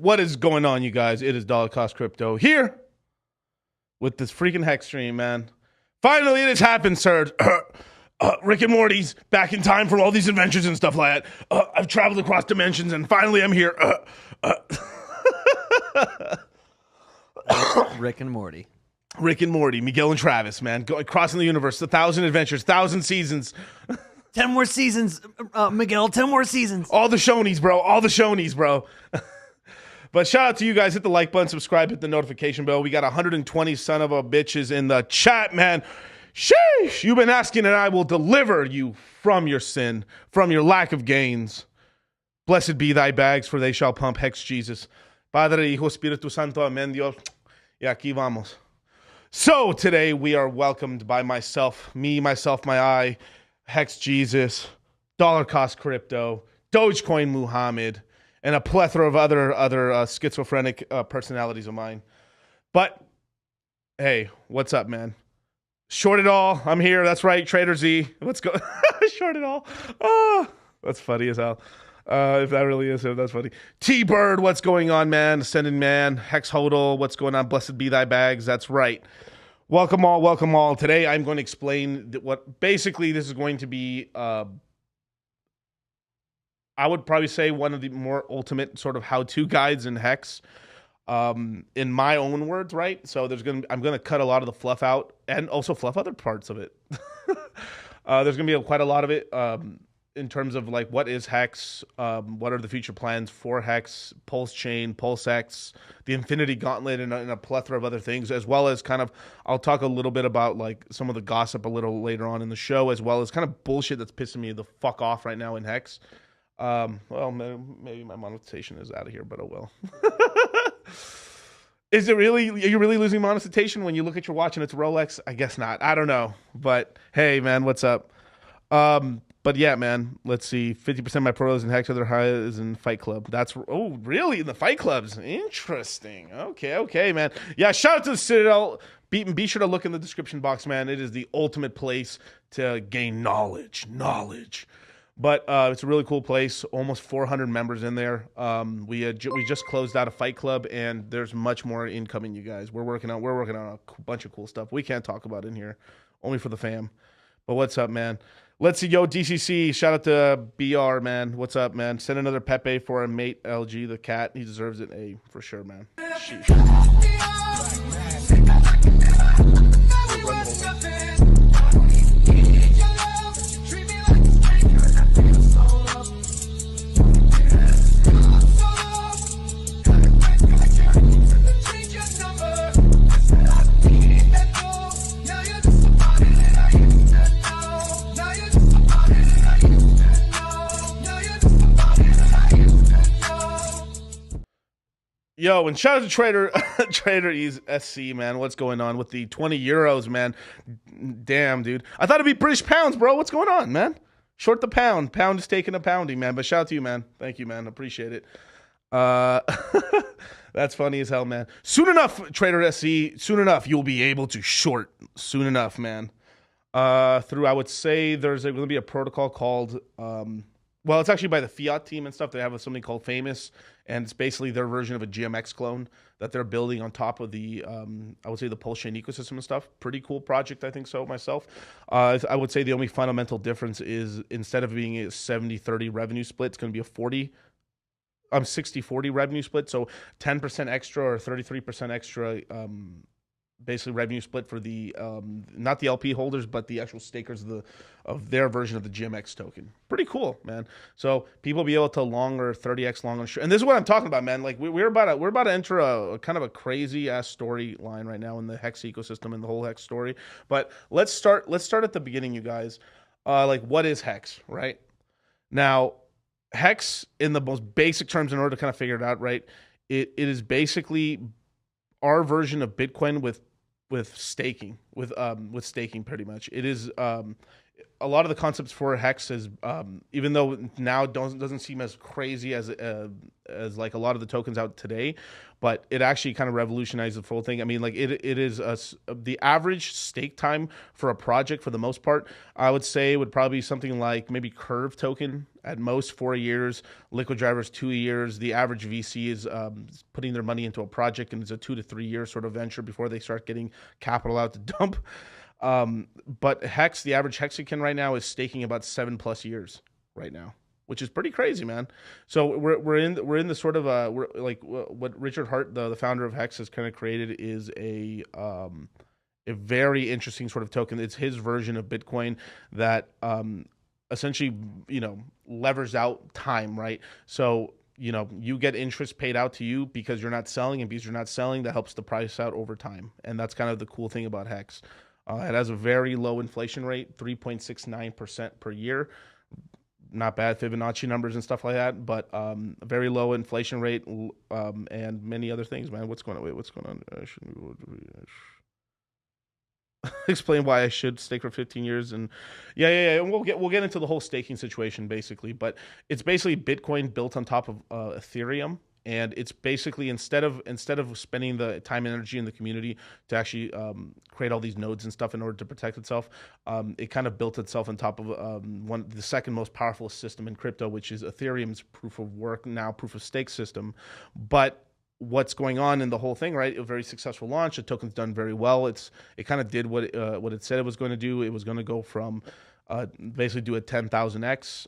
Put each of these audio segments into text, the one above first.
What is going on, you guys? It is Dollar Cost Crypto here with this freaking Hex stream, man. Finally, it has happened, sir. Rick and Morty's back in time for all these adventures and stuff like that. I've traveled across dimensions, and finally I'm here. Rick and Morty. Rick and Morty, Miguel and Travis, man. Crossing the universe, 1,000 adventures, 1,000 seasons. 10 more seasons, Miguel, 10 more seasons. All the Shonies, bro. All the Shonies, bro. But shout out to you guys. Hit the like button, subscribe, hit the notification bell. We got 120 son of a bitches in the chat, man. Sheesh. You've been asking, and I will deliver you from your sin, from your lack of gains. Blessed be thy bags, for they shall pump. Hex Jesus. Padre, Hijo, Espíritu Santo, Amén, Dios. Y aquí vamos. So today we are welcomed by myself, me, myself, my eye, Hex Jesus, Dollar Cost Crypto, Dogecoin Muhammad, and a plethora of other schizophrenic personalities of mine. But, hey, what's up, man? Short it all. I'm here. That's right, Trader Z. Let's go. Short it all. Oh, that's funny as hell. If that really is him, that's funny. T-Bird, what's going on, man? Ascending Man, Hex Hodl, what's going on? Blessed be thy bags. That's right. Welcome all, welcome all. Today I'm going to explain what basically this is going to be. I would probably say one of the more ultimate sort of how-to guides in Hex, in my own words, right? So I'm gonna cut a lot of the fluff out and also fluff other parts of it. There's gonna be quite a lot of it in terms of like what is Hex, what are the future plans for Hex, Pulsechain, PulseX, the Infinity Gauntlet, and a plethora of other things, as well as kind of I'll talk a little bit about like some of the gossip a little later on in the show, as well as kind of bullshit that's pissing me the fuck off right now in Hex. Well, maybe my monetization is out of here, but oh well. Is it really? Are you really losing monetization when you look at your watch and it's Rolex? I guess not. I don't know. But hey, man, what's up? But yeah, man, let's see. 50% of my pros in Hex, other highs in Fight Club. That's, oh, really? In the Fight Clubs? Interesting. Okay, man. Yeah, shout out to the Citadel. Be sure to look in the description box, man. It is the ultimate place to gain knowledge. But it's a really cool place. Almost 400 members in there. We just closed out a Fight Club, and there's much more incoming, you guys. We're working on a bunch of cool stuff we can't talk about in here, only for the fam. But what's up, man? Let's see, yo, DCC. Shout out to BR, man. What's up, man? Send another Pepe for our mate LG the cat. He deserves it, for sure, man. Sheesh. Yo, and shout out to Trader Ease SC, man. What's going on with the 20 euros, man? Damn, dude. I thought it'd be British pounds, bro. What's going on, man? Short the pound. Pound is taking a pounding, man. But shout out to you, man. Thank you, man. Appreciate it. That's funny as hell, man. Soon enough, Trader SC. Soon enough, you'll be able to short. Soon enough, man. Through, I would say there's going to be a protocol called, well, it's actually by the Fiat team and stuff. They have something called Famous, and it's basically their version of a GMX clone that they're building on top of the, I would say, the Pulsechain ecosystem and stuff. Pretty cool project, I think so, myself. I would say the only fundamental difference is instead of being a 70-30 revenue split, it's going to be a 60-40 revenue split. So 10% extra or 33% extra, basically revenue split for the not the LP holders, but the actual stakers of their version of the GMX token. Pretty cool, man. So people be able to long or 30x long on short. And this is what I'm talking about, man. Like we're about to enter a kind of a crazy ass storyline right now in the Hex ecosystem and the whole Hex story. But let's start at the beginning, you guys. Like what is Hex, right? Now, Hex in the most basic terms, in order to kind of figure it out, right? It is basically our version of Bitcoin with staking, with staking pretty much. It is a lot of the concepts for Hex is even though now doesn't seem as crazy as like a lot of the tokens out today, but it actually kind of revolutionized the full thing. I mean, like it is the average stake time for a project for the most part, I would say would probably be something like maybe Curve token at most 4 years, Liquid Drivers 2 years. The average VC is putting their money into a project, and it's a 2 to 3 year sort of venture before they start getting capital out to dump. But Hex, the average Hexagon right now is staking about 7+ years right now, which is pretty crazy, man. So we're in the sort of we're like what Richard Hart, the founder of Hex, has kind of created is a very interesting sort of token. It's his version of Bitcoin that essentially, levers out time, right? So, you get interest paid out to you because you're not selling, and because you're not selling, that helps the price out over time. And that's kind of the cool thing about Hex. It has a very low inflation rate, 3.69% per year. Not bad Fibonacci numbers and stuff like that, but a very low inflation rate and many other things, man. What's going on? Wait, what's going on? Explain why I should stake for 15 years, and yeah. And we'll get into the whole staking situation basically, but it's basically Bitcoin built on top of Ethereum, and it's basically instead of spending the time and energy in the community to actually create all these nodes and stuff in order to protect itself, it kind of built itself on top of the second most powerful system in crypto, which is Ethereum's proof of work, now proof of stake system. But what's going on in the whole thing, right? A very successful launch. The token's done very well. It kind of did what it said it was going to do. It was going to go from basically do a 10,000x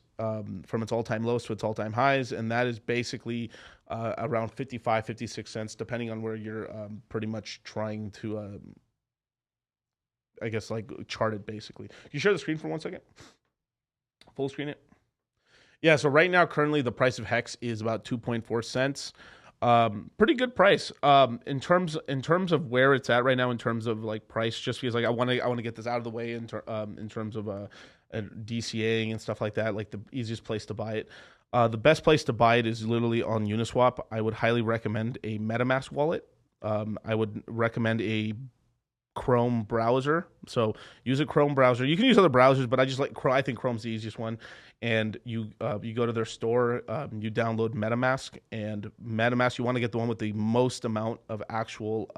from its all-time lows to its all-time highs, and that is basically around 56 cents, depending on where you're pretty much trying to, I guess, like chart it basically. Can you share the screen for 1 second? Full screen it. Yeah. So right now, currently, the price of Hex is about 2.4 cents. Pretty good price in terms of where it's at right now in terms of like price, just because like I want to get this out of the way in terms of DCAing and stuff like that. Like the easiest place to buy it, the best place to buy it is literally on Uniswap. I would highly recommend a MetaMask wallet. I would recommend a Chrome browser. So use a Chrome browser. You can use other browsers, but I just like Chrome. I think Chrome's the easiest one. And you go to their store, you download MetaMask, and MetaMask, you want to get the one with the most amount of actual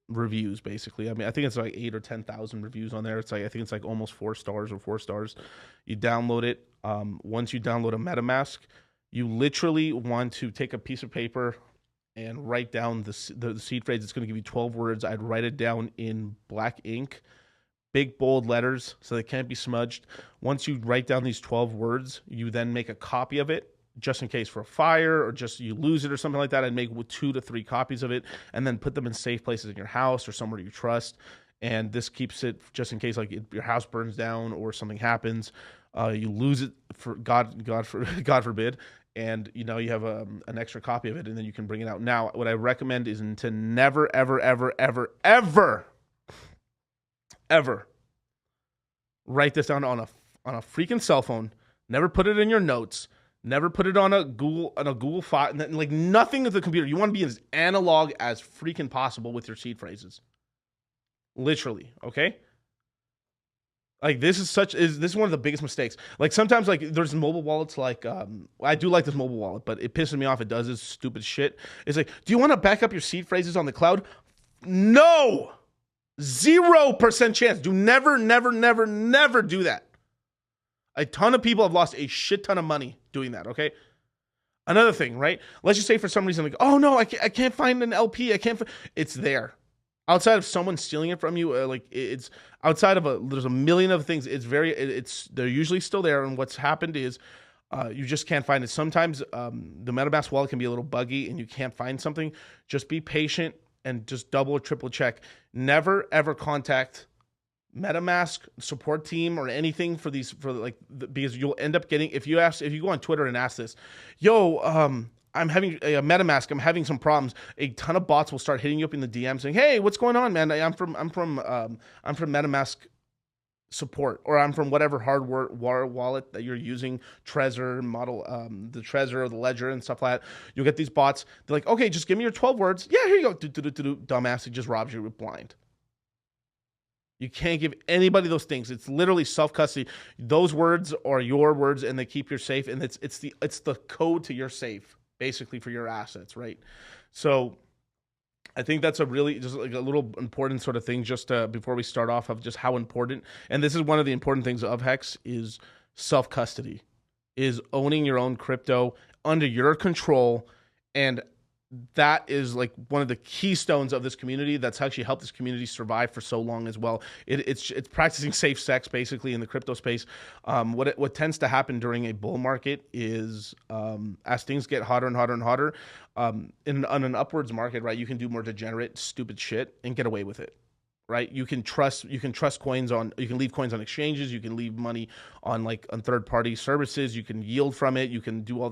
reviews, basically. I mean, I think it's like 8,000 or 10,000 reviews on there. It's like, I think it's like almost 4 stars or 4 stars. You download it. Once you download a MetaMask, you literally want to take a piece of paper and write down the seed phrase. It's going to give you 12 words. I'd write it down in black ink, big bold letters, so they can't be smudged. Once you write down these 12 words, you then make a copy of it, just in case for a fire or just you lose it or something like that. I'd make 2 to 3 copies of it and then put them in safe places in your house or somewhere you trust. And this keeps it just in case like your house burns down or something happens. You lose it for God forbid. And you have an extra copy of it, and then you can bring it out. Now, what I recommend is to never, ever, ever, ever, ever, ever write this down on a freaking cell phone. Never put it in your notes. Never put it on a Google file, and like nothing with the computer. You want to be as analog as freaking possible with your seed phrases. Literally, okay? Like this is one of the biggest mistakes. Like sometimes like there's mobile wallets like I do like this mobile wallet, but it pisses me off. It does this stupid shit. It's like, do you want to back up your seed phrases on the cloud? No, 0% chance. Do never do that. A ton of people have lost a shit ton of money doing that, okay? Another thing, right? Let's just say for some reason, like, oh no, I can't find an LP. It's there. Outside of someone stealing it from you, it's outside of there's a million other things. They're usually still there. And what's happened is you just can't find it. Sometimes the MetaMask wallet can be a little buggy and you can't find something. Just be patient and just double or triple check. Never ever contact MetaMask support team or anything because you'll end up getting, if you go on Twitter and ask this, yo, I'm having a MetaMask, I'm having some problems. A ton of bots will start hitting you up in the DM saying, hey, what's going on, man? I'm from MetaMask support, or I'm from whatever hardware wallet that you're using, Trezor model, the Trezor or the Ledger and stuff like that. You'll get these bots. They're like, okay, just give me your 12 words. Yeah, here you go. Dumbass, it just robs you with blind. You can't give anybody those things. It's literally self-custody. Those words are your words, and they keep your safe. And it's the code to your safe, basically, for your assets, right? So I think that's just like a little important sort of thing just before we start off, of just how important. And this is one of the important things of Hex is self-custody, is owning your own crypto under your control. And that is like one of the keystones of this community that's actually helped this community survive for so long as well. It's practicing safe sex basically in the crypto space. What tends to happen during a bull market is as things get hotter and hotter and hotter, on an upwards market, right, you can do more degenerate, stupid shit and get away with it. Right, you can leave coins on exchanges, you can leave money on third-party services, you can yield from it, you can do all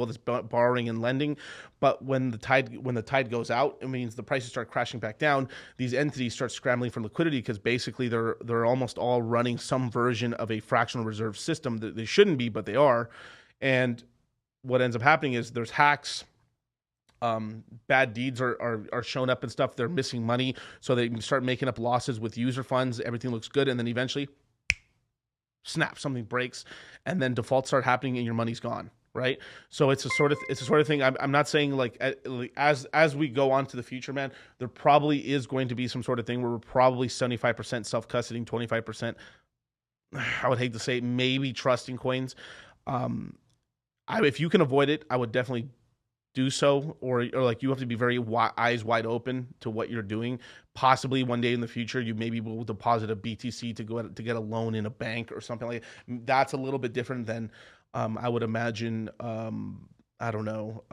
this borrowing and lending. But when the tide goes out, it means the prices start crashing back down. These entities start scrambling for liquidity because basically they're almost all running some version of a fractional reserve system that they shouldn't be, but they are. And what ends up happening is there's hacks. Bad deeds are shown up and stuff. They're missing money, so they can start making up losses with user funds. Everything looks good, and then eventually, snap, something breaks, and then defaults start happening, and your money's gone. Right? So it's a sort of thing. I'm not saying as we go on to the future, man, there probably is going to be some sort of thing where we're probably 75% self-custodying, 25%. I would hate to say it, maybe trusting coins. If you can avoid it, I would definitely do so, or like you have to be very eyes wide open to what you're doing. Possibly one day in the future, you maybe will deposit a BTC to get a loan in a bank or something like that. That's a little bit different than I would imagine. I don't know.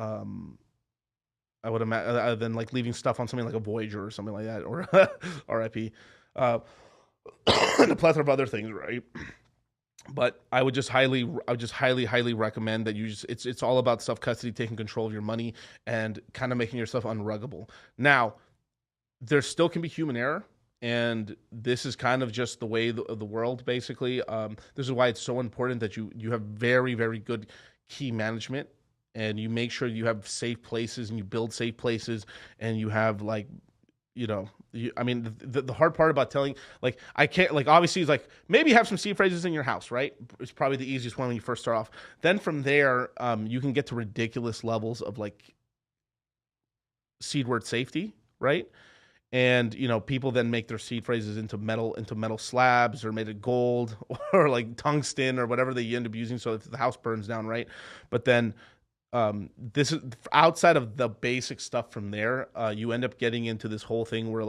I would imagine than like leaving stuff on something like a Voyager or something like that, or RIP, and a plethora of other things, right? But I would just highly recommend that it's all about self-custody, taking control of your money, and kind of making yourself unruggable. Now, there still can be human error, and this is kind of just the way of the world, basically. This is why it's so important that you have very, very good key management, and you make sure you have safe places, and you build safe places, and you have the hard part about telling, I can't, obviously, is maybe have some seed phrases in your house, right? It's probably the easiest one when you first start off. Then from there, you can get to ridiculous levels of seed word safety, right? And people then make their seed phrases into metal slabs, or made of gold, or tungsten, or whatever they end up using, so if the house burns down, right? But then this is outside of the basic stuff. From there, you end up getting into this whole thing where,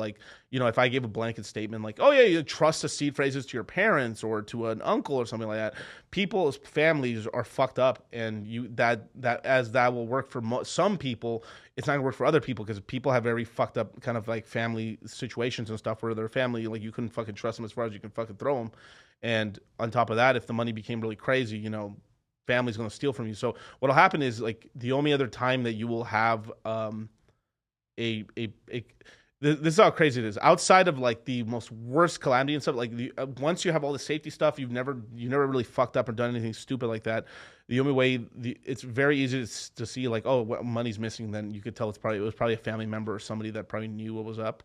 if I gave a blanket statement oh yeah, you trust the seed phrases to your parents or to an uncle or something like that, people's families are fucked up, and that will work for some people, it's not gonna work for other people, because people have very fucked up kind of family situations and stuff where their family, you couldn't fucking trust them as far as you can fucking throw them. And on top of that, if the money became really crazy, family's going to steal from you. So what'll happen is the only other time that you will have this is how crazy it is. Outside of the most worst calamity and stuff, once you have all the safety stuff, you never really fucked up or done anything stupid like that. The only way it's very easy to see like, oh, what money's missing. Then you could tell it was probably a family member or somebody that probably knew what was up.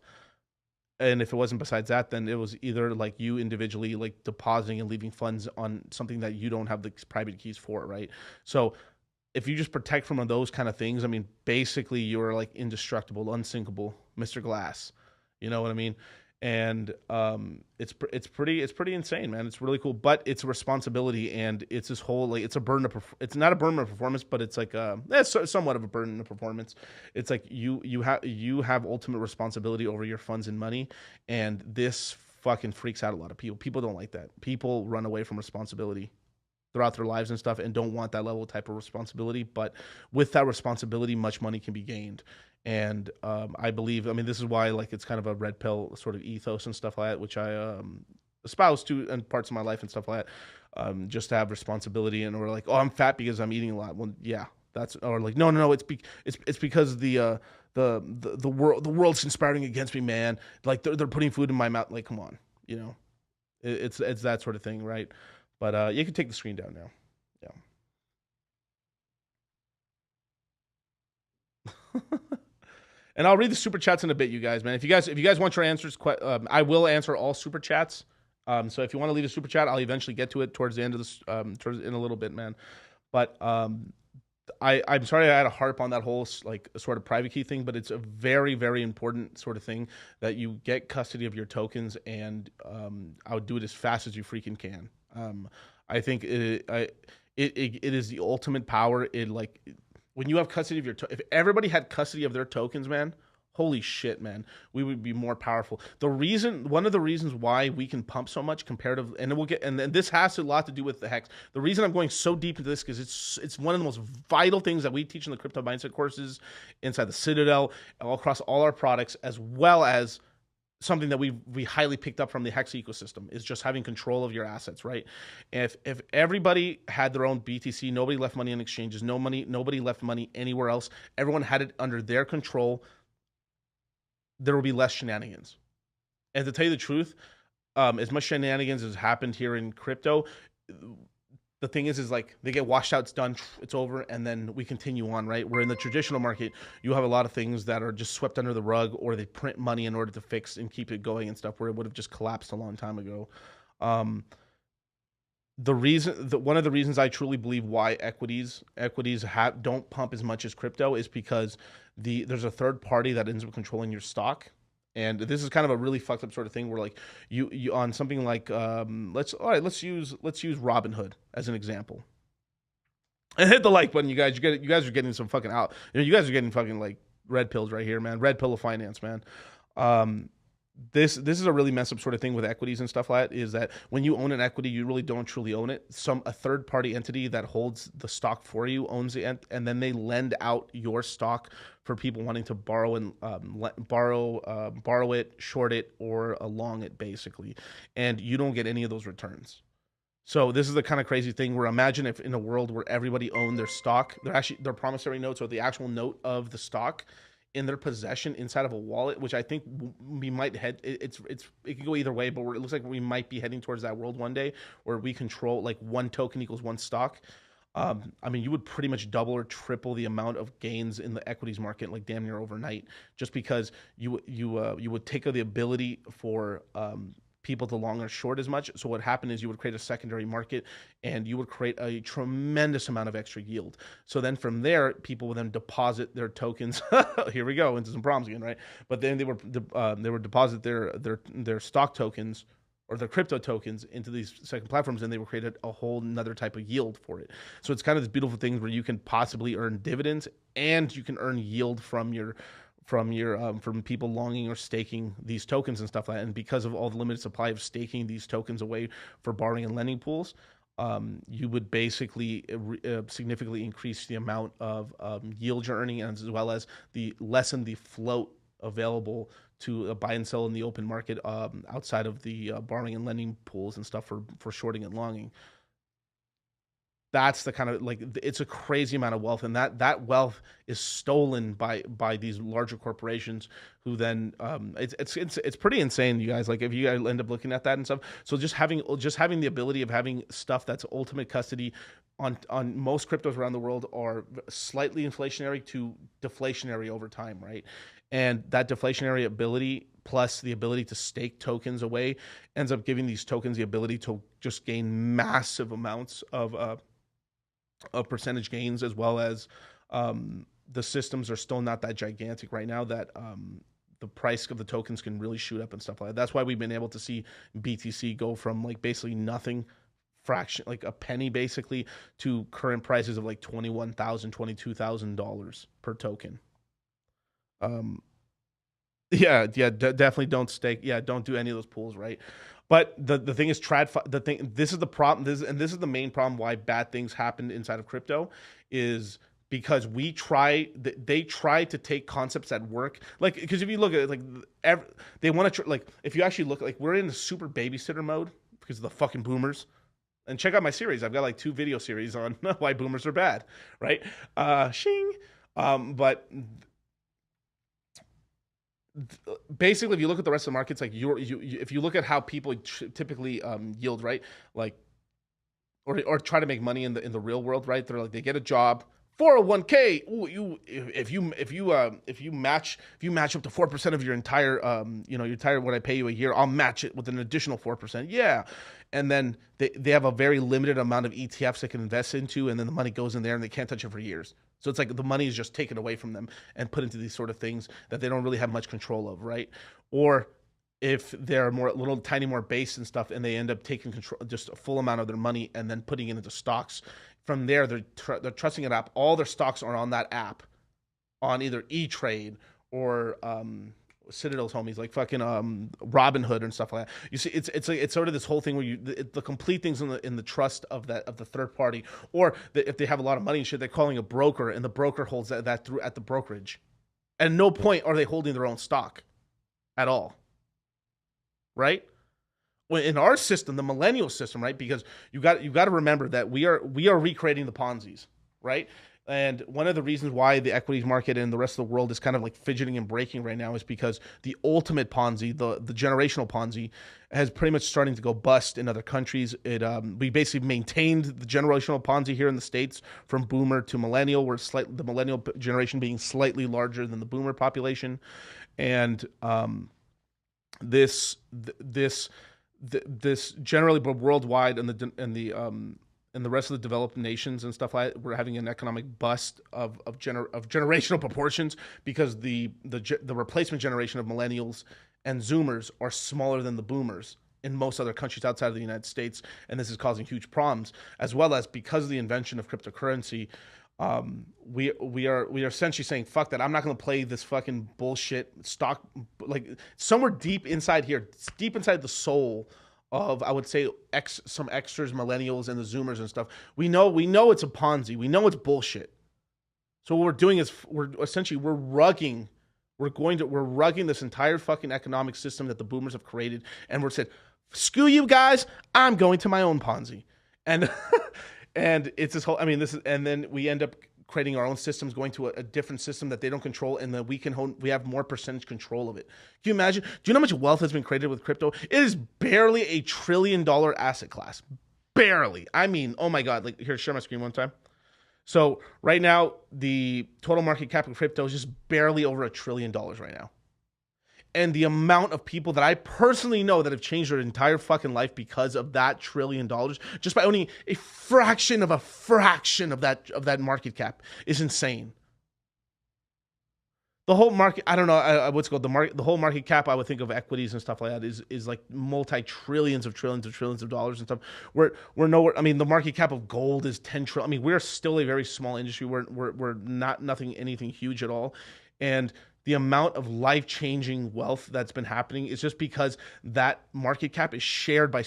And if it wasn't besides that, then it was either like you individually like depositing and leaving funds on something that you don't have the private keys for, right? So if you just protect from those kind of things, I mean, basically you're like indestructible, unsinkable, Mr. Glass. You know what I mean? And it's pretty insane, man. It's really cool, but it's a responsibility, and it's this whole like it's a burden of it's not a burden of performance, but it's like it's somewhat of a burden of performance. It's like you have ultimate responsibility over your funds and money, and this fucking freaks out a lot of people. People don't like that. People run away from responsibility throughout their lives and stuff and don't want that level type of responsibility. But with that responsibility, much money can be gained. And I believe, I mean, this is why like it's kind of a red pill sort of ethos and stuff like that, which I espouse to in parts of my life and stuff like that, just to have responsibility. And we're like, oh, I'm fat because I'm eating a lot. Well, yeah, that's, or like, no, it's because the world's conspiring against me, man. Like they're putting food in my mouth. Like, come on, you know, it's that sort of thing, right? But you can take the screen down now. Yeah. And I'll read the super chats in a bit, you guys, man. If you guys want your answers, I will answer all super chats. So if you want to leave a super chat, I'll eventually get to it towards the end of this, in a little bit, man. But I'm sorry I had to harp on that whole like sort of private key thing, but it's a very, very important sort of thing that you get custody of your tokens, and I would do it as fast as you freaking can. I think it is the ultimate power. When you have custody of if everybody had custody of their tokens, man, holy shit, man, we would be more powerful. One of the reasons why we can pump so much comparative, and this has a lot to do with the Hex. The reason I'm going so deep into this because it's one of the most vital things that we teach in the crypto mindset courses inside the Citadel, all across all our products, as well as something that we highly picked up from the Hex ecosystem is just having control of your assets, right? If everybody had their own BTC, nobody left money in exchanges, nobody left money anywhere else, everyone had it under their control, there will be less shenanigans. And to tell you the truth, as much shenanigans as happened here in crypto, the thing is like they get washed out, it's done, it's over, and then we continue on, right? Where in the traditional market, you have a lot of things that are just swept under the rug, or they print money in order to fix and keep it going and stuff, where it would have just collapsed a long time ago. One of the reasons I truly believe why equities don't pump as much as crypto is because there's a third party that ends up controlling your stock. And this is kind of a really fucked up sort of thing where like you on something like let's use Robinhood as an example. And hit the like button, you guys. You guys are getting some fucking out. You guys are getting fucking like red pills right here, man. Red pill of finance, man. This is a really messed up sort of thing with equities and stuff like that, is that when you own an equity, you really don't truly own it. A third party entity that holds the stock for you owns it, and then they lend out your stock for people wanting to borrow and borrow it, short it, or long it, basically, and you don't get any of those returns. So this is the kind of crazy thing where imagine if in a world where everybody owned their stock, their promissory notes or the actual note of the stock in their possession inside of a wallet, which I think we might head. It could go either way, but it looks like we might be heading towards that world one day where we control like one token equals one stock. I mean, you would pretty much double or triple the amount of gains in the equities market, like damn near overnight, just because you would take the ability for people to long or short as much. So what happened is you would create a secondary market and you would create a tremendous amount of extra yield. So then from there, people would then deposit their tokens. Here we go into some problems again, right? But then they would deposit their stock tokens or their crypto tokens into these second platforms, and they will create a whole nother type of yield for it. So it's kind of this beautiful thing where you can possibly earn dividends and you can earn yield from people longing or staking these tokens and stuff like that. And because of all the limited supply of staking these tokens away for borrowing and lending pools, you would basically significantly increase the amount of yield you're earning, as well as lessen the float available to buy and sell in the open market outside of the borrowing and lending pools and stuff for shorting and longing. That's the kind of like it's a crazy amount of wealth, and that wealth is stolen by these larger corporations who then it's pretty insane, you guys. Like if you guys end up looking at that and stuff. So just having the ability of having stuff that's ultimate custody on most cryptos around the world are slightly inflationary to deflationary over time, right? And that deflationary ability plus the ability to stake tokens away ends up giving these tokens the ability to just gain massive amounts of percentage gains, as well as the systems are still not that gigantic right now that the price of the tokens can really shoot up and stuff like that. That's why we've been able to see BTC go from like basically nothing, fraction, like a penny basically, to current prices of like $21,000, $22,000 per token. Definitely don't stake. Yeah, don't do any of those pools, right? But the thing is, this is the problem. This is the main problem why bad things happen inside of crypto, is because they try to take concepts that work. Like, because if you look at it, like they want to like, if you actually look, like, we're in a super babysitter mode because of the fucking boomers. And check out my series. I've got like 2 video series on why boomers are bad, right? Shing. But basically, if you look at the rest of the markets, like if you look at how people typically yield, right, like or try to make money in the real world, right? They're like, they get a job, 401k. Ooh, if you match up to 4% of your entire your entire what I pay you a year, I'll match it with an additional 4%. Yeah. And then they have a very limited amount of ETFs they can invest into, and then the money goes in there and they can't touch it for years. So it's like the money is just taken away from them and put into these sort of things that they don't really have much control of, right? Or if they're tiny more base and stuff, and they end up taking control, just a full amount of their money, and then putting it into stocks. From there, they're trusting an app. All their stocks are on that app, on either E-Trade or Citadel's homies, like fucking Robinhood and stuff like that. You see, it's sort of this whole thing where the complete things in the trust of the third party, or if they have a lot of money and shit, they're calling a broker, and the broker holds that through at the brokerage. At no point are they holding their own stock at all, right? Well, in our system, the millennial system, right? Because you got to remember that we are recreating the Ponzi's, right? And one of the reasons why the equities market and the rest of the world is kind of like fidgeting and breaking right now is because the ultimate Ponzi, the generational Ponzi, has pretty much starting to go bust in other countries. We basically maintained the generational Ponzi here in the States from boomer to millennial, where the millennial generation being slightly larger than the boomer population. And this generally, but worldwide, and the rest of the developed nations and stuff like that, we're having an economic bust of generational proportions, because the replacement generation of millennials and Zoomers are smaller than the boomers in most other countries outside of the United States, and this is causing huge problems, as well as because of the invention of cryptocurrency. We are essentially saying, fuck that, I'm not going to play this fucking bullshit stock. Like, somewhere deep inside here, deep inside the soul of, I would say, some extras, millennials and the Zoomers and stuff, we know it's a Ponzi. We know it's bullshit. So what we're doing is we're rugging this entire fucking economic system that the boomers have created, and we're said, screw you guys, I'm going to my own Ponzi. And and it's this whole, I mean, and then we end up creating our own systems, going to a different system that they don't control, and that we have more percentage control of it. Can you imagine? Do you know how much wealth has been created with crypto? It is barely $1 trillion asset class. Barely. I mean, oh my God. Like, here, share my screen one time. So right now, the total market cap of crypto is just barely over $1 trillion right now. And the amount of people that I personally know that have changed their entire fucking life because of that $1 trillion, just by owning a fraction of that market cap, is insane. The whole market, I don't know what's called the whole market cap, I would think, of equities and stuff like that is like multi-trillions of trillions of dollars and stuff. We're nowhere. I mean, the market cap of gold is 10 trillion. I mean, we're still a very small industry. We're not anything huge at all. And the amount of life-changing wealth that's been happening is just because that market cap is shared by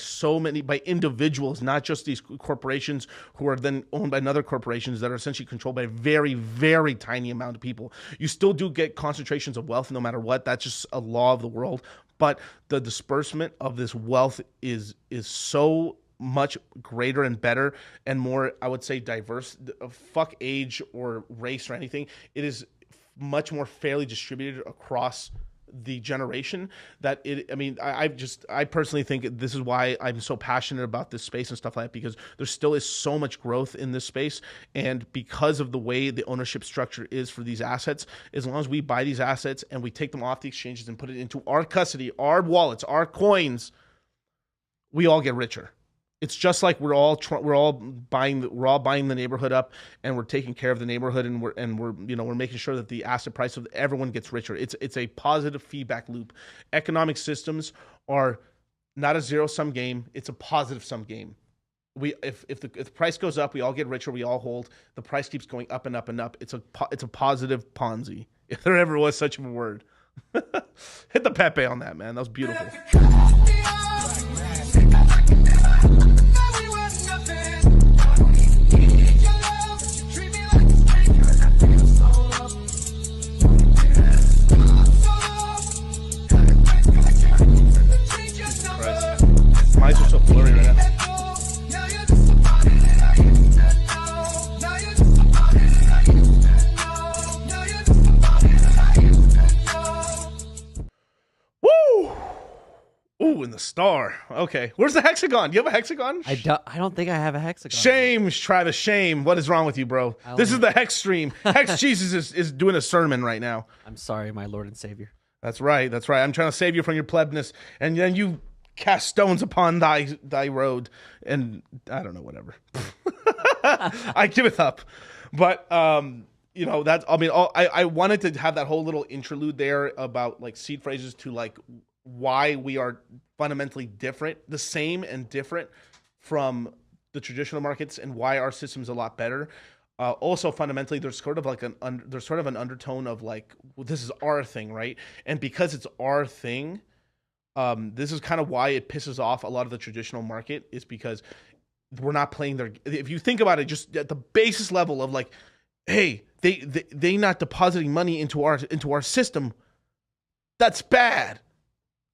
by individuals, not just these corporations who are then owned by other corporations that are essentially controlled by a very, very tiny amount of people. You still do get concentrations of wealth no matter what. That's just a law of the world. But the disbursement of this wealth is so much greater and better and more, I would say, diverse. Fuck age or race or anything. It is much more fairly distributed across the generation that it, I mean, I personally think this is why I'm so passionate about this space and stuff like that, because there still is so much growth in this space. And because of the way the ownership structure is for these assets, as long as we buy these assets and we take them off the exchanges and put it into our custody, our wallets, our coins, we all get richer. It's just like we're all buying the neighborhood up, and we're taking care of the neighborhood, and we're making sure that the asset price of everyone gets richer. It's a positive feedback loop. Economic systems are not a zero sum game; it's a positive sum game. If the price goes up, we all get richer. We all hold. The price keeps going up and up and up. It's a positive Ponzi, if there ever was such a word. Hit the Pepe on that, man. That was beautiful. My eyes are so blurry right now. Woo! Ooh, in the star. Okay, where's the hexagon? Do you have a hexagon? I don't think I have a hexagon. Shame, Travis. Shame. What is wrong with you, bro? This is the Hex stream. Hex Jesus is doing a sermon right now. I'm sorry, my Lord and Savior. That's right. That's right. I'm trying to save you from your plebness, and then you cast stones upon thy road, and I don't know, whatever. I give it up. But that's, I mean, I wanted to have that whole little interlude there about like seed phrases to like why we are fundamentally different, the same and different from the traditional markets, and why our system's a lot better. Also, fundamentally, there's sort of an undertone of like, well, this is our thing, right? And because it's our thing, this is kind of why it pisses off a lot of the traditional market, is because we're not playing their. If you think about it, just at the basis level of like, hey, they not depositing money into our system, that's bad.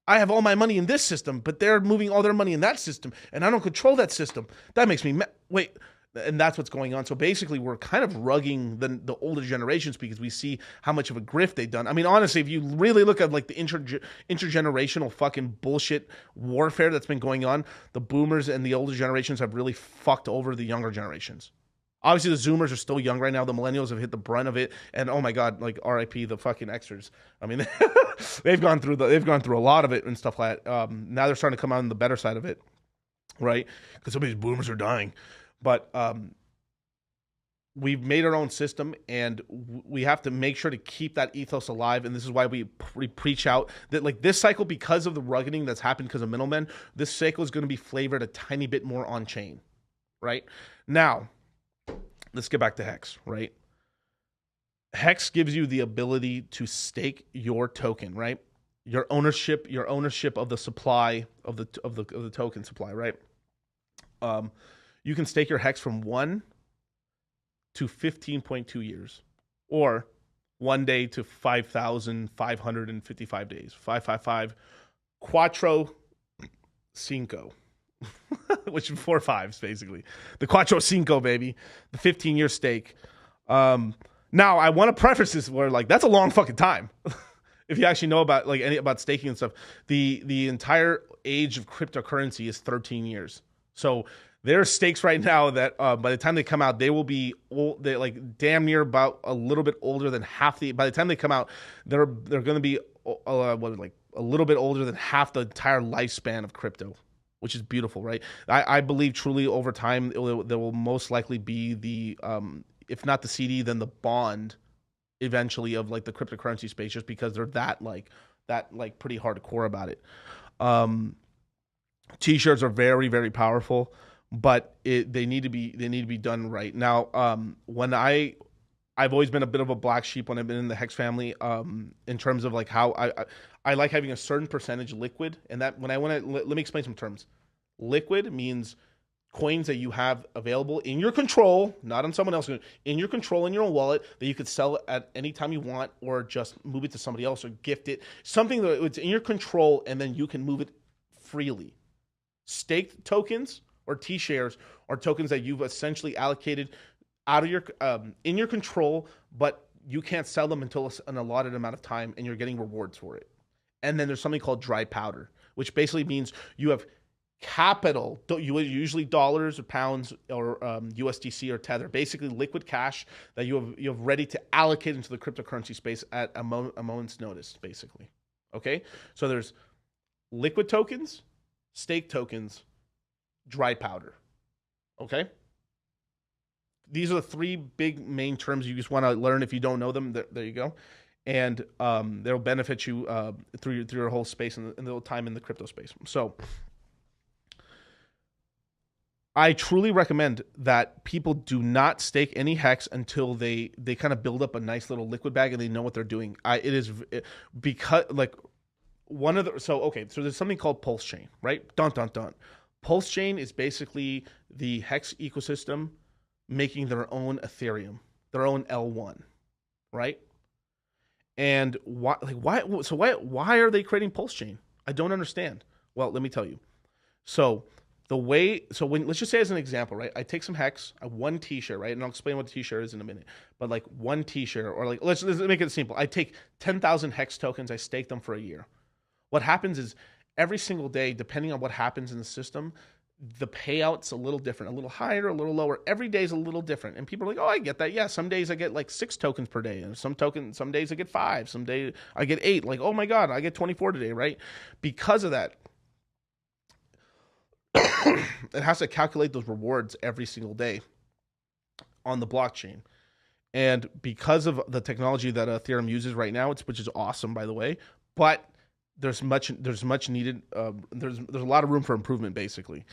I have all my money in this system, but they're moving all their money in that system, and I don't control that system. That makes me wait. And that's what's going on. So basically, we're kind of rugging the older generations because we see how much of a grift they've done. I mean, honestly, if you really look at like the intergenerational fucking bullshit warfare that's been going on, the boomers and the older generations have really fucked over the younger generations. Obviously, the Zoomers are still young right now. The millennials have hit the brunt of it, and oh my god, like RIP the fucking Xers. I mean, they've gone through a lot of it and stuff like that. Now they're starting to come out on the better side of it, right? Because some of these boomers are dying. But we've made our own system, and we have to make sure to keep that ethos alive. And this is why we preach out that, like, this cycle, because of the ruggeding that's happened because of middlemen, this cycle is going to be flavored a tiny bit more on chain, right? Now, let's get back to Hex, right? Hex gives you the ability to stake your token, right? Your ownership of the supply of the token supply, right? You can stake your Hex from 1 to 15.2 years, or 1 day to 5,555 days. 555 Quattro Cinco, which is 4 fives basically. The Quattro Cinco, baby, the 15-year stake. Now I want to preface this where like that's a long fucking time. If you actually know about like about staking and stuff, the entire age of cryptocurrency is 13 years. So there are stakes right now that by the time they come out, they will be old. They like damn near about a little bit older than half the. By the time they come out, they're going to be like a little bit older than half the entire lifespan of crypto, which is beautiful, right? I believe truly over time there will most likely be the if not the CD, then the bond eventually of like the cryptocurrency space, just because they're that pretty hardcore about it. T-shirts are very, very powerful, but they need to be done right. Now, when I've always been a bit of a black sheep when I've been in the Hex family, in terms of like how I like having a certain percentage liquid, and that let me explain some terms. Liquid means coins that you have available in your control, not on someone else, in your control, in your own wallet, that you could sell at any time you want, or just move it to somebody else or gift it. Something that it's in your control, and then you can move it freely. Staked tokens or T shares are tokens that you've essentially allocated out of your in your control, but you can't sell them until an allotted amount of time, and you're getting rewards for it. And then there's something called dry powder, which basically means you have capital, usually dollars or pounds or USDC or Tether, basically liquid cash that you have ready to allocate into the cryptocurrency space at a moment's notice, basically. Okay, so there's liquid tokens, stake tokens, dry powder. Okay, these are the three big main terms you just want to learn. If you don't know them, there you go. And they'll benefit you through your whole space and the time in the crypto space. So I truly recommend that people do not stake any Hex until they kind of build up a nice little liquid bag and they know what they're doing. Because like so there's something called Pulsechain, right? Dun dun dun. Pulsechain is basically the Hex ecosystem making their own Ethereum, their own L1, right? And why are they creating Pulsechain? I don't understand. Well, let me tell you. Let's just say as an example, right? I take some Hex, one T-share, right? And I'll explain what the T-share is in a minute. But like one T-share, or like let's make it simple. I take 10,000 Hex tokens, I stake them for a year. What happens is every single day, depending on what happens in the system, the payout's a little different, a little higher, a little lower. Every day is a little different. And people are like, oh, I get that. Yeah, some days I get like 6 tokens per day. And some days I get 5. Some days I get 8. Like, oh my God, I get 24 today, right? Because of that, it has to calculate those rewards every single day on the blockchain. And because of the technology that Ethereum uses right now, which is awesome, by the way, but there's much needed. There's a lot of room for improvement, basically.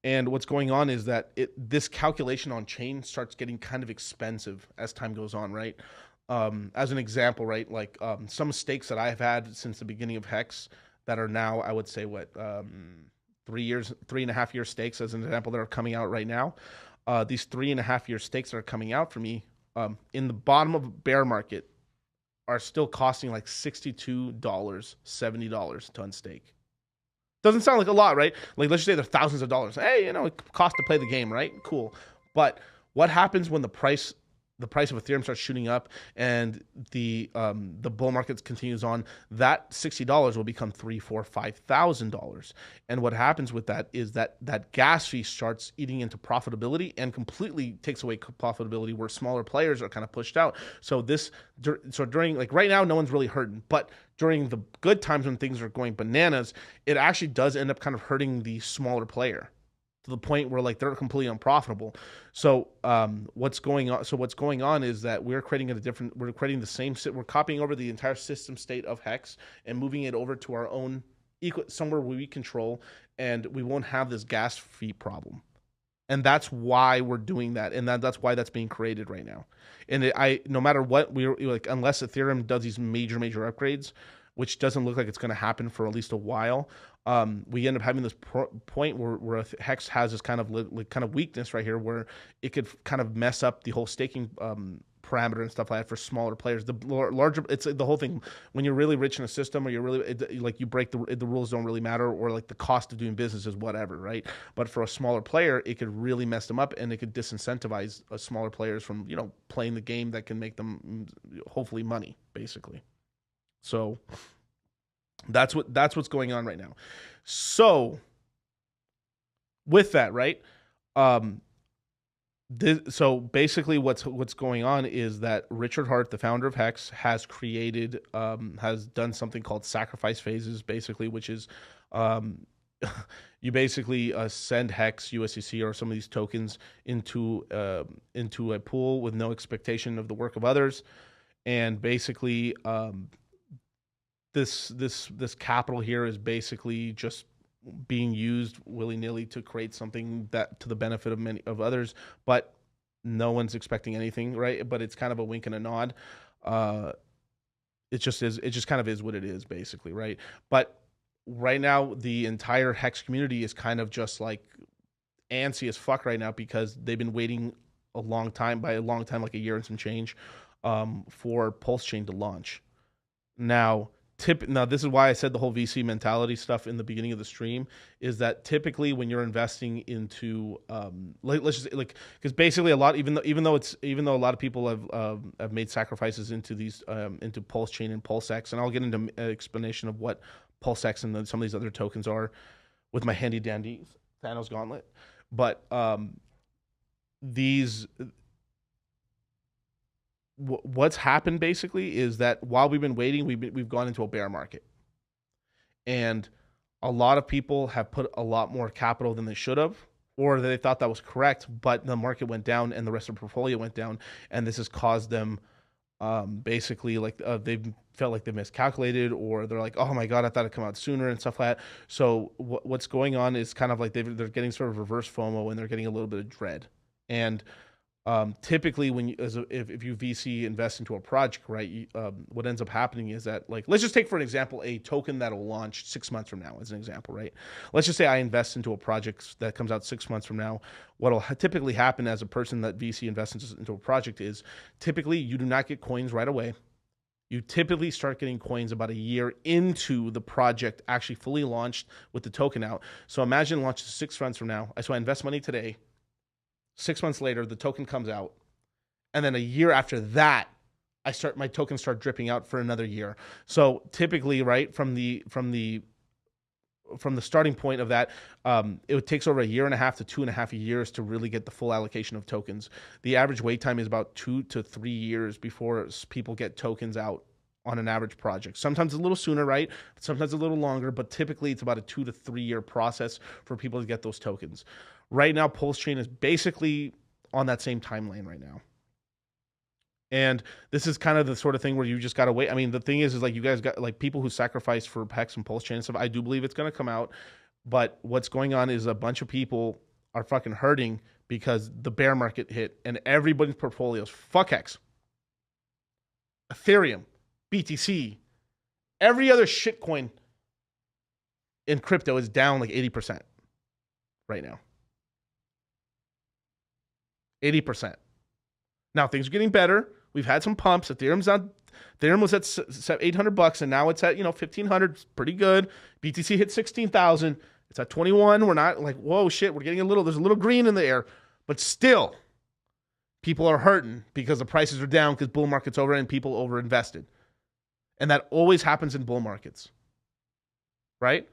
And what's going on is that this calculation on chain starts getting kind of expensive as time goes on, right? As an example, right, like some stakes that I've had since the beginning of Hex that are now, I would say, 3.5 year stakes, as an example, that are coming out right now. These 3.5 year stakes that are coming out for me in the bottom of a bear market are still costing like $62, $70 to unstake. Doesn't sound like a lot, right? Like, let's just say they're thousands of dollars. Hey, it costs to play the game, right? Cool. But what happens when the price of Ethereum starts shooting up and the bull market continues on? That $60 will become $3,000, $4,000, $5,000. And what happens with that is that gas fee starts eating into profitability and completely takes away profitability, where smaller players are kind of pushed out. So during, like, right now, no one's really hurting, but during the good times when things are going bananas, it actually does end up kind of hurting the smaller player, to the point where, like, they're completely unprofitable. So what's going on is that we're copying over the entire system state of Hex and moving it over to our own somewhere where we control, and we won't have this gas fee problem. And that's why we're doing that, and that's why that's being created right now. And no matter what, unless Ethereum does these major upgrades, which doesn't look like it's going to happen for at least a while, we end up having this point where Hex has this kind of weakness right here, where it could kind of mess up the whole staking parameter and stuff like that for smaller players. The larger, it's the whole thing. When you're really rich in a system, or you're really like, you break the rules don't really matter, or like the cost of doing business is whatever, right? But for a smaller player, it could really mess them up, and it could disincentivize smaller players from playing the game that can make them hopefully money, basically. So that's what's going on right now. So with that, right? So basically what's going on is that Richard Hart, the founder of Hex, has done something called sacrifice phases, basically, which is you basically send Hex, USDC, or some of these tokens into a pool with no expectation of the work of others, and basically this capital here is basically just being used willy-nilly to create something that to the benefit of many of others, but no one's expecting anything, right? But it's kind of a wink and a nod. It just kind of is what it is, basically, right? But right now, the entire Hex community is kind of just like antsy as fuck right now, because they've been waiting a long time, like a year and some change, for Pulsechain to launch. Now, Now this is why I said the whole VC mentality stuff in the beginning of the stream, is that typically when you're investing into let's just like, because basically a lot, even though a lot of people have made sacrifices into these into Pulsechain and PulseX, and I'll get into an explanation of what PulseX and some of these other tokens are with my handy dandy Thanos Gauntlet, but what's happened basically is that while we've been waiting, we've gone into a bear market, and a lot of people have put a lot more capital than they should have, or they thought that was correct, but the market went down and the rest of the portfolio went down, and this has caused them basically like they've felt like they miscalculated, or they're like, oh my god, I thought it'd come out sooner and stuff like that. So what's going on is kind of like they're getting sort of reverse FOMO, and they're getting a little bit of dread. And typically when you, if you VC invest into a project, right, what ends up happening is that, like, let's just take for an example a token that'll launch 6 months from now as an example, right? Let's just say I invest into a project that comes out 6 months from now. What'll typically happen as a person that VC invests into a project is typically you do not get coins right away. You typically start getting coins about a year into the project actually fully launched with the token out. So imagine launches 6 months from now. So I invest money today. 6 months later, the token comes out, and then a year after that, my tokens start dripping out for another year. So typically, right, from the starting point of that, it takes over 1.5 to 2.5 years to really get the full allocation of tokens. The average wait time is about 2 to 3 years before people get tokens out on an average project. Sometimes a little sooner, right? Sometimes a little longer, but typically it's about a 2 to 3 year process for people to get those tokens. Right now, Pulsechain is basically on that same timeline right now. And this is kind of the sort of thing where you just got to wait. I mean, the thing is like you guys got like people who sacrifice for Hex and Pulsechain and stuff. I do believe it's going to come out. But what's going on is a bunch of people are fucking hurting because the bear market hit and everybody's portfolios, fuck Hex, Ethereum, BTC, every other shitcoin in crypto is down like 80% right now. 80%. Now things are getting better. We've had some pumps. Ethereum was at $800 and now it's at 1,500. It's pretty good. BTC hit 16,000. It's at 21. We're not like, whoa shit. We're getting there's a little green in the air, but still, people are hurting because the prices are down because bull market's over and people over invested, and that always happens in bull markets, right?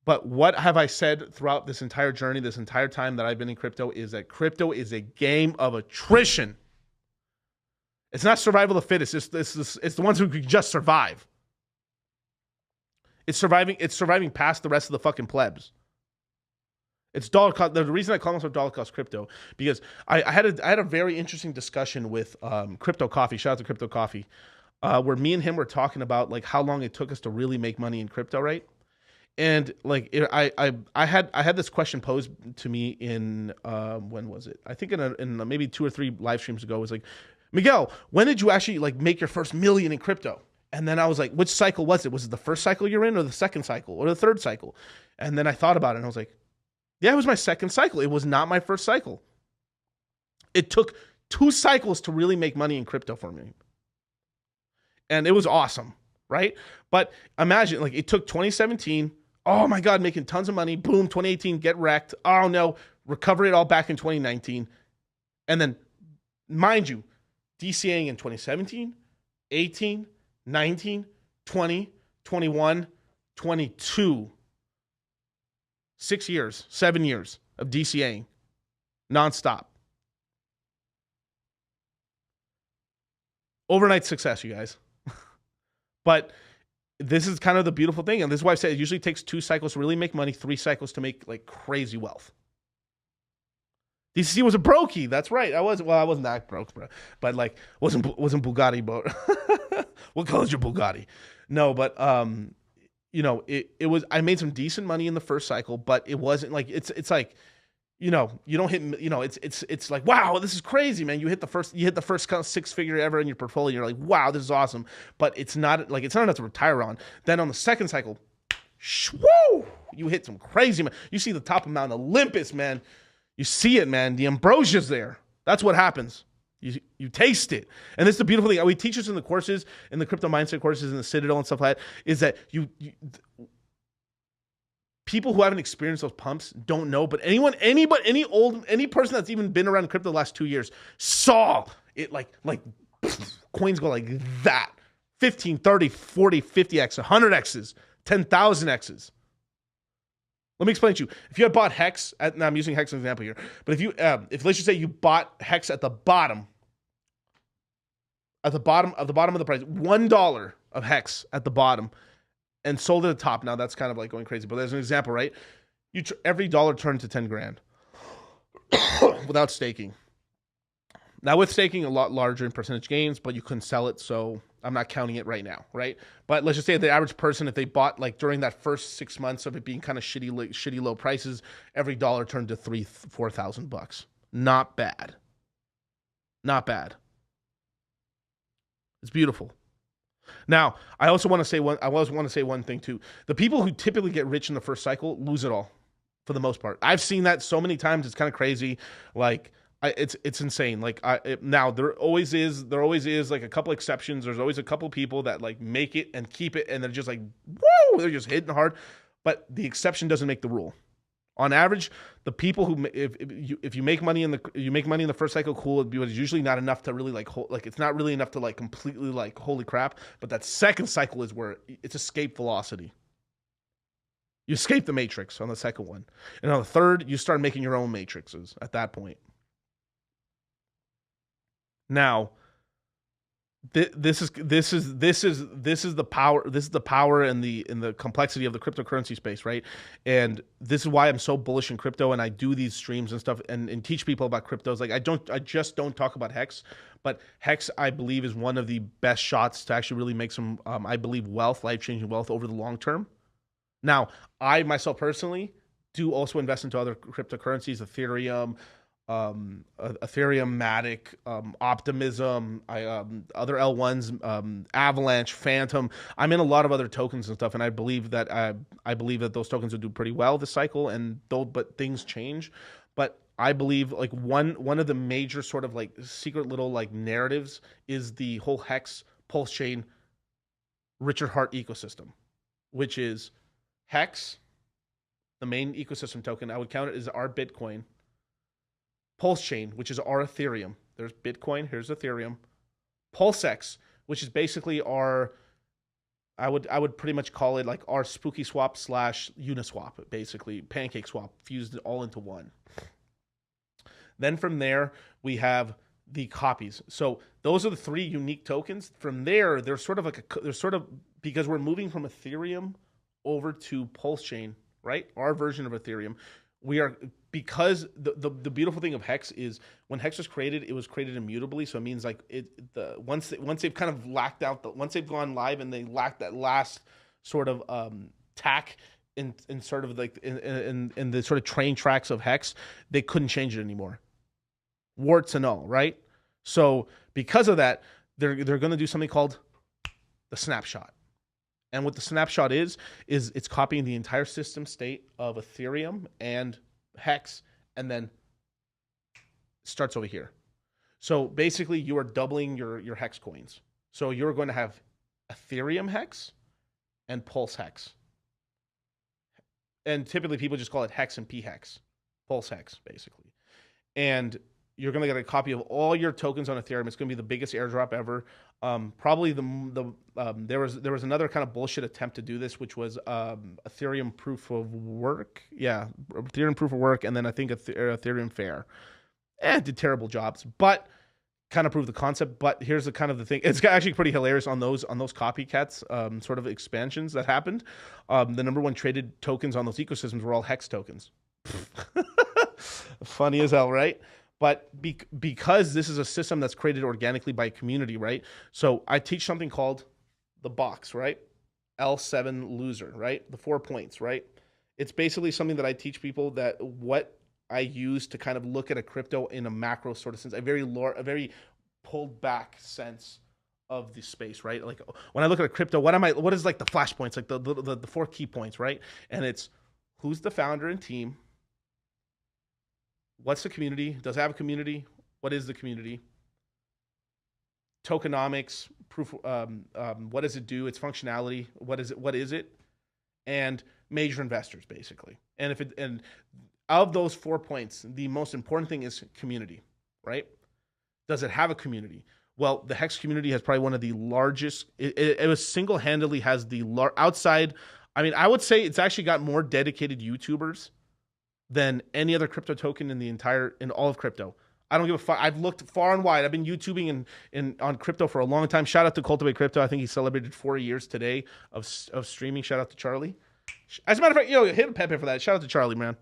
But what have I said throughout this entire journey, this entire time that I've been in crypto, is that crypto is a game of attrition. It's not survival of the fittest. It's the ones who can just survive. It's surviving past the rest of the fucking plebs. It's dollar cost. The reason I call myself dollar cost crypto, because I had a very interesting discussion with Crypto Coffee. Shout out to Crypto Coffee, where me and him were talking about like how long it took us to really make money in crypto, right? And like I had this question posed to me in when was it? I think in maybe 2 or 3 live streams ago. It was like, Miguel, when did you actually like make your first million in crypto? And then I was like, which cycle was it? Was it the first cycle you're in, or the second cycle, or the third cycle? And then I thought about it, and I was like, yeah, it was my second cycle. It was not my first cycle. It took 2 cycles to really make money in crypto for me, and it was awesome, right? But imagine, like, it took 2017. Oh my God, making tons of money. Boom, 2018, get wrecked. Oh no, recover it all back in 2019. And then, mind you, DCAing in 2017, 18, 19, 20, 21, 22. 6 years, 7 years of DCAing nonstop. Overnight success, you guys. But this is kind of the beautiful thing. And this is why I say it usually takes 2 cycles to really make money, 3 cycles to make like crazy wealth. DCC was a brokey. That's right. I wasn't that broke, bro. But like, wasn't Bugatti, bro. What color is your Bugatti? No, but it was, I made some decent money in the first cycle, but it wasn't like, it's like, you don't hit, it's like, wow, this is crazy, man. You hit the first kind of 6-figure ever in your portfolio. You're like, wow, this is awesome. But it's not enough to retire on. Then on the second cycle, whoo, you hit some crazy, man. You see the top of Mount Olympus, man. You see it, man. The ambrosia's there. That's what happens. You taste it. And this is the beautiful thing. We teach this in the courses, in the crypto mindset courses, in the Citadel and stuff like that, is that people who haven't experienced those pumps don't know, but any person that's even been around crypto the last 2 years saw it like coins go like that. 15, 30, 40, 50x, 100x's, 10,000x's. Let me explain to you. If you had bought Hex, now I'm using Hex as an example here, but if let's just say you bought Hex at the bottom of the price, $1 of Hex at the bottom, and sold it at the top. Now that's kind of like going crazy, but there's an example, right? Every dollar turned to 10 grand without staking. Now with staking, a lot larger in percentage gains, but you couldn't sell it, so I'm not counting it right now, right? But let's just say the average person, if they bought like during that first 6 months of it being kind of shitty low prices, every dollar turned to $4,000. Not bad. Not bad. It's beautiful. Now, I also want to say one thing too. The people who typically get rich in the first cycle lose it all, for the most part. I've seen that so many times. It's kind of crazy. Like, it's insane. Like, now there always is like a couple exceptions. There's always a couple people that like make it and keep it, and they're just like, whoa, they're just hitting hard. But the exception doesn't make the rule. On average, the people who if you make money in the first cycle, cool. But it's usually not enough to really it's not really enough to like completely like holy crap. But that second cycle is where it's escape velocity. You escape the matrix on the second one, and on the third, you start making your own matrices at that point. Now, this is the power. This is the power and the complexity of the cryptocurrency space, right? And this is why I'm so bullish in crypto, and I do these streams and stuff and teach people about cryptos. Like I just don't talk about Hex, but Hex I believe is one of the best shots to actually really make some I believe life-changing wealth over the long term. Now, I myself personally do also invest into other cryptocurrencies, Ethereum, Matic, Optimism, other L1s, Avalanche, Phantom. I'm in a lot of other tokens and stuff, and I believe that those tokens will do pretty well this cycle. But things change. But I believe like one of the major sort of like secret little like narratives is the whole Hex Pulsechain Richard Hart ecosystem, which is Hex, the main ecosystem token. I would count it as our Bitcoin. Pulsechain, which is our Ethereum. There's Bitcoin, here's Ethereum. PulseX, which is basically our, I would pretty much call it like our spooky swap / Uniswap, basically pancake swap, fused it all into one. Then from there we have the copies. So those are the three unique tokens. From there, there's sort of because we're moving from Ethereum over to Pulsechain, right? Our version of Ethereum. Because the beautiful thing of Hex is when Hex was created, it was created immutably. So it means like once they've kind of lacked out, once they've gone live and they lack that last sort of tack in sort of like in the sort of train tracks of Hex, they couldn't change it anymore. Warts and all, right? So because of that, they're going to do something called the snapshot. And what the snapshot is it's copying the entire system state of Ethereum and Hex, and then starts over here. So basically, you are doubling your Hex coins. So you're going to have Ethereum Hex and Pulse Hex. And typically, people just call it Hex and P Hex, Pulse Hex, basically. And you're going to get a copy of all your tokens on Ethereum. It's going to be the biggest airdrop ever. Probably there was another kind of bullshit attempt to do this, which was Ethereum proof of work. Yeah, Ethereum proof of work, and then I think Ethereum Fair. It did terrible jobs, but kind of proved the concept. But here's the kind of the thing. It's actually pretty hilarious on those copycats sort of expansions that happened. The number one traded tokens on those ecosystems were all Hex tokens. Funny as hell, right? But because this is a system that's created organically by a community, right? So I teach something called the box, right? L7 loser, right? The 4 points, right? It's basically something that I teach people that what I use to kind of look at a crypto in a macro sort of sense, a very pulled back sense of the space, right? Like when I look at a crypto, what is like the flashpoints, like the 4 key points, right? And it's who's the founder and team? What's the community? Does it have a community? What is the community? tokenomics, proof. What does it do? Its functionality. What is it? What is it? And major investors, basically. And of those 4 points, the most important thing is community, right? Does it have a community? Well, the Hex community has probably one of the largest. It was single-handedly has the outside. I mean, I would say it's actually got more dedicated YouTubers than any other crypto token in all of crypto. I don't give a fuck. I've looked far and wide. I've been YouTubing on crypto for a long time. Shout out to Cultivate Crypto. I think he celebrated 4 years today of streaming. Shout out to Charlie. As a matter of fact, hit Pepe for that. Shout out to Charlie, man.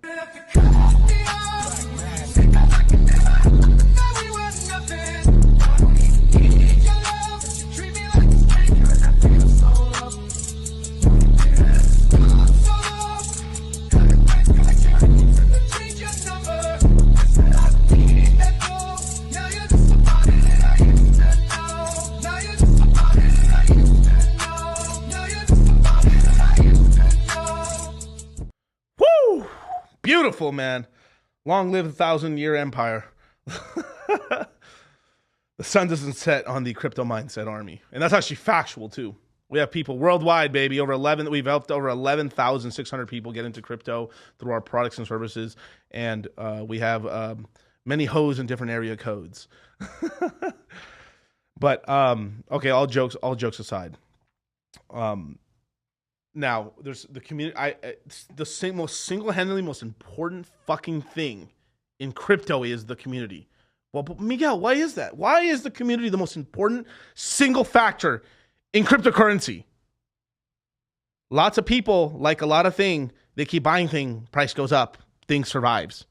Beautiful, man. Long live the 1,000-year empire. The sun doesn't set on the crypto mindset army. And that's actually factual, too. We have people worldwide, baby. We've helped over 11,600 people get into crypto through our products and services. And we have many hoes in different area codes. But, okay, all jokes aside. Now, there's the community. The most single-handedly most important fucking thing in crypto is the community. Well, but Miguel, why is that? Why is the community the most important single factor in cryptocurrency? Lots of people, like a lot of thing, they keep buying thing, price goes up, thing survives.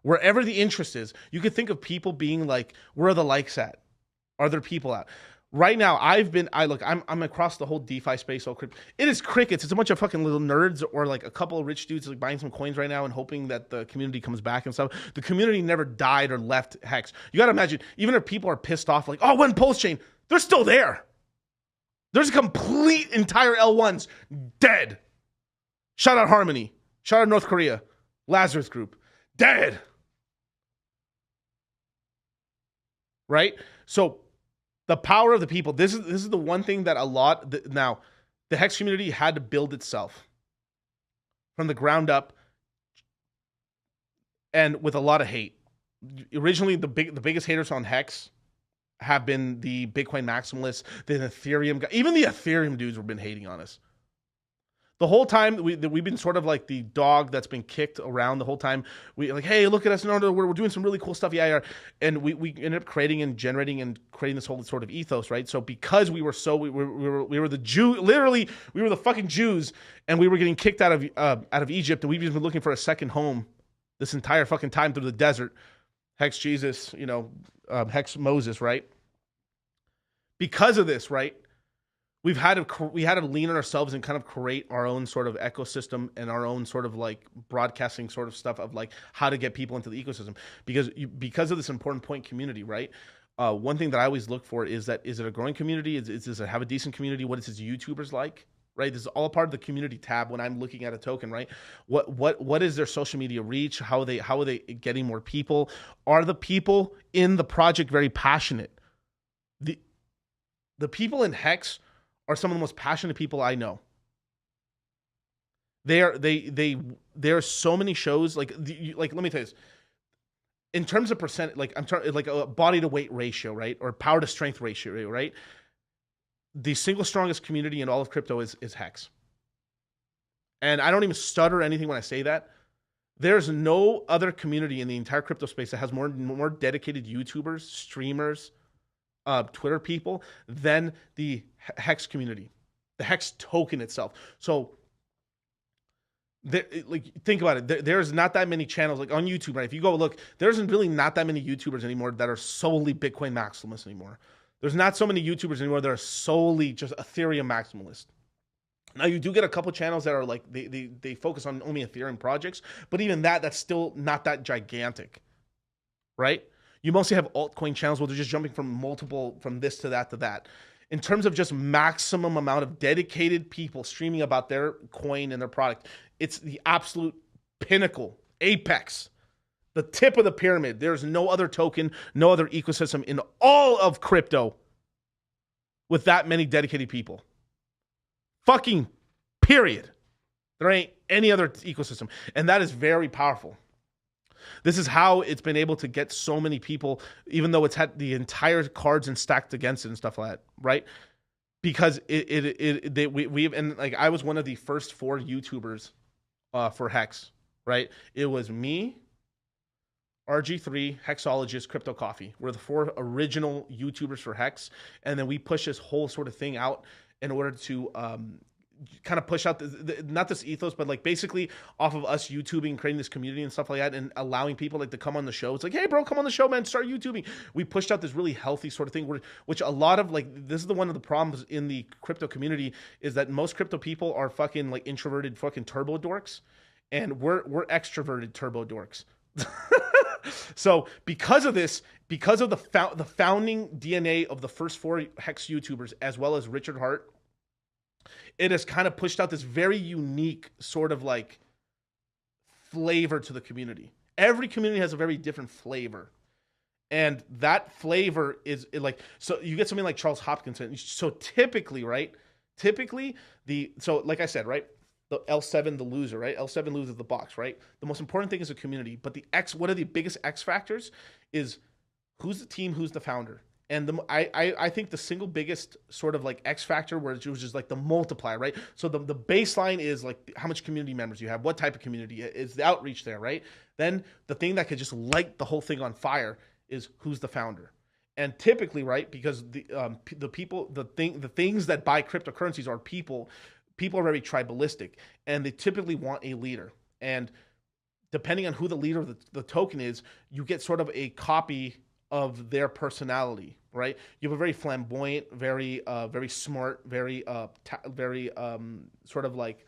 Wherever the interest is, you could think of people being like, where are the likes at? Are there people out? Right now, I'm across the whole DeFi space. It is crickets. It's a bunch of fucking little nerds or like a couple of rich dudes like buying some coins right now and hoping that the community comes back and stuff. The community never died or left Hex. You got to imagine, even if people are pissed off, like, oh, when Pulsechain, they're still there. There's a complete entire L1s dead. Shout out Harmony. Shout out North Korea. Lazarus Group. Dead. Right? So, the power of the people. This is the one thing that now, the Hex community had to build itself from the ground up, and with a lot of hate. Originally, the biggest haters on Hex have been the Bitcoin maximalists, the Ethereum guys. Even the Ethereum dudes have been hating on us. The whole time we've been sort of like the dog that's been kicked around the whole time. We like, hey, look at us! No, we're doing some really cool stuff, yeah. And we ended up creating and generating and creating this whole sort of ethos, right? So because we were the Jew, literally we were the fucking Jews, and we were getting kicked out of Egypt, and we've just been looking for a second home this entire fucking time through the desert. Hex Jesus, Hex Moses, right? Because of this, right? We had to lean on ourselves and kind of create our own sort of ecosystem and our own sort of like broadcasting sort of stuff of like how to get people into the ecosystem because of this important point community, right? One thing that I always look for is it a growing community? Does it have a decent community? What is its YouTubers like? Right, this is all part of the community tab when I'm looking at a token, right? What is their social media reach? How are they getting more people? Are the people in the project very passionate? The people in Hex are some of the most passionate people I know. There are so many shows like let me tell you this. In terms of percent, like like a body to weight ratio, right, or power to strength ratio, right? The single strongest community in all of crypto is Hex. And I don't even stutter anything when I say that. There's no other community in the entire crypto space that has more dedicated YouTubers, streamers, Twitter people than the Hex community, the Hex token itself. So, think about it. There's not that many channels like on YouTube, right? If you go look, there's really not that many YouTubers anymore that are solely Bitcoin maximalists anymore. There's not so many YouTubers anymore that are solely just Ethereum maximalists. Now, you do get a couple channels that are like, they focus on only Ethereum projects, but even that's still not that gigantic, right? You mostly have altcoin channels where they're just jumping from this to that to that. In terms of just maximum amount of dedicated people streaming about their coin and their product, it's the absolute pinnacle, apex, the tip of the pyramid. There's no other token, no other ecosystem in all of crypto with that many dedicated people. Fucking period. There ain't any other ecosystem. And that is very powerful. This is how it's been able to get so many people, even though it's had the entire cards and stacked against it and stuff like that, right? Because and like I was one of the first 4 YouTubers for Hex, right? It was me, RG3, Hexologist, Crypto Coffee. We're the 4 original YouTubers for Hex, and then we push this whole sort of thing out in order to kind of push out not this ethos, but like basically off of us YouTubing, creating this community and stuff like that, and allowing people like to come on the show. It's like, hey bro, come on the show, man, start YouTubing. We pushed out this really healthy sort of thing, which a lot of like, this is one of the problems in the crypto community, is that most crypto people are fucking like introverted fucking turbo dorks, and we're extroverted turbo dorks. So because of this, because of the founding DNA of the first 4 Hex YouTubers, as well as Richard Hart, it has kind of pushed out this very unique sort of like flavor to the community. Every community has a very different flavor. And that flavor is like, so you get something like Charles Hopkinson. So typically, right? So like I said, right? The L7, the loser, right? L7 loses the box, right? The most important thing is a community. But one of the biggest X factors is who's the team, who's the founder. And I think the single biggest sort of like X factor, where it was just like the multiplier, right? So the baseline is like how much community members you have, what type of community is the outreach there, right? Then the thing that could just light the whole thing on fire is who's the founder. And typically, right, because the people, the things that buy cryptocurrencies are people. People are very tribalistic, and they typically want a leader. And depending on who the leader of the token is, you get sort of a copy of their personality, right? You have a very flamboyant, very smart, very sort of like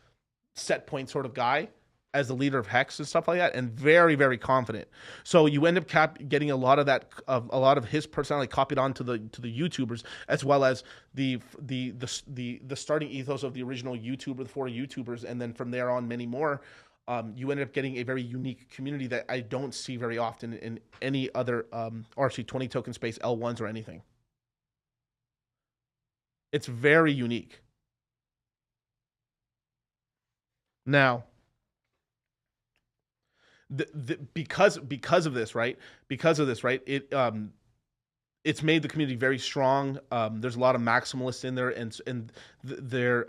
set point sort of guy as the leader of Hex and stuff like that, and very, very confident. So you end up getting a lot of that, a lot of his personality copied onto the YouTubers, as well as the starting ethos of the original YouTuber, the 4 YouTubers, and then from there on many more. You end up getting a very unique community that I don't see very often in any other RC20 token space, L1s or anything. It's very unique. Now, because of this, right? It's made the community very strong. There's a lot of maximalists in there, and they're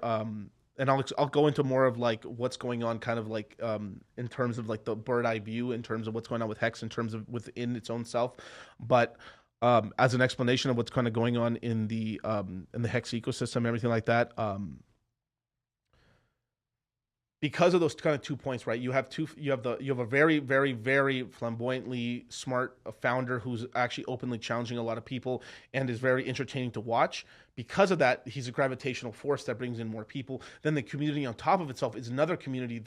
and I'll go into more of like what's going on, kind of like in terms of like the bird eye view, in terms of what's going on with Hex, in terms of within its own self, but as an explanation of what's kind of going on in the Hex ecosystem, everything like that. Because of those kind of 2 points, right? You have a very, very, very flamboyantly smart founder who's actually openly challenging a lot of people and is very entertaining to watch. Because of that, he's a gravitational force that brings in more people. Then the community on top of itself is another community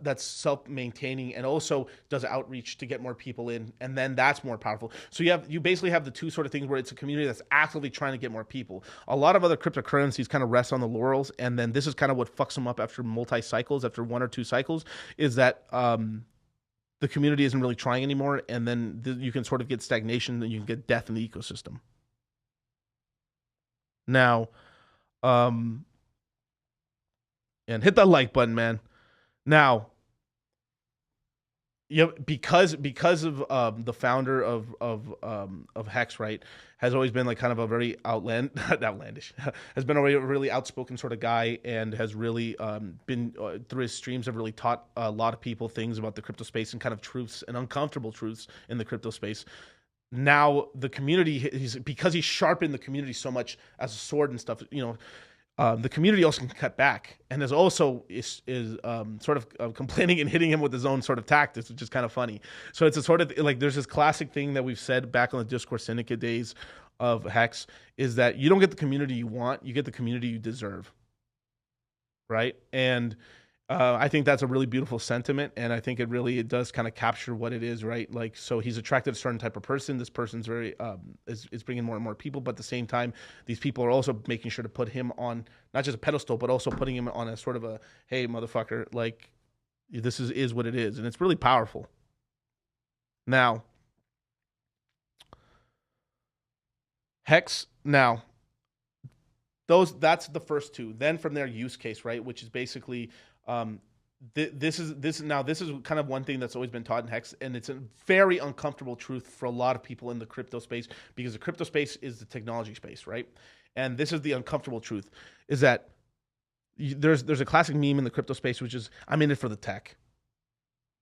that's self-maintaining and also does outreach to get more people in, and then that's more powerful. So you basically have the 2 sort of things where it's a community that's actively trying to get more people. A lot of other cryptocurrencies kind of rest on the laurels, and then this is kind of what fucks them up after multi-cycles, after 1 or 2 cycles, is that the community isn't really trying anymore, and then you can sort of get stagnation, and you can get death in the ecosystem. Now, and hit that like button, man. Now, because of the founder of Hex, right, has always been like kind of a very outlandish, has been a really outspoken sort of guy, and has really been through his streams have really taught a lot of people things about the crypto space and kind of truths and uncomfortable truths in the crypto space. Now the community, because he's sharpened the community so much as a sword and stuff, the community also can cut back, and is sort of complaining and hitting him with his own sort of tactics, which is kind of funny. So it's a sort of like, there's this classic thing that we've said back on the Discord Syndicate days of Hex, is that you don't get the community you want, you get the community you deserve, right? And I think that's a really beautiful sentiment, and I think it does kind of capture what it is, right? Like, so he's attracted a certain type of person. This person's very is bringing more and more people, but at the same time, these people are also making sure to put him on not just a pedestal, but also putting him on a sort of a, hey, motherfucker, like, this is what it is, and it's really powerful. Now, Hex, that's the first two. Then from there, use case, right, which is basically this is kind of one thing that's always been taught in Hex, and it's a very uncomfortable truth for a lot of people in the crypto space, because the crypto space is the technology space, right? And this is the uncomfortable truth, is that there's a classic meme in the crypto space, which is, I'm in it for the tech.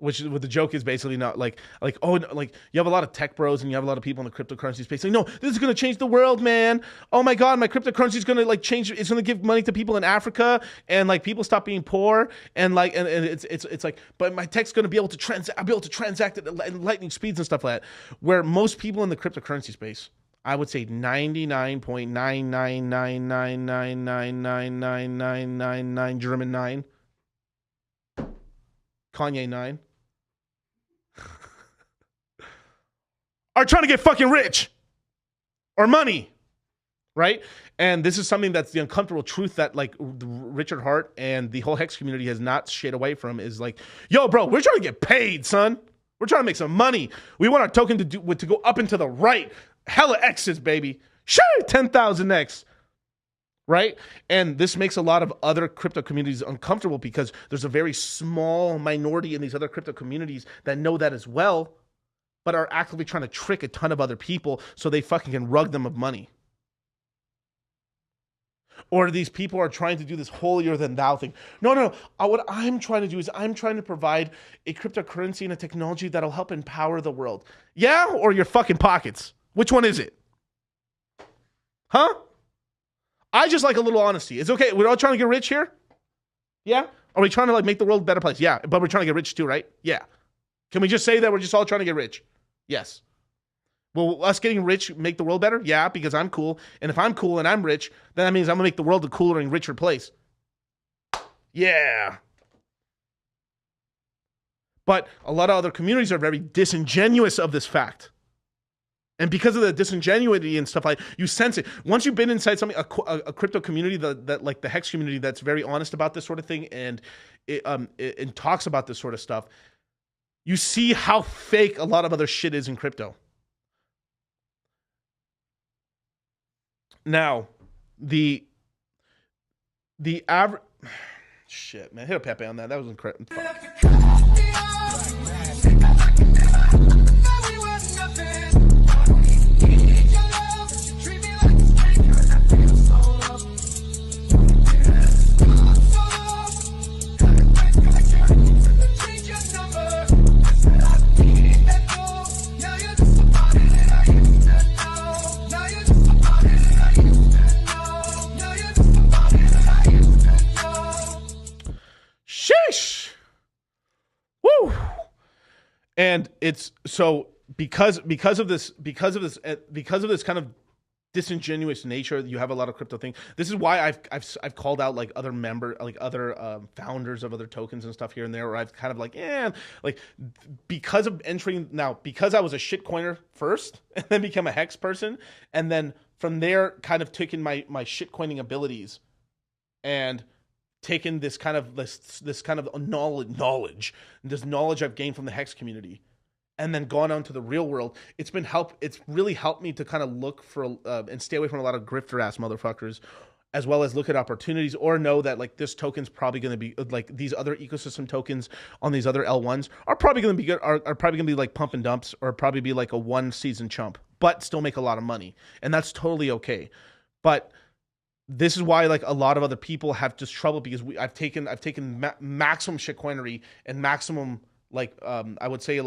Which is what the joke is basically, not like oh, like you have a lot of tech bros and you have a lot of people in the cryptocurrency space saying, no, this is going to change the world, man. Oh my God, my cryptocurrency is going to like change. It's going to give money to people in Africa, and like people stop being poor, and like and it's like, but my tech's going to be able to transact at lightning speeds and stuff like that. Where most people in the cryptocurrency space, I would say 99.99999999999 German 9, Kanye 9. Are trying to get fucking rich or money, right? And this is something that's the uncomfortable truth that like Richard Hart and the whole Hex community has not shit away from, is like, yo, bro, we're trying to get paid, son. We're trying to make some money. We want our token to go up and to the right. Hella X's, baby. Sure, 10,000X. Right? And this makes a lot of other crypto communities uncomfortable, because there's a very small minority in these other crypto communities that know that as well, but are actively trying to trick a ton of other people so they fucking can rug them of money. Or these people are trying to do this holier than thou thing. No. What I'm trying to do is I'm trying to provide a cryptocurrency and a technology that'll help empower the world. Yeah? Or your fucking pockets? Which one is it? Huh? I just like a little honesty. It's okay. We're all trying to get rich here? Yeah? Are we trying to like make the world a better place? Yeah. But we're trying to get rich too, right? Yeah. Can we just say that we're just all trying to get rich? Yes. Will us getting rich make the world better? Yeah, because I'm cool. And if I'm cool and I'm rich, then that means I'm going to make the world a cooler and richer place. Yeah. But a lot of other communities are very disingenuous of this fact. And because of the disingenuity and stuff, like, you sense it. Once you've been inside something, a crypto community that like the Hex community that's very honest about this sort of thing, and it talks about this sort of stuff, you see how fake a lot of other shit is in crypto. Now, the average shit, man, hit a Pepe on that. That was incredible. Sheesh. Woo. And it's so because of this kind of disingenuous nature, you have a lot of crypto things. This is why I've called out like other founders of other tokens and stuff here and there, where I've kind of because of entering now, because I was a shitcoiner first and then became a Hex person, and then from there kind of taking my shitcoining abilities and taken this kind of knowledge I've gained from the Hex community, and then gone on to the real world. It's really helped me to kind of look for and stay away from a lot of grifter ass motherfuckers, as well as look at opportunities, or know that like this token's probably going to be like these other ecosystem tokens on these other L1s are probably going to be good, are probably going to be like pump and dumps, or probably be like a one season chump, but still make a lot of money, and that's totally okay. But this is why like a lot of other people have just trouble, because I've taken maximum shitcoinery and maximum I would say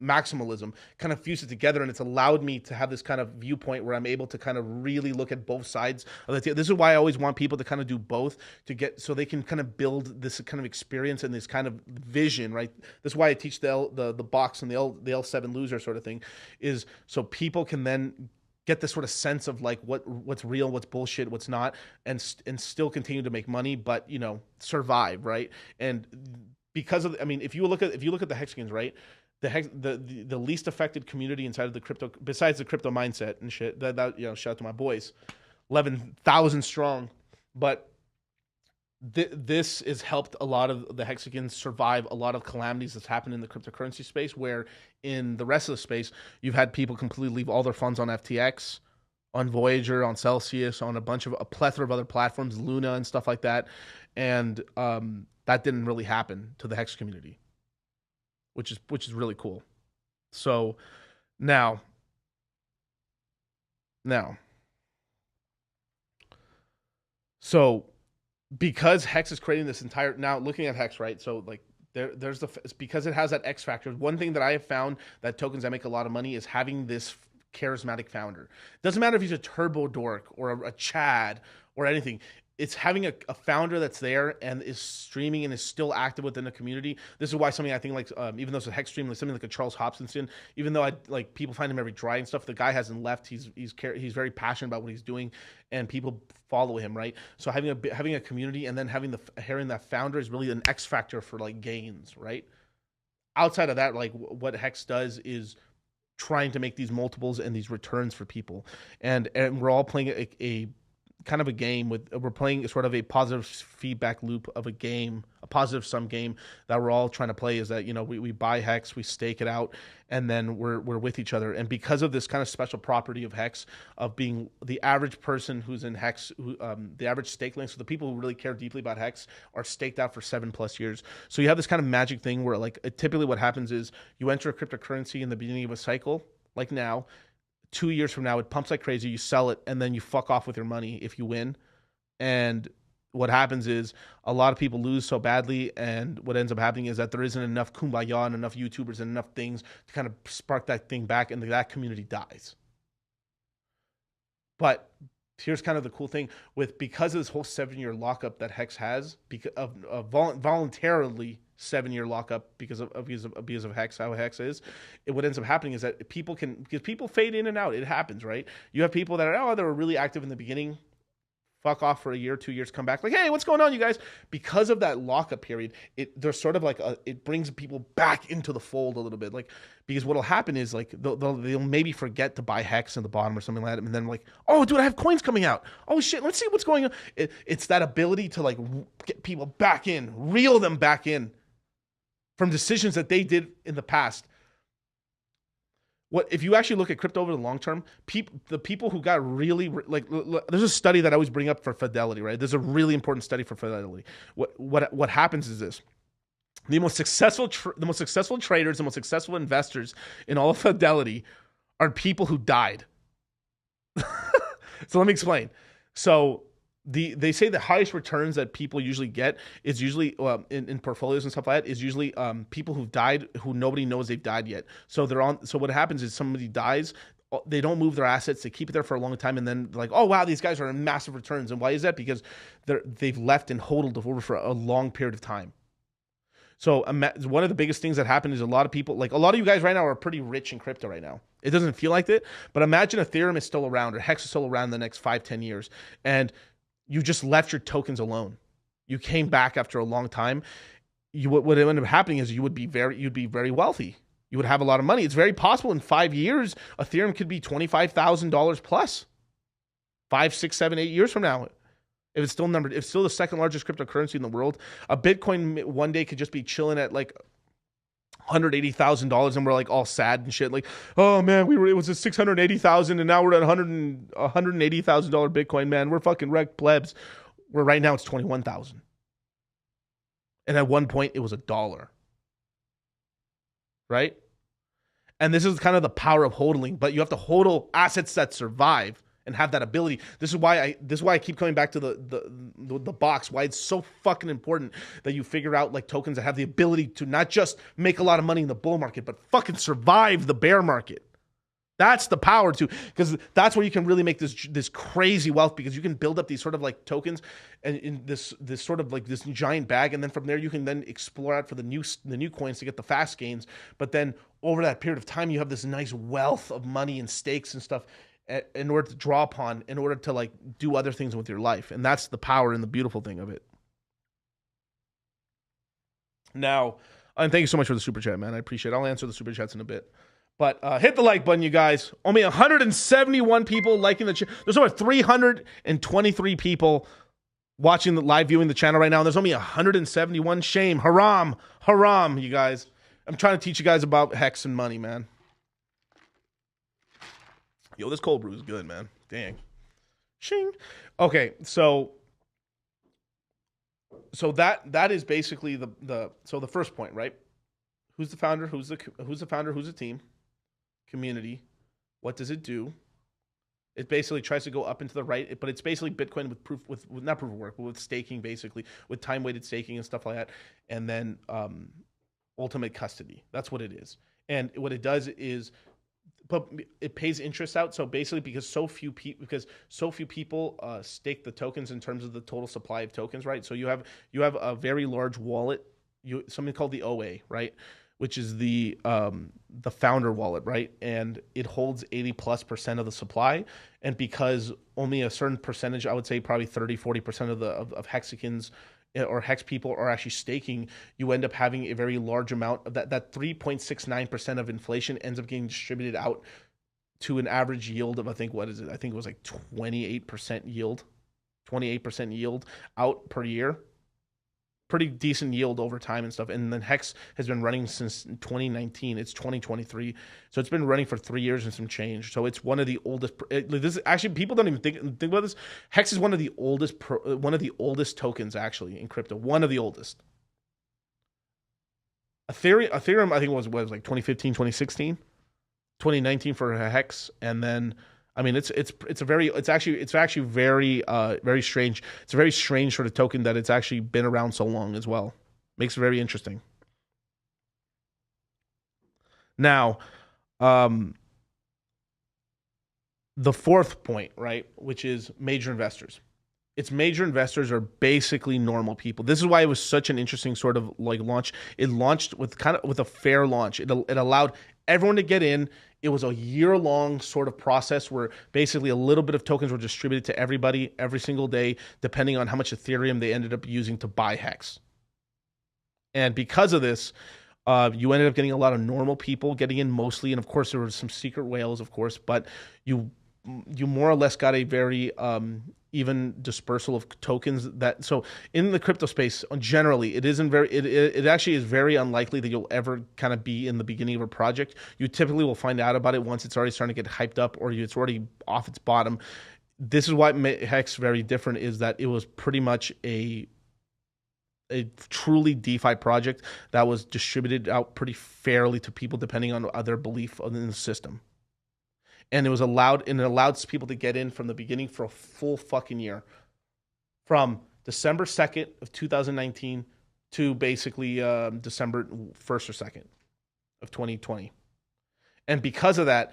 maximalism, kind of fused it together, and it's allowed me to have this kind of viewpoint where I'm able to kind of really look at both sides of the This is why I always want people to kind of do both, so they can kind of build this kind of experience and this kind of vision, right? That's why I teach the box and the L7 loser sort of thing, is so people can then get this sort of sense of like what's real, what's bullshit, what's not, and still continue to make money, but survive, right? And because of, if you look at the Hexicans, right, the least affected community inside of the crypto, besides the crypto mindset and shit, that shout out to my boys, 11,000 strong, but this has helped a lot of the Hexicans survive a lot of calamities that's happened in the cryptocurrency space, where in the rest of the space, you've had people completely leave all their funds on FTX, on Voyager, on Celsius, on a plethora of other platforms, Luna and stuff like that. And that didn't really happen to the Hex community, which is really cool. So now, so because Hex is creating this entire, now looking at Hex, right? So like there's because it has that X factor. One thing that I have found that tokens that make a lot of money is having this charismatic founder. Doesn't matter if he's a turbo dork or a Chad or anything. It's having a founder that's there and is streaming and is still active within the community. This is why something I think like even though it's a Hex stream, like something like a Charles Hopkinson, even though I like people find him very dry and stuff, the guy hasn't left. He's very passionate about what he's doing, and people follow him, right? So having a community and then having that founder is really an X factor for like gains, right? Outside of that, like what Hex does is trying to make these multiples and these returns for people, and we're all playing a kind of a game we're playing sort of a positive feedback loop of a game, a positive sum game that we're all trying to play. Is that, you know, we buy Hex, we stake it out, and then we're with each other. And because of this kind of special property of Hex, of being the average person who's in Hex, the average stake length, so the people who really care deeply about Hex are staked out for 7+ years. So you have this kind of magic thing where like typically what happens is you enter a cryptocurrency in the beginning of a cycle, like now. 2 years from now, it pumps like crazy. You sell it, and then you fuck off with your money if you win. And what happens is a lot of people lose so badly, and what ends up happening is that there isn't enough kumbaya and enough YouTubers and enough things to kind of spark that thing back, and that community dies. But here's kind of the cool thing because of this whole 7-year lockup that Hex has, because of voluntarily 7-year lockup because of Hex, how Hex is. What ends up happening is that because people fade in and out. It happens, right? You have people that are really active in the beginning, fuck off for a year, 2 years, come back like, hey, what's going on, you guys? Because of that lockup period, there's sort of like it brings people back into the fold a little bit, like, because what'll happen is like they'll maybe forget to buy Hex in the bottom or something like that, and then like, oh dude, I have coins coming out. Oh shit, let's see what's going on. It's that ability to like get people back in, reel them back in from decisions that they did in the past. What if you actually look at crypto over the long term? The people who got really like, there's a study that I always bring up for Fidelity, right? There's a really important study for Fidelity. What happens is this: the most successful traders, the most successful investors in all of Fidelity are people who died. So let me explain. So they say the highest returns that people usually get is usually in portfolios and stuff like that is usually people who've died who nobody knows they've died yet. So so what happens is somebody dies, they don't move their assets, they keep it there for a long time, and then like, oh wow, these guys are in massive returns. And why is that? Because they've left and hodled over for a long period of time. So one of the biggest things that happened is a lot of people, like a lot of you guys right now are pretty rich in crypto right now. It doesn't feel like it, but imagine Ethereum is still around or Hex is still around in the next 5-10 years, and you just left your tokens alone. You came back after a long time. What ended up happening is you'd be very wealthy. You would have a lot of money. It's very possible in 5 years, Ethereum could be $25,000 plus. 5, 6, 7, 8 years from now. If it's still the second largest cryptocurrency in the world, a Bitcoin one day could just be chilling at like $180,000, and we're like all sad and shit. Like, oh man, it was at 680,000, and now we're at $180,000 Bitcoin. Man, we're fucking wrecked plebs. Where right now it's 21,000, and at one point it was $1, right? And this is kind of the power of hodling, but you have to hodl assets that survive and have that ability. This is why I keep coming back to the box. Why it's so fucking important that you figure out like tokens that have the ability to not just make a lot of money in the bull market, but fucking survive the bear market. That's the power to, because that's where you can really make this crazy wealth, because you can build up these sort of like tokens and in this sort of like this giant bag, and then from there you can then explore out for the new coins to get the fast gains. But then over that period of time, you have this nice wealth of money and stakes and stuff in order to draw upon, in order to like do other things with your life. And that's the power and the beautiful thing of it. Now, and thank you so much for the super chat, man. I appreciate it. I'll answer the super chats in a bit. But hit the like button, you guys. Only 171 people liking the channel. There's over 323 people watching the live viewing the channel right now. And there's only 171. Shame. Haram. Haram, you guys. I'm trying to teach you guys about Hex and money, man. Yo, this cold brew is good, man. Dang. Shing. Okay, so that is basically the first point, right? Who's the founder? Who's the founder? Who's the team? Community. What does it do? It basically tries to go up into the right, but it's basically Bitcoin with not proof of work, but with staking, basically with time weighted staking and stuff like that, and then ultimate custody. That's what it is. And what it does is, but it pays interest out. So basically, because so few people stake the tokens in terms of the total supply of tokens, right? So you have a very large wallet, something called the OA, right? Which is the founder wallet, right? And it holds 80+% of the supply. And because only a certain percentage, I would say probably 30-40% of Hexicans or Hex people are actually staking, you end up having a very large amount of that 3.69% of inflation ends up getting distributed out to an average yield of, I think it was like 28% yield, 28% yield out per year. Pretty decent yield over time and stuff. And then Hex has been running since 2019. It's 2023. So it's been running for 3 years and some change. So it's one of the oldest. This is actually, people don't even think about this. Hex is one of the oldest tokens actually in crypto. One of the oldest. Ethereum I think was like 2015, 2016, 2019 for Hex, and then I mean, it's actually very very strange. It's a very strange sort of token that it's actually been around so long as well. Makes it very interesting. Now, the fourth point, right, which is major investors. Its major investors are basically normal people. This is why it was such an interesting sort of like launch. It launched with a fair launch. It allowed everyone to get in. It was a year-long sort of process where basically a little bit of tokens were distributed to everybody every single day, depending on how much Ethereum they ended up using to buy Hex. And because of this, you ended up getting a lot of normal people getting in mostly. And of course, there were some secret whales, of course, but you more or less got a very even dispersal of tokens. So in the crypto space generally, it actually is very unlikely that you'll ever kind of be in the beginning of a project. You typically will find out about it once it's already starting to get hyped up or it's already off its bottom. This is why Hex very different, is that it was pretty much a truly DeFi project that was distributed out pretty fairly to people depending on their belief in the system. And it allowed people to get in from the beginning for a full fucking year, from December 2nd of 2019 to basically December 1st or 2nd of 2020. And because of that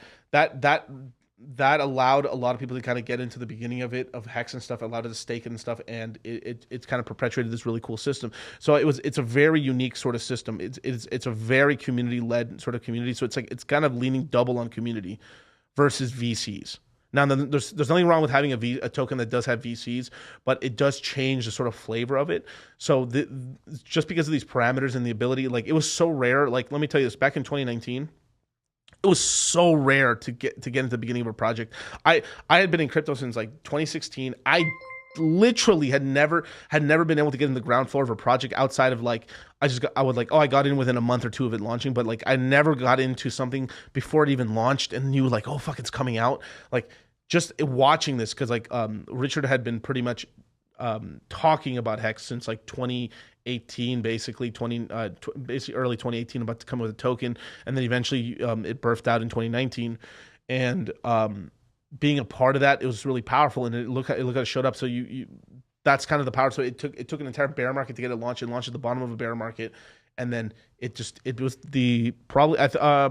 allowed a lot of people to kind of get into the beginning of Hex and stuff, allowed it to stake it and stuff, and it's kind of perpetuated this really cool system. So it's a very unique sort of system. It's a very community-led sort of community. So it's kind of leaning double on community versus VCs. Now, there's nothing wrong with having a token that does have VCs, but it does change the sort of flavor of it. So just because of these parameters and the ability, like, it was so rare. Like, let me tell you this, back in 2019, it was so rare to get into the beginning of a project. I had been in crypto since like 2016. I literally had never been able to get in the ground floor of a project outside of like, I got in within a month or two of it launching, but like I never got into something before it even launched and knew like, oh fuck, it's coming out. Like, just watching this, because like Richard had been pretty much talking about Hex since like 2018, basically basically early 2018, about to come with a token, and then eventually it birthed out in 2019, and being a part of that, it was really powerful, and look at it showed up. So you that's kind of the power. So it took an entire bear market to get it launched. It launched at the bottom of a bear market, and then it was I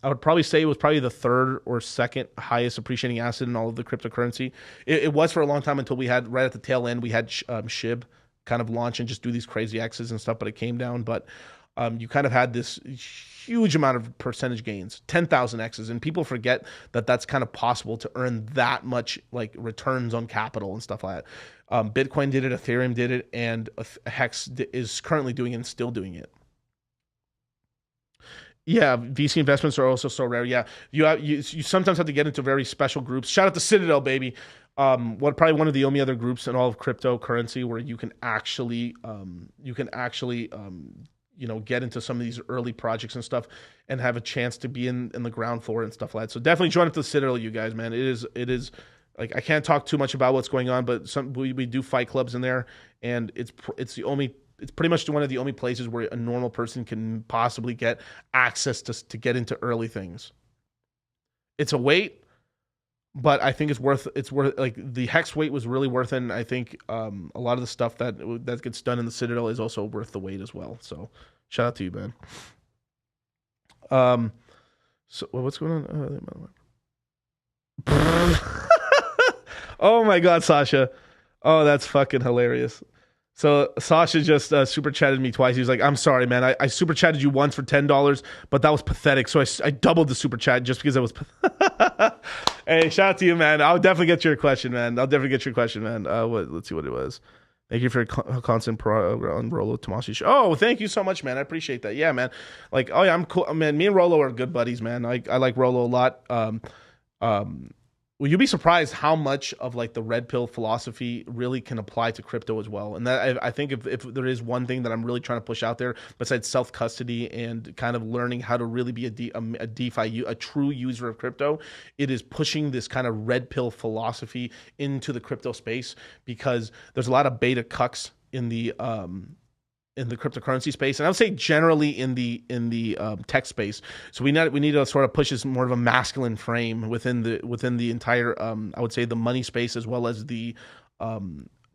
would probably say it was probably the third or second highest appreciating asset in all of the cryptocurrency. It was for a long time, until we had, right at the tail end, we had SHIB kind of launch and just do these crazy X's and stuff, but it came down. But you kind of had this huge amount of percentage gains, 10,000 X's, and people forget that that's kind of possible to earn that much like returns on capital and stuff like that. Bitcoin did it, Ethereum did it, and Hex is currently doing it and still doing it. Yeah, VC investments are also so rare. Yeah, you sometimes have to get into very special groups. Shout out to Citadel, baby. Probably one of the only other groups in all of cryptocurrency where you can actually get into some of these early projects and stuff and have a chance to be in the ground floor and stuff like that. So definitely join up the Citadel, you guys, man. It is like, I can't talk too much about what's going on, but we do fight clubs in there, and it's pretty much one of the only places where a normal person can possibly get access to get into early things. It's a wait, but I think it's worth like the Hex wait was really worth it. And I think a lot of the stuff that gets done in the Citadel is also worth the wait as well. So shout out to you, man. So what's going on? Oh my God, Sasha. Oh, that's fucking hilarious. So Sasha just super chatted me twice. He was like, I'm sorry, man. I super chatted you once for $10, but that was pathetic. So I doubled the super chat just because it was. Hey, shout out to you, man. I'll definitely get your question, man. Let's see what it was. Thank you for your constant on Rolo Tomasi. Oh, thank you so much, man. I appreciate that. Yeah, man. Like, oh yeah, I'm cool, man. Me and Rolo are good buddies, man. I like Rolo a lot. Well, you'll be surprised how much of like the red pill philosophy really can apply to crypto as well. And that I think if there is one thing that I'm really trying to push out there, besides self custody and kind of learning how to really be a DeFi, a true user of crypto, it is pushing this kind of red pill philosophy into the crypto space, because there's a lot of beta cucks in the cryptocurrency space, and I would say generally in the tech space. So we need to sort of push this more of a masculine frame within the entire I would say the money space as well as the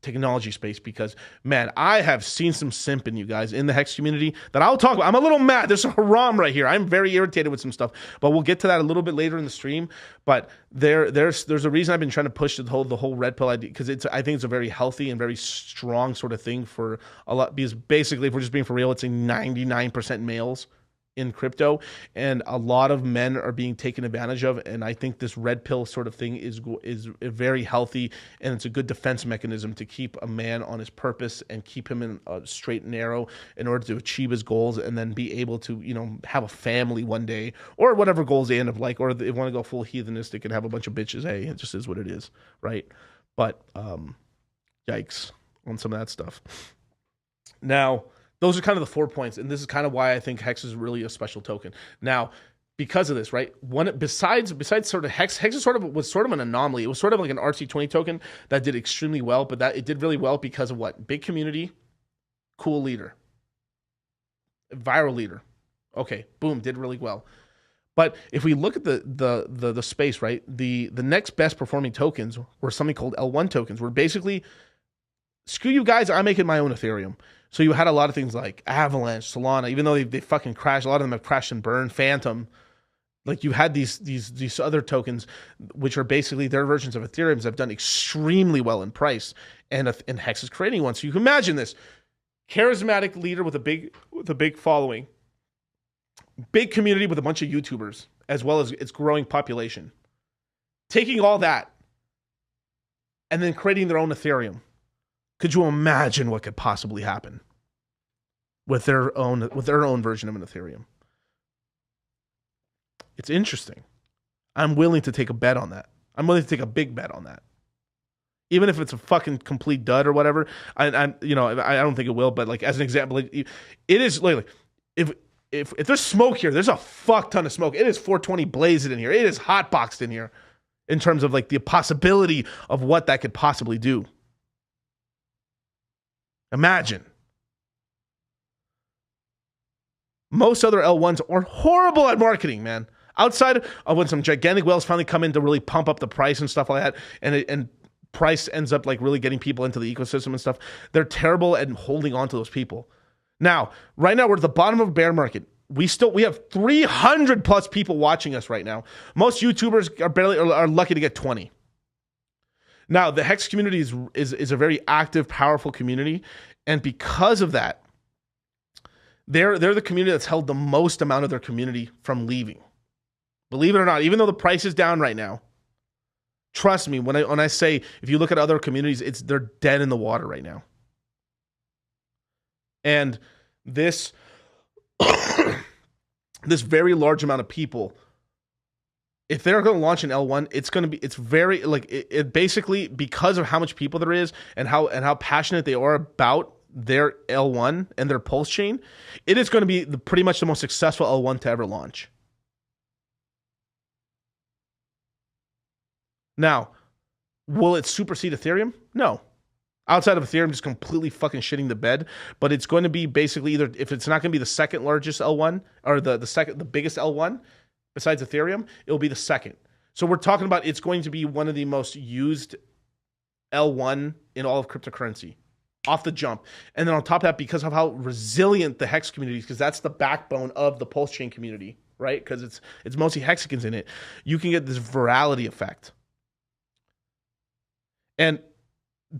technology space, because man, I have seen some simping, you guys, in the Hex community that I'll talk about. I'm a little mad. There's a haram right here. I'm very irritated with some stuff, but we'll get to that a little bit later in the stream. But there's a reason I've been trying to push the whole red pill idea, because I think it's a very healthy and very strong sort of thing for a lot, because basically, if we're just being for real, it's a 99% males in crypto, and a lot of men are being taken advantage of. And I think this red pill sort of thing is very healthy, and it's a good defense mechanism to keep a man on his purpose and keep him in a straight and narrow in order to achieve his goals, and then be able to have a family one day, or whatever goals they end up like, or if they want to go full heathenistic and have a bunch of bitches. Hey, it just is what it is, right? But yikes on some of that stuff. Now, those are kind of the 4 points, and this is kind of why I think Hex is really a special token. Now, because of this, right? Besides sort of Hex was sort of an anomaly. It was sort of like an RC20 token that did extremely well, but that it did really well because of what? Big community, cool leader, viral leader. Okay, boom, did really well. But if we look at the space, right? The next best performing tokens were something called L1 tokens, where basically, screw you guys, I'm making my own Ethereum. So you had a lot of things like Avalanche, Solana, even though they fucking crashed, a lot of them have crashed and burned, Phantom. Like, you had these other tokens, which are basically their versions of Ethereum, have done extremely well in price, and Hex is creating one. So you can imagine this charismatic leader with a big following, big community with a bunch of YouTubers, as well as its growing population, taking all that and then creating their own Ethereum. Could you imagine what could possibly happen with their own version of an Ethereum? It's interesting. I'm willing to take a bet on that. I'm willing to take a big bet on that. Even if it's a fucking complete dud or whatever, I don't think it will. But like, as an example, it is like, if there's smoke here, there's a fuck ton of smoke. It is 420 blazing in here. It is hotboxed in here in terms of like the possibility of what that could possibly do. Imagine. Most other L1s are horrible at marketing, man. Outside of when some gigantic whales finally come in to really pump up the price and stuff like that, and price ends up like really getting people into the ecosystem and stuff, they're terrible at holding on to those people. Now, right now, we're at the bottom of a bear market. We have 300 plus people watching us right now. Most YouTubers are lucky to get 20. Now, the Hex community is a very active, powerful community, and because of that, they're the community that's held the most amount of their community from leaving. Believe it or not, even though the price is down right now, trust me when I say, if you look at other communities, they're dead in the water right now. And this this very large amount of people, if they're going to launch an L1, it's very like it basically, because of how much people there is and how passionate they are about their L1 and their Pulse chain, it is going to be pretty much the most successful L1 to ever launch. Now, will it supersede Ethereum? No. Outside of Ethereum just completely fucking shitting the bed, but it's going to be basically either, if it's not going to be the second largest L1 or the biggest L1 besides Ethereum, it'll be the second. So we're talking about it's going to be one of the most used L1 in all of cryptocurrency off the jump. And then on top of that, because of how resilient the Hex community is, because that's the backbone of the Pulse chain community, right? Because it's mostly Hexicans in it, you can get this virality effect. And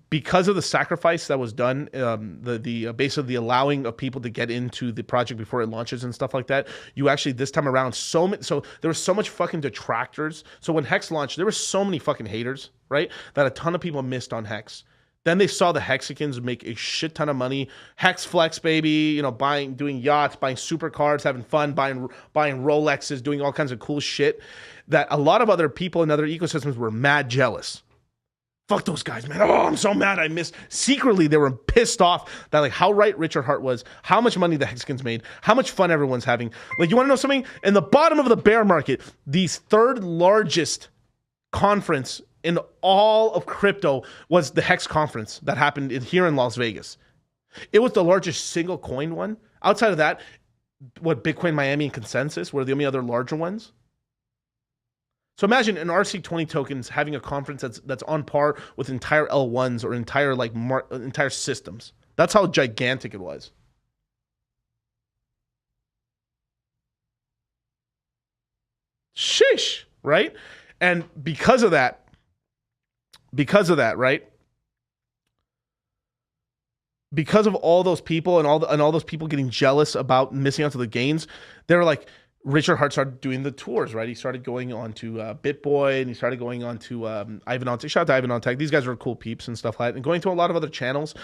because of the sacrifice that was done, the basically the allowing of people to get into the project before it launches and stuff like that, you actually this time around so there was so much fucking detractors. So when Hex launched, there were so many fucking haters, right? That a ton of people missed on Hex. Then they saw the Hexicans make a shit ton of money. Hex flex, baby, you know, doing yachts, buying supercars, having fun, buying Rolexes, doing all kinds of cool shit. That a lot of other people in other ecosystems were mad jealous. Fuck those guys, man. Oh, I'm so mad I missed. Secretly, they were pissed off that like how right Richard Hart was, how much money the Hexicans made, how much fun everyone's having. Like, you want to know something? In the bottom of the bear market, the third largest conference in all of crypto was the Hex conference that happened here in Las Vegas. It was the largest single coin one. Outside of that, what Bitcoin Miami and Consensus were the only other larger ones. So imagine an RC20 tokens having a conference that's on par with entire L1s or entire entire systems. That's how gigantic it was. Sheesh, right? And because of that, right? Because of all those people and all those people getting jealous about missing out to the gains, they're like, Richard Hart started doing the tours, right? He started going on to BitBoy, and he started going on to Ivan On Tech. Shout out to Ivan On Tech. These guys are cool peeps and stuff like that. And going to a lot of other channels.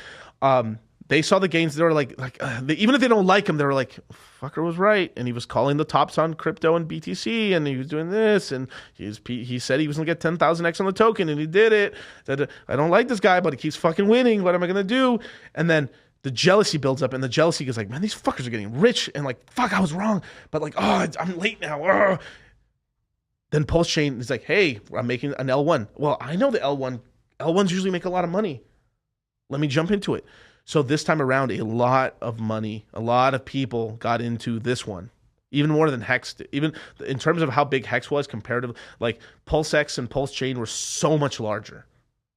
They saw the gains. They were even if they don't like him, they were like, fucker was right. And he was calling the tops on crypto and BTC, and he was doing this. And he said he was going to get 10,000x on the token, and he did it. Said, I don't like this guy, but he keeps fucking winning. What am I going to do? And then the jealousy builds up, and the jealousy is like, man, these fuckers are getting rich, and like, fuck, I was wrong, but like, oh, I'm late now. Oh. Then Pulse Chain is like, hey, I'm making an L1. Well, I know the L1s usually make a lot of money. Let me jump into it. So this time around, a lot of money, a lot of people got into this one, even more than Hex. Even in terms of how big Hex was comparative, like PulseX and Pulse Chain were so much larger.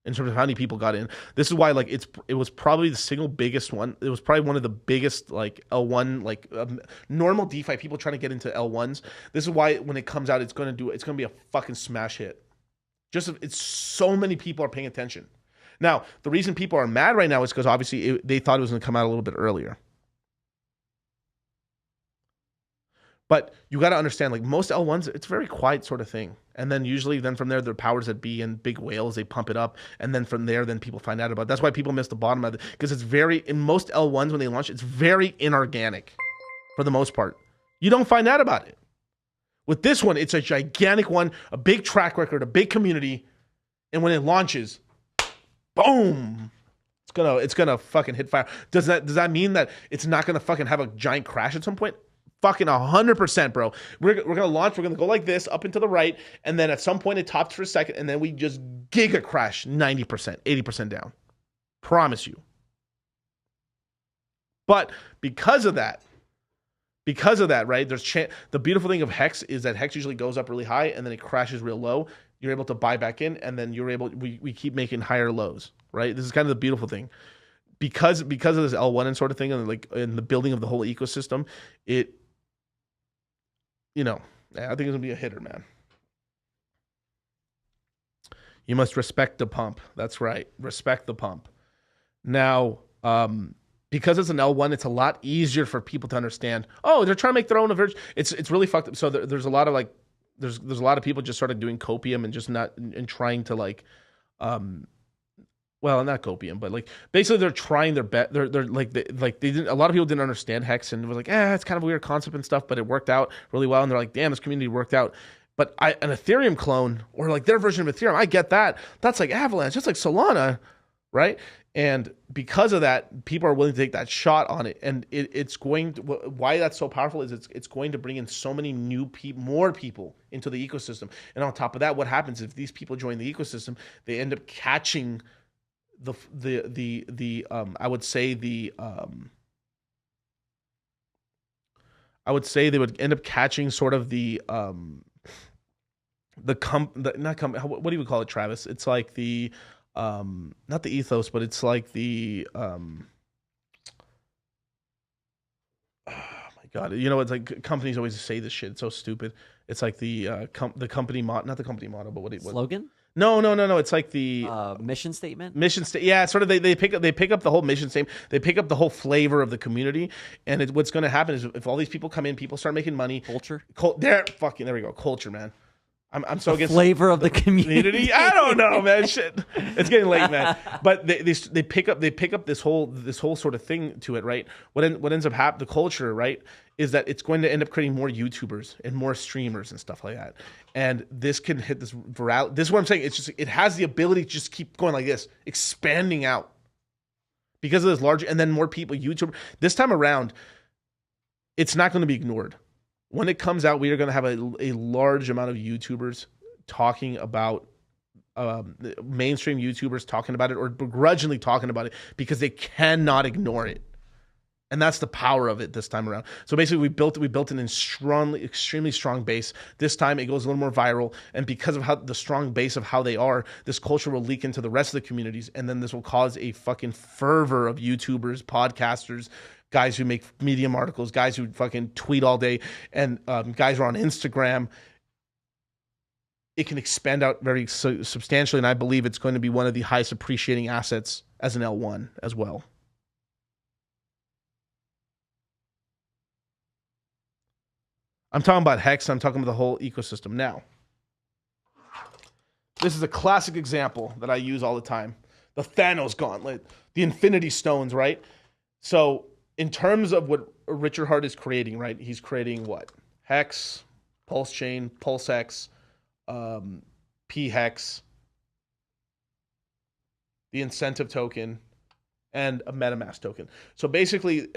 In terms of how many people got in. This is why like it was probably the single biggest one. It was probably one of the biggest like L1 normal DeFi people trying to get into L1s. This is why when it comes out, it's going to be a fucking smash hit. It's so many people are paying attention. Now, the reason people are mad right now is because obviously they thought it was going to come out a little bit earlier. But you got to understand, like most L1s, it's a very quiet sort of thing. And then usually from there, the powers that be and big whales, they pump it up. And then from there, then people find out about it. That's why people miss the bottom of it. Because in most L1s when they launch, it's very inorganic for the most part. You don't find out about it. With this one, it's a gigantic one, a big track record, a big community. And when it launches, boom. It's gonna fucking hit fire. Does that mean that it's not gonna fucking have a giant crash at some point? Fucking 100%, bro. We're gonna launch. We're gonna go like this up and to the right, and then at some point it tops for a second, and then we just giga crash 90%, 80% down. Promise you. But because of that, right? The beautiful thing of Hex is that Hex usually goes up really high, and then it crashes real low. You're able to buy back in, and then we keep making higher lows, right? This is kind of the beautiful thing. Because of this L1 and sort of thing, and like in the building of the whole ecosystem, I think it's gonna be a hitter, man. You must respect the pump. That's right. Respect the pump. Now, because it's an L1, it's a lot easier for people to understand. Oh, they're trying to make their own version. It's really fucked up. So there's a lot of like, there's a lot of people just started doing copium and just not and trying to like, well, not copium, but like basically they're trying their best. They're like they didn't. A lot of people didn't understand Hex and was like, it's kind of a weird concept and stuff, but it worked out really well. And they're like, damn, this community worked out. But an Ethereum clone or like their version of Ethereum, I get that. That's like Avalanche. That's like Solana, right? And because of that, people are willing to take that shot on it. And it's going to, why that's so powerful is it's going to bring in so many new people, more people into the ecosystem. And on top of that, what happens if these people join the ecosystem, they end up catching I would say they would end up catching sort of what do you call it, Travis? It's like not the ethos, but it's like oh my God, it's like companies always say this shit. It's so stupid. It's like the company motto, not the company motto, but what Slogan? No. It's like the mission statement. Yeah, sort of. They pick up the whole mission statement. They pick up the whole flavor of the community. And what's going to happen is if all these people come in, people start making money. Culture. There we go. Culture, man. I'm so against flavor of the community. I don't know, man. Shit, it's getting late, man. But they pick up this whole sort of thing to it, right? What ends up happening, the culture, right, is that it's going to end up creating more YouTubers and more streamers and stuff like that. And this can hit this virality. This is what I'm saying. It has the ability to just keep going like this, expanding out because of this larger, and then more people, YouTube. This time around, it's not going to be ignored. When it comes out, we are going to have a large amount of YouTubers talking about mainstream YouTubers talking about it or begrudgingly talking about it because they cannot ignore it. And that's the power of it this time around. So basically, we built an extremely strong base. This time, it goes a little more viral, and because of how the strong base of how they are, this culture will leak into the rest of the communities, and then this will cause a fucking fervor of YouTubers, podcasters, guys who make Medium articles, guys who fucking tweet all day, and guys who are on Instagram. It can expand out very substantially, and I believe it's going to be one of the highest appreciating assets as an L1 as well. I'm talking about Hex. I'm talking about the whole ecosystem. Now, this is a classic example that I use all the time. The Thanos Gauntlet, the Infinity Stones, right? So in terms of what Richard Hart is creating, right? He's creating what? Hex, Pulsechain, PulseX, P-Hex, the incentive token, and a MetaMask token. So basically,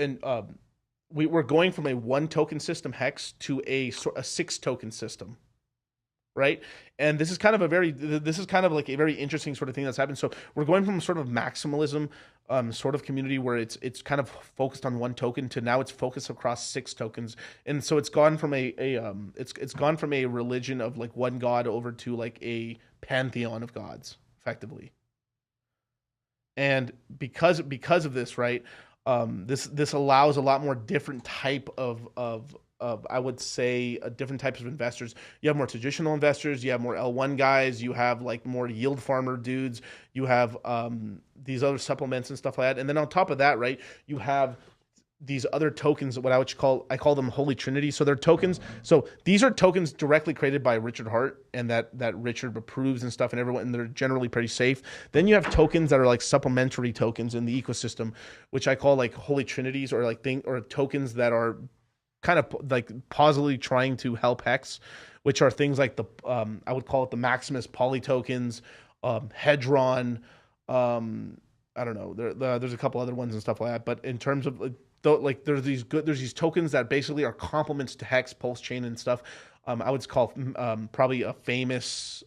we're going from a 1 token system, Hex, to a 6 token system, right? And this is kind of like a very interesting sort of thing that's happened. So we're going from sort of maximalism sort of community where it's kind of focused on 1 token to now it's focused across 6 tokens. And so it's gone from it's gone from a religion of like one god over to like a pantheon of gods, effectively. And because of this, right? This allows a lot more different type of I would say different types of investors. You have more traditional investors, you have more L1 guys, you have like more yield farmer dudes, you have these other supplements and stuff like that. And then on top of that, right, you have these other tokens, what I call them Holy Trinity. So they're tokens. So these are tokens directly created by Richard Hart and that Richard approves and stuff, and everyone, and they're generally pretty safe. Then you have tokens that are like supplementary tokens in the ecosystem, which I call like Holy Trinities or tokens that are kind of like positively trying to help Hex, which are things like I would call it the Maximus Poly tokens, Hedron. I don't know. There's a couple other ones and stuff like that. But in terms of there's these tokens that basically are complements to Hex, Pulsechain, and stuff. I would call probably a famous,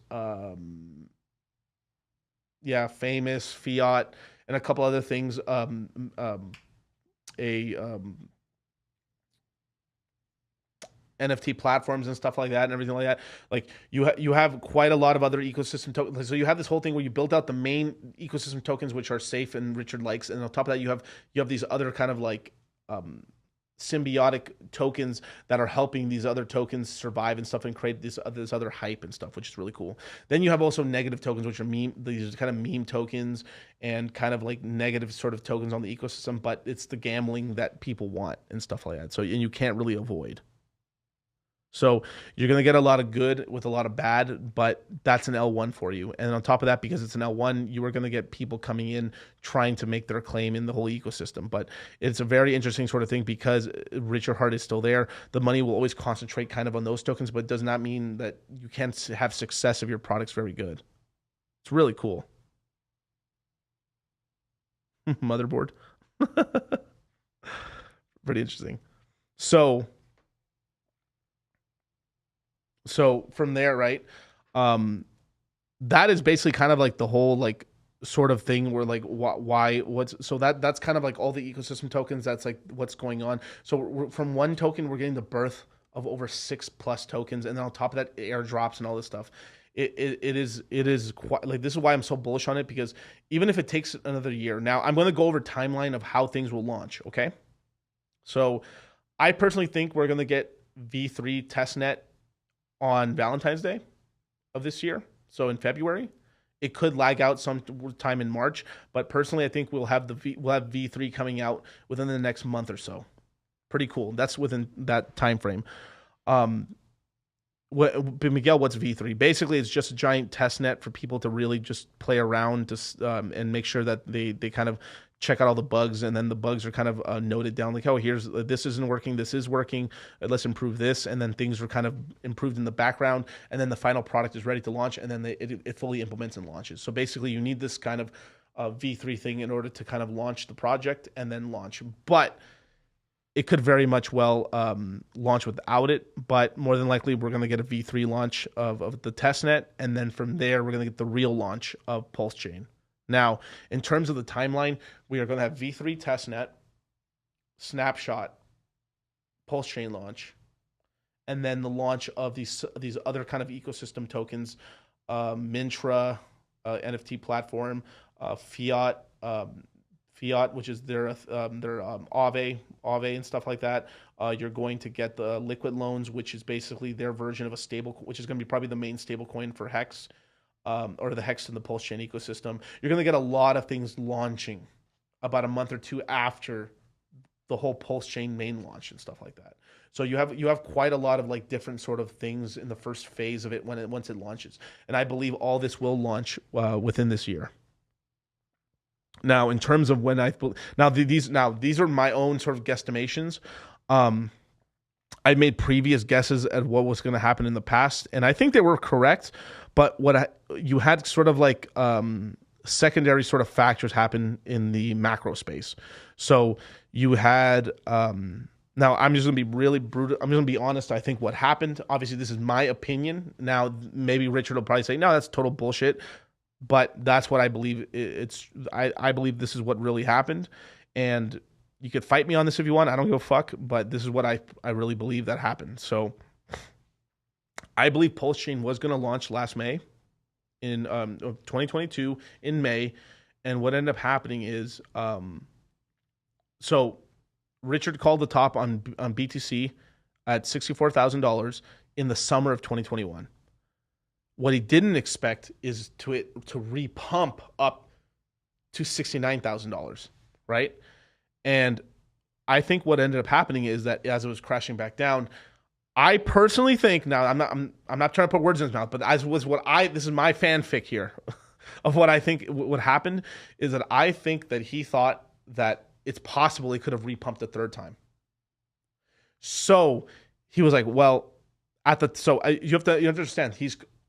famous Fiat and a couple other things. NFT platforms and stuff like that and everything like that. Like you have quite a lot of other ecosystem tokens. So you have this whole thing where you build out the main ecosystem tokens, which are safe and Richard likes. And on top of that, you have these other kind of like symbiotic tokens that are helping these other tokens survive and stuff and create this other hype and stuff, which is really cool. Then you have also negative tokens, which are these kind of meme tokens and kind of like negative sort of tokens on the ecosystem, but it's the gambling that people want and stuff like that. So, and you can't really avoid. So you're going to get a lot of good with a lot of bad, but that's an L1 for you. And on top of that, because it's an L1, you are going to get people coming in trying to make their claim in the whole ecosystem. But it's a very interesting sort of thing because Richard Hart is still there. The money will always concentrate kind of on those tokens, but it does not mean that you can't have success if your product's very good. It's really cool. motherboard. Pretty interesting. So from there, right? That is basically kind of like the whole like sort of thing where like that's kind of like all the ecosystem tokens. That's like what's going on. So from one token, we're getting the birth of over 6+ tokens, and then on top of that, airdrops and all this stuff. It is quite like, this is why I'm so bullish on it, because even if it takes another year, now I'm going to go over timeline of how things will launch. Okay, so I personally think we're going to get V3 testnet on Valentine's Day of this year. So in February, it could lag out some time in March, but personally, I think we'll have V3 coming out within the next month or so. Pretty cool. That's within that time frame. Miguel, what's V3? Basically, it's just a giant test net for people to really just play around and make sure that they kind of check out all the bugs, and then the bugs are kind of noted down, like, oh, here's this isn't working, this is working, let's improve this, and then things are kind of improved in the background, and then the final product is ready to launch, and then it fully implements and launches. So basically, you need this kind of V3 thing in order to kind of launch the project and then launch. But it could very much well launch without it, but more than likely we're going to get a V3 launch of the testnet, and then from there we're going to get the real launch of Pulsechain. Now, in terms of the timeline, we are going to have V3 testnet, snapshot, Pulsechain launch, and then the launch of these other kind of ecosystem tokens, Mintra, NFT platform, Fiat, which is their Aave and stuff like that. You're going to get the liquid loans, which is basically their version of a stable, which is going to be probably the main stable coin for Hex, or the Hex in the Pulsechain ecosystem. You're going to get a lot of things launching about a month or two after the whole Pulsechain main launch and stuff like that. So you have quite a lot of like different sort of things in the first phase of it once it launches. And I believe all this will launch within this year. Now, in terms of when these are my own sort of guesstimations. I made previous guesses at what was going to happen in the past, and I think they were correct. But you had sort of like secondary sort of factors happen in the macro space. So you had now I'm just going to be really brutal. I'm just going to be honest. I think what happened. Obviously, this is my opinion. Now, maybe Richard will probably say, "No, that's total bullshit." But that's what I believe. I believe this is what really happened, and you could fight me on this if you want. I don't give a fuck. But this is what I really believe that happened. So I believe Pulsechain was going to launch last May, in 2022 in May, and what ended up happening is, so Richard called the top on BTC at $64,000 in the summer of 2021. What he didn't expect is to repump up to $69,000, right? And I think what ended up happening is that as it was crashing back down, I personally think, now I'm not trying to put words in his mouth, but this is my fanfic here of what I think what happened is that I think that he thought that it's possible he could have repumped a third time. So he was like, well, you have to understand,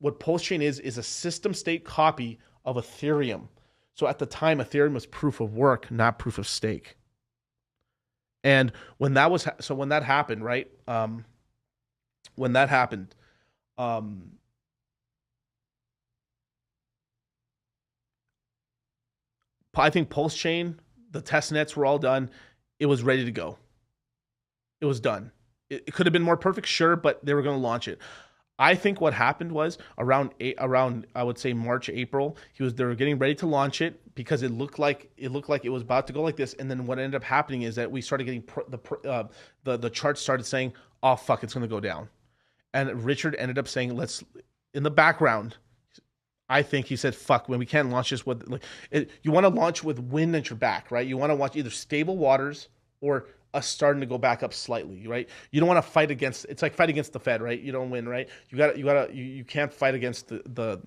what Pulsechain is a system state copy of Ethereum. So at the time, Ethereum was proof of work, not proof of stake. And when that happened, right? When that happened, I think Pulsechain, the test nets were all done. It was ready to go. It was done. It could have been more perfect, sure, but they were going to launch it. I think what happened was around I would say March, April, they were getting ready to launch it because it looked like it was about to go like this, and then what ended up happening is that we started getting the charts started saying, oh fuck, it's going to go down. And Richard ended up saying, in the background, I think he said, fuck, when we can't launch this you want to launch with wind at your back, right? You want to watch either stable waters or us starting to go back up slightly, right? You don't want to fight against, it's like fight against the Fed, right? You don't win, right? You can't fight against the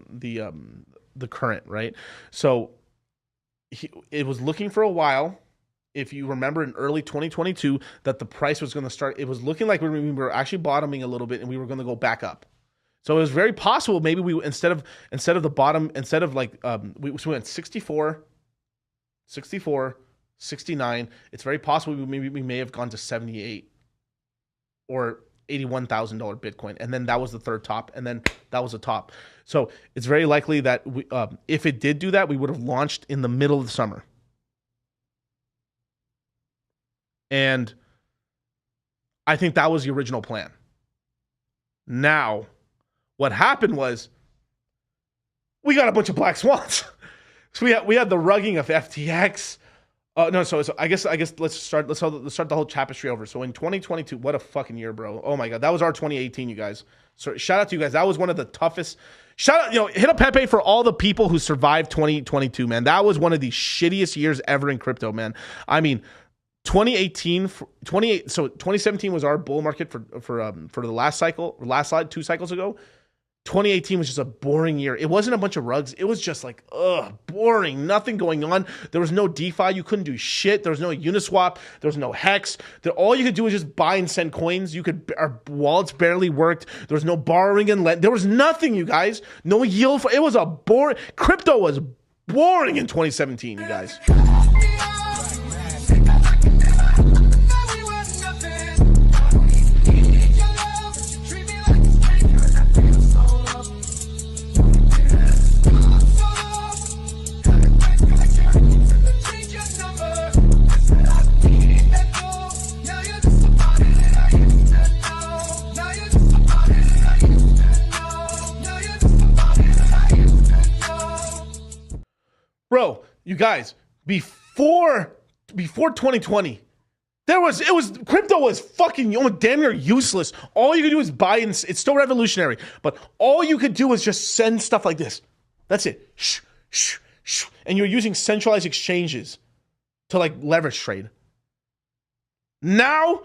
current, right? So it was looking for a while. If you remember in early 2022 that the price was going to start, it was looking like we were actually bottoming a little bit and we were going to go back up. So it was very possible maybe we instead of the bottom, we went 64, 64, 69. It's very possible we may have gone to 78 or $81,000 Bitcoin. And then that was the third top. And then that was the top. So it's very likely that if it did do that, we would have launched in the middle of the summer. And I think that was the original plan. Now, what happened was we got a bunch of black swans. So we had the rugging of FTX. So I guess let's start the whole tapestry over. So in 2022, what a fucking year, bro. Oh my God, that was our 2018, you guys. So shout out to you guys. That was one of the toughest. Shout out, hit up Pepe for all the people who survived 2022, man. That was one of the shittiest years ever in crypto, man. I mean, 2017 was our bull market for the last cycle, two cycles ago. 2018 was just a boring year. It wasn't a bunch of rugs. It was just like, boring. Nothing going on. There was no DeFi. You couldn't do shit. There was no Uniswap. There was no Hex. All you could do was just buy and send coins. Our wallets barely worked. There was no borrowing and lend. There was nothing, you guys. No yield. It was a boring. Crypto was boring in 2017, you guys. Bro, you guys, before 2020, crypto was fucking damn near useless. All you could do is buy and it's still revolutionary, but all you could do was just send stuff like this. That's it. And you're using centralized exchanges to like leverage trade. Now,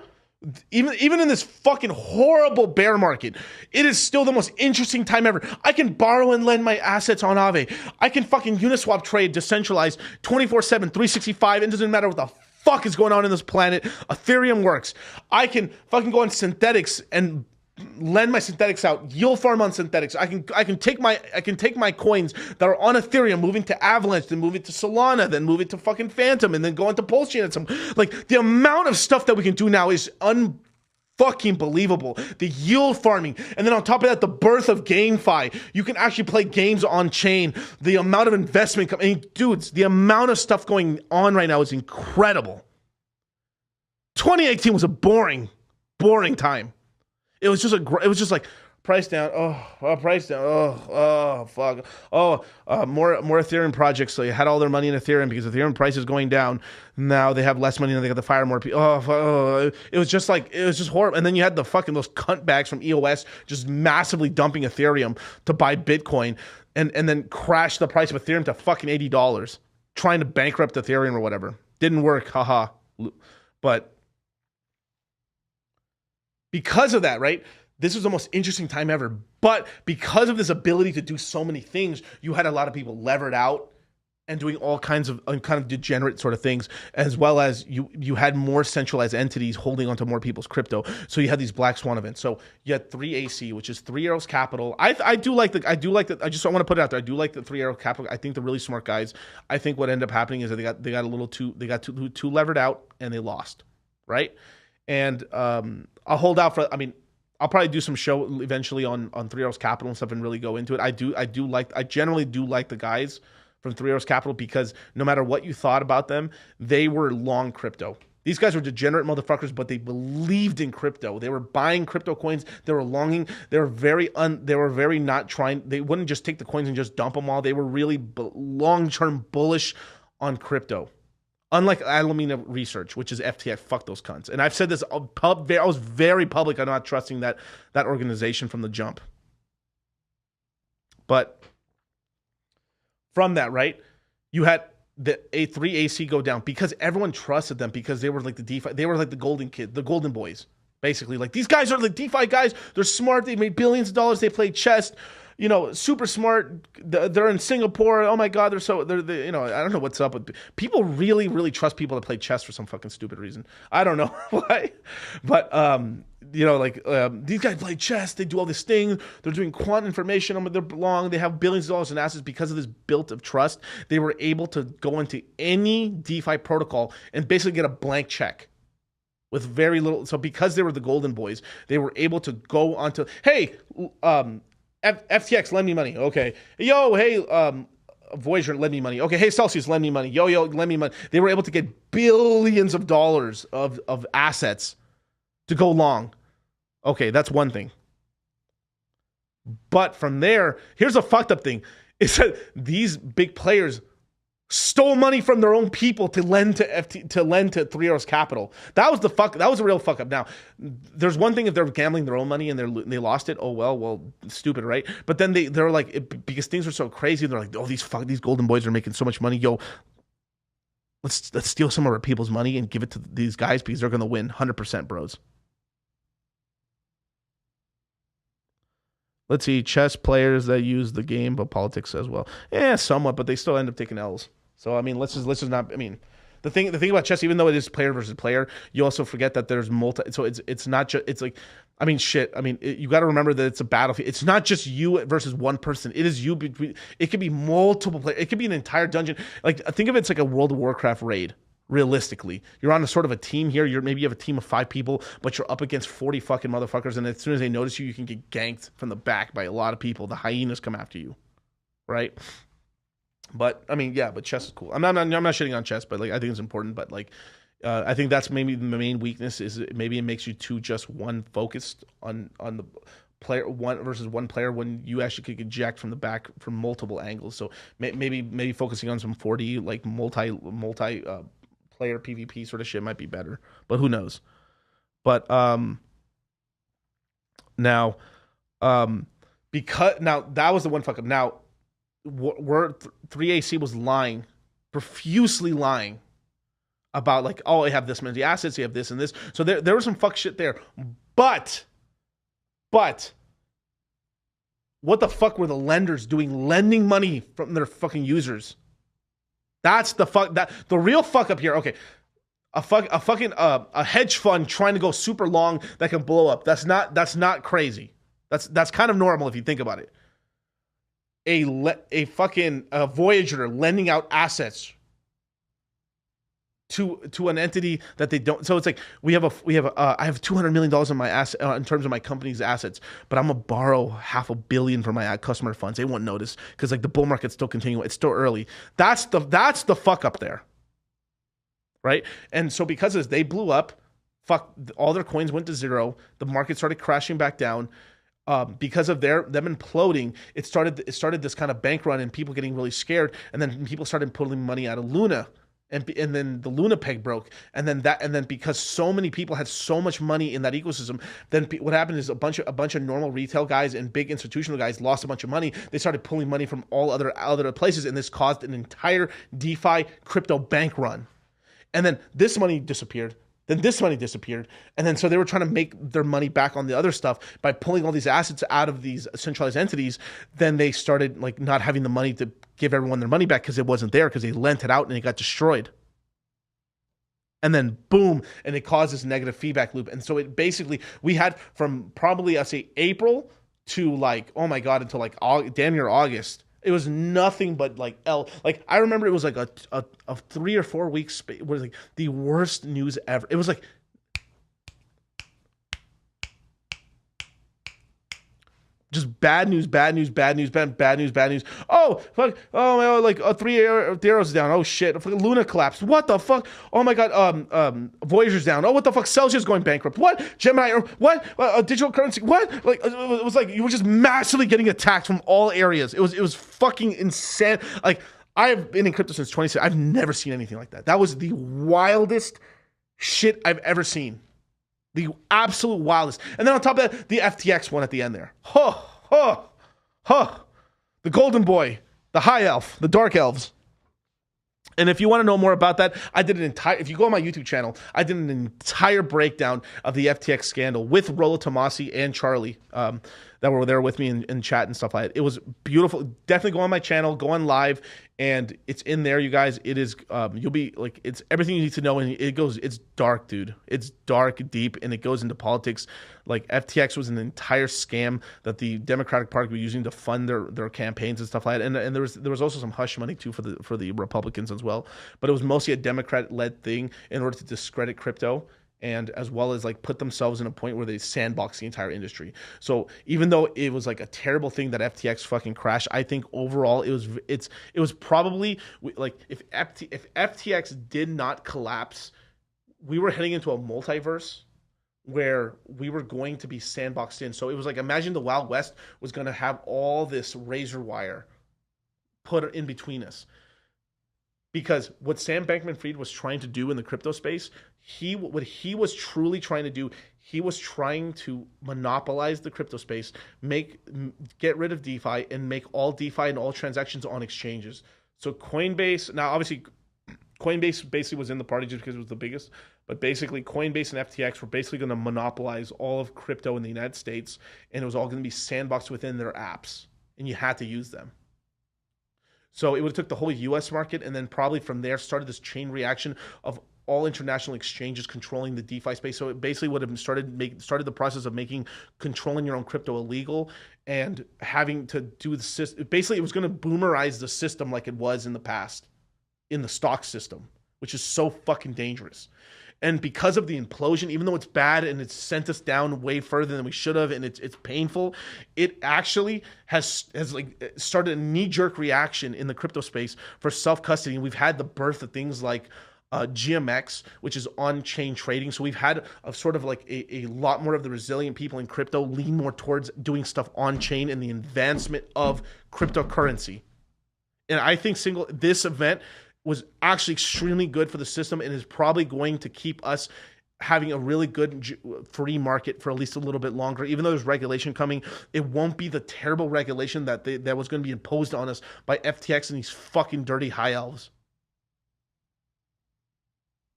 even in this fucking horrible bear market, it is still the most interesting time ever. I can borrow and lend my assets on Aave. I can fucking Uniswap trade decentralized 24/7, 365. It doesn't matter what the fuck is going on in this planet. Ethereum works. I can fucking go on synthetics and lend my synthetics out, yield farm on synthetics. I can take my coins that are on Ethereum, move into Avalanche, then move it to Solana, then move it to fucking Phantom, and then go into Pulsechain and some. Like, the amount of stuff that we can do now is unfucking believable. The yield farming, and then on top of that, the birth of GameFi. You can actually play games on chain. The amount of investment, dudes, the amount of stuff going on right now is incredible. 2018 was a boring time. It was just like price down. Price down. Fuck. More Ethereum projects. So they had all their money in Ethereum because Ethereum price is going down. Now they have less money and they got to fire more people. It was just horrible. And then you had the fucking those cunt bags from EOS just massively dumping Ethereum to buy Bitcoin and then crash the price of Ethereum to fucking $80, trying to bankrupt Ethereum or whatever. Didn't work. Haha. But because of that, right? This was the most interesting time ever. But because of this ability to do so many things, you had a lot of people levered out and doing all kinds of degenerate sort of things, as well as you had more centralized entities holding onto more people's crypto. So you had these black swan events. So you had 3AC, which is 3 Arrows Capital. I just want to put it out there. I do like the 3 Arrows Capital. I think they're really smart guys. I think what ended up happening is that they got too levered out and they lost, right? And I'll hold out for. I'll probably do some show eventually on 3 Arrows Capital and stuff and really go into it. I generally do like the guys from 3 Arrows Capital because no matter what you thought about them, they were long crypto. These guys were degenerate motherfuckers, but they believed in crypto. They were buying crypto coins. They were longing. They were very not trying. They wouldn't just take the coins and just dump them all. They were really long-term bullish on crypto. Unlike Alameda Research, which is FTX, fuck those cunts. And I've said this, I was very public. I'm not trusting that organization from the jump. But from that, right, you had the A3AC go down because everyone trusted them because they were like the DeFi, they were like the golden kid, the golden boys, basically. Like, these guys are the DeFi guys. They're smart. They made billions of dollars. They played chess. super smart. They're in Singapore. Oh my God, they're I don't know what's up with people. Really, really trust people to play chess for some fucking stupid reason. I don't know why, but these guys play chess. They do all this thing. They're doing quant information. They're long. They have billions of dollars in assets because of this built of trust. They were able to go into any DeFi protocol and basically get a blank check with very little. So because they were the golden boys, they were able to go onto, hey, FTX, lend me money. Okay. Yo, hey, Voyager, lend me money. Okay. Hey, Celsius, lend me money. Yo, lend me money. They were able to get billions of dollars of assets to go long. Okay, that's one thing. But from there, here's a fucked up thing. Is that these big players stole money from their own people to lend to Three Arrows Capital. That was a real fuck up. Now, there's one thing if they're gambling their own money and they lost it. Oh well, stupid, right? But then they're like, because things are so crazy, they're like, oh, these golden boys are making so much money. Yo, let's steal some of our people's money and give it to these guys because they're gonna win 100%, bros. Let's see, chess players that use the game, but politics as well. Yeah, somewhat, but they still end up taking L's. So I mean, let's just not. I mean, the thing about chess, even though it is player versus player, you also forget that there's multi. So it's not just. It's like, I mean, shit. I mean, you got to remember that it's a battlefield. It's not just you versus one person. It is you between. It could be multiple players. It could be an entire dungeon. Like, think of it's like a World of Warcraft raid. Realistically, you're on a sort of a team here. Maybe you have a team of 5 people, but you're up against 40 fucking motherfuckers. And as soon as they notice you can get ganked from the back by a lot of people. The hyenas come after you, right? But I mean, yeah. But chess is cool. I'm not shitting on chess, but like I think it's important. But like, I think that's maybe the main weakness is maybe it makes you too just one focused on the player one versus one player when you actually could get jacked from the back from multiple angles. So maybe focusing on some 4D like multi player PvP sort of shit might be better, but who knows? But because that was the one fuck up. Now we're 3AC was lying, profusely lying about like, oh, I have this many assets, you have this and this. So there was some fuck shit there. But what the fuck were the lenders doing, lending money from their fucking users? That's the real fuck up here. Okay, a hedge fund trying to go super long that can blow up. That's not crazy. That's kind of normal if you think about it. A fucking Voyager lending out assets to an entity that they don't. So it's like I have $200 million in my asset in terms of my company's assets, but I'm gonna borrow $500 million from my customer funds. They won't notice because like the bull market's still continuing. It's still early. That's the fuck up there, right? And so because of this, they blew up. Fuck, all their coins went to zero. The market started crashing back down. Because of them imploding, it started this kind of bank run and people getting really scared, and then people started pulling money out of Luna. And then the Luna peg broke, and then because so many people had so much money in that ecosystem, then what happened is a bunch of normal retail guys and big institutional guys lost a bunch of money. They started pulling money from all other places, and this caused an entire DeFi crypto bank run. And then this money disappeared. Then this money disappeared. And then so they were trying to make their money back on the other stuff by pulling all these assets out of these centralized entities. Then they started like not having the money to give everyone their money back because it wasn't there because they lent it out and it got destroyed. And then boom, and it caused this negative feedback loop. And so it basically, we had from probably, I'd say April to like, oh my God, until like damn near August. It was nothing but like like I remember it was like a 3 or 4 weeks. It was like the worst news ever. It was like just bad news. Oh fuck! Oh my, like 3 arrows down. Oh shit! Luna collapsed. What the fuck? Oh my god! Voyager's down. Oh what the fuck? Celsius going bankrupt. What? Gemini? What? Digital currency? What? Like it was like you were just massively getting attacked from all areas. It was fucking insane. Like I have been in crypto since 2016. I've never seen anything like that. That was the wildest shit I've ever seen. The absolute wildest. And then on top of that, the FTX one at the end there. The golden boy, the high elf, the dark elves. And if you want to know more about that, I did an entire, if you go on my YouTube channel, I did an entire breakdown of the FTX scandal with Rollo Tomasi and Charlie that were there with me in chat and stuff like that. It was beautiful. Definitely go on my channel, go on live, and it's in there, you guys. It is, you'll be like, it's everything you need to know. And it's dark, dude. It's dark, deep, and it goes into politics. Like FTX was an entire scam that the Democratic Party were using to fund their campaigns and stuff like that. And there was also some hush money too for the Republicans as well. But it was mostly a Democrat-led thing in order to discredit crypto, and as well as like put themselves in a point where they sandbox the entire industry. So even though it was like a terrible thing that FTX fucking crashed, I think overall it was probably like if FTX did not collapse, we were heading into a multiverse where we were going to be sandboxed in. So it was like, imagine the Wild West was going to have all this razor wire put in between us. Because what Sam Bankman-Fried was trying to do in the crypto space, what he was truly trying to do, he was trying to monopolize the crypto space, get rid of DeFi, and make all DeFi and all transactions on exchanges. So Coinbase, now obviously Coinbase basically was in the party just because it was the biggest, but basically Coinbase and FTX were basically going to monopolize all of crypto in the United States, and it was all going to be sandboxed within their apps, and you had to use them. So it would have took the whole U.S. market, and then probably from there started this chain reaction of all international exchanges controlling the DeFi space. So it basically would have started the process of controlling your own crypto illegal, and having to do the system. Basically, it was going to boomerize the system like it was in the past, in the stock system, which is so fucking dangerous. And because of the implosion, even though it's bad and it's sent us down way further than we should have, and it's painful, it actually has like started a knee-jerk reaction in the crypto space for self-custody. And we've had the birth of things like GMX, which is on-chain trading. So we've had a sort of like a lot more of the resilient people in crypto lean more towards doing stuff on-chain and the advancement of cryptocurrency. And I think this event was actually extremely good for the system, and is probably going to keep us having a really good free market for at least a little bit longer. Even though there's regulation coming, it won't be the terrible regulation that was going to be imposed on us by FTX and these fucking dirty high elves.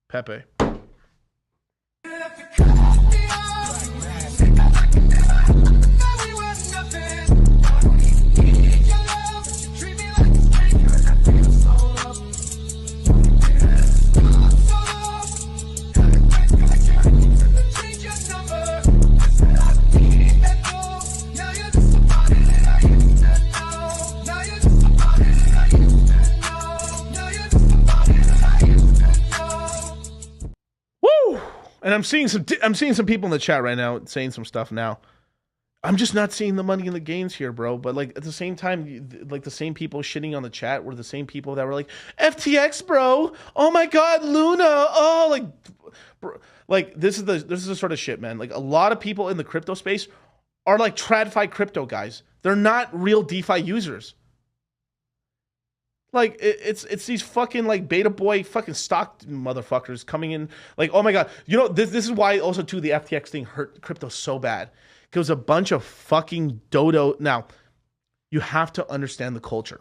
Pepe. And I'm seeing some people in the chat right now saying some stuff now. I'm just not seeing the money in the gains here, bro. But like at the same time, like the same people shitting on the chat were the same people that were like, FTX, bro. Oh my God, Luna. Oh, like, bro. Like this is the sort of shit, man. Like a lot of people in the crypto space are like TradFi crypto guys. They're not real DeFi users. Like it's these fucking like beta boy fucking stock motherfuckers coming in like, oh my God. You know, this is why also too the FTX thing hurt crypto so bad. Because a bunch of fucking dodo. Now, you have to understand the culture.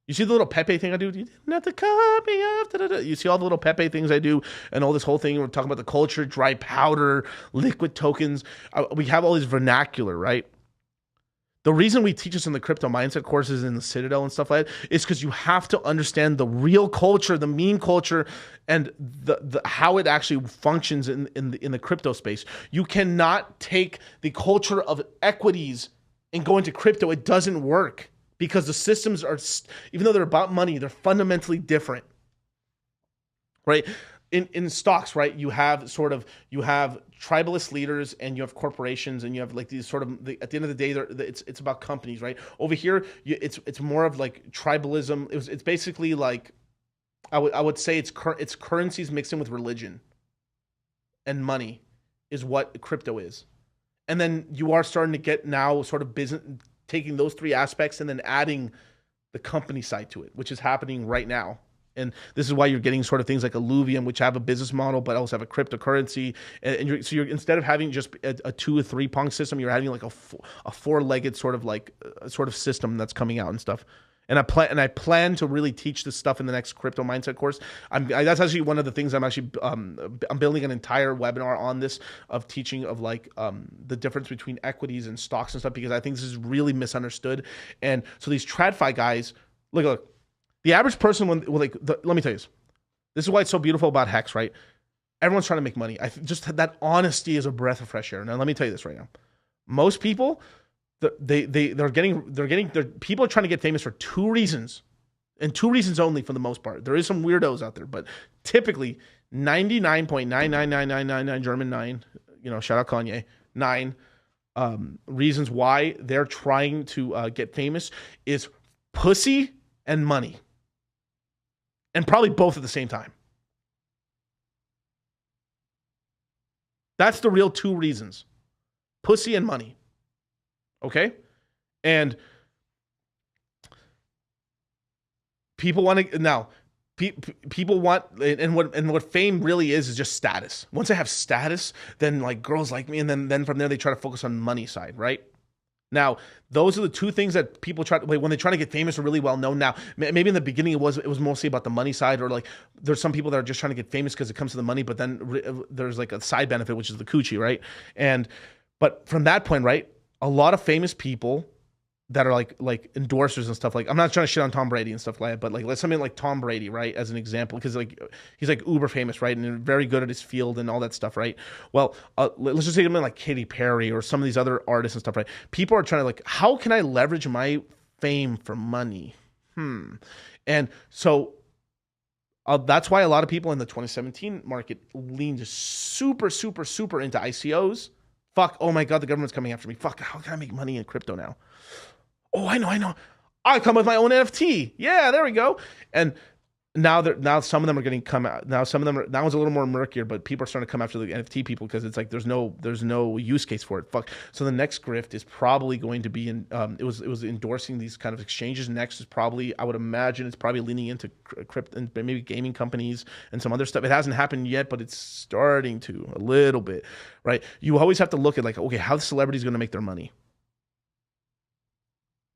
You see the little Pepe thing I do? You didn't have to cut me off. Da, da, da. You see all the little Pepe things I do and all this whole thing. We're talking about the culture, dry powder, liquid tokens. We have all this vernacular, right? The reason we teach us in the crypto mindset courses in the Citadel and stuff like that is because you have to understand the real culture, the meme culture, and the how it actually functions in the crypto space. You cannot take the culture of equities and go into crypto. It doesn't work because the systems are, even though they're about money, they're fundamentally different, right? In stocks, right, you have tribalist leaders and you have corporations and you have like these sort of at the end of the day, it's about companies, right? Over here, it's more of like tribalism. It's basically like I would say it's currencies mixed in with religion and money is what crypto is, and then you are starting to get now sort of business taking those three aspects and then adding the company side to it, which is happening right now. And this is why you're getting sort of things like Illuvium, which have a business model, but also have a cryptocurrency. And so you're instead of having just a 2 or 3 prong system, you're having like a four-legged sort of system that's coming out and stuff. And I plan to really teach this stuff in the next crypto mindset course. That's actually one of the things I'm building an entire webinar on this, of teaching of like the difference between equities and stocks and stuff, because I think this is really misunderstood. And so these TradFi guys, look, the average person let me tell you this. This is why it's so beautiful about Hex, right? Everyone's trying to make money. Just that honesty is a breath of fresh air. Now let me tell you this right now. Most people, people are trying to get famous for two reasons, and two reasons only for the most part. There is some weirdos out there, but typically 99.99999 German 9, shout out Kanye, 9 reasons why they're trying to get famous is pussy and money. And probably both at the same time. That's the real two reasons. Pussy and money. Okay? And people want to now people want, and what fame really is just status. Once they have status, then like girls like me, and then from there they try to focus on money side, right? Now, those are the two things that people try to, when they're trying to get famous or really well known. Now, maybe in the beginning it was mostly about the money side, or like there's some people that are just trying to get famous because it comes to the money, but then there's like a side benefit, which is the coochie, right? But from that point, right, a lot of famous people that are like endorsers and stuff, like, I'm not trying to shit on Tom Brady and stuff like that, but like let's something like Tom Brady, right, as an example, because like he's like uber famous, right, and very good at his field and all that stuff, right? Well, let's just say something like Katy Perry or some of these other artists and stuff, right? People are trying to like, how can I leverage my fame for money? And so that's why a lot of people in the 2017 market leaned super into ICOs. Fuck, oh my God, the government's coming after me. Fuck, how can I make money in crypto now? Oh, I know. I come with my own NFT. Yeah, there we go. And now some of them are getting come out. Now some of them that one's a little more murkier, but people are starting to come after the NFT people because it's like there's no use case for it. Fuck. So the next grift is probably going to be in it was endorsing these kind of exchanges. Next is probably, I would imagine it's probably leaning into crypto and maybe gaming companies and some other stuff. It hasn't happened yet, but it's starting to a little bit, right? You always have to look at like, okay, how the celebrity is going to make their money,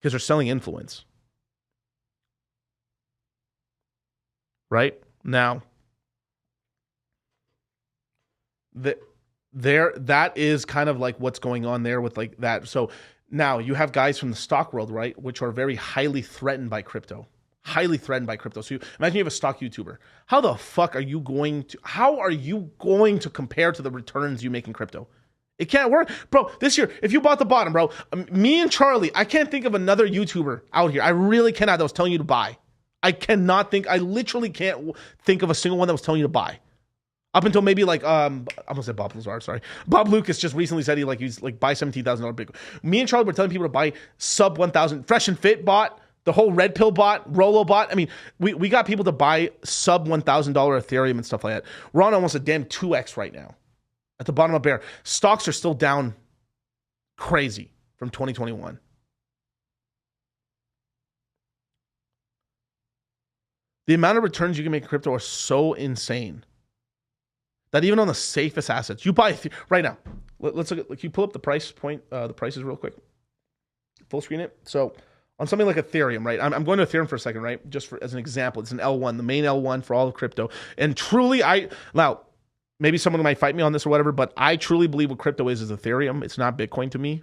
because they're selling influence. Right? Now, that is kind of like what's going on there with like that. So now you have guys from the stock world, right, which are very highly threatened by crypto. So imagine you have a stock YouTuber. How the fuck are you going to compare to the returns you make in crypto? It can't work. Bro, this year, if you bought the bottom, bro, me and Charlie, I can't think of another YouTuber out here. I really cannot, that was telling you to buy. I literally can't think of a single one that was telling you to buy. Up until maybe like, I'm gonna say Bob Lazar, sorry. Bob Lucas just recently said he's like buy $17,000 Bitcoin. Me and Charlie were telling people to buy sub 1,000. Fresh and Fit bought, the whole Red Pill bot, Rolo bot. I mean, we got people to buy sub $1,000 Ethereum and stuff like that. We're on almost a damn 2x right now. At the bottom of bear. Stocks are still down crazy from 2021. The amount of returns you can make in crypto are so insane that even on the safest assets, you buy right now. Let's look at, like, you pull up the prices real quick. Full screen it. So on something like Ethereum, right? I'm going to Ethereum for a second, right? Just as an example, it's an L1, the main L1 for all of crypto. And truly, now, maybe someone might fight me on this or whatever, but I truly believe what crypto is Ethereum. It's not Bitcoin to me.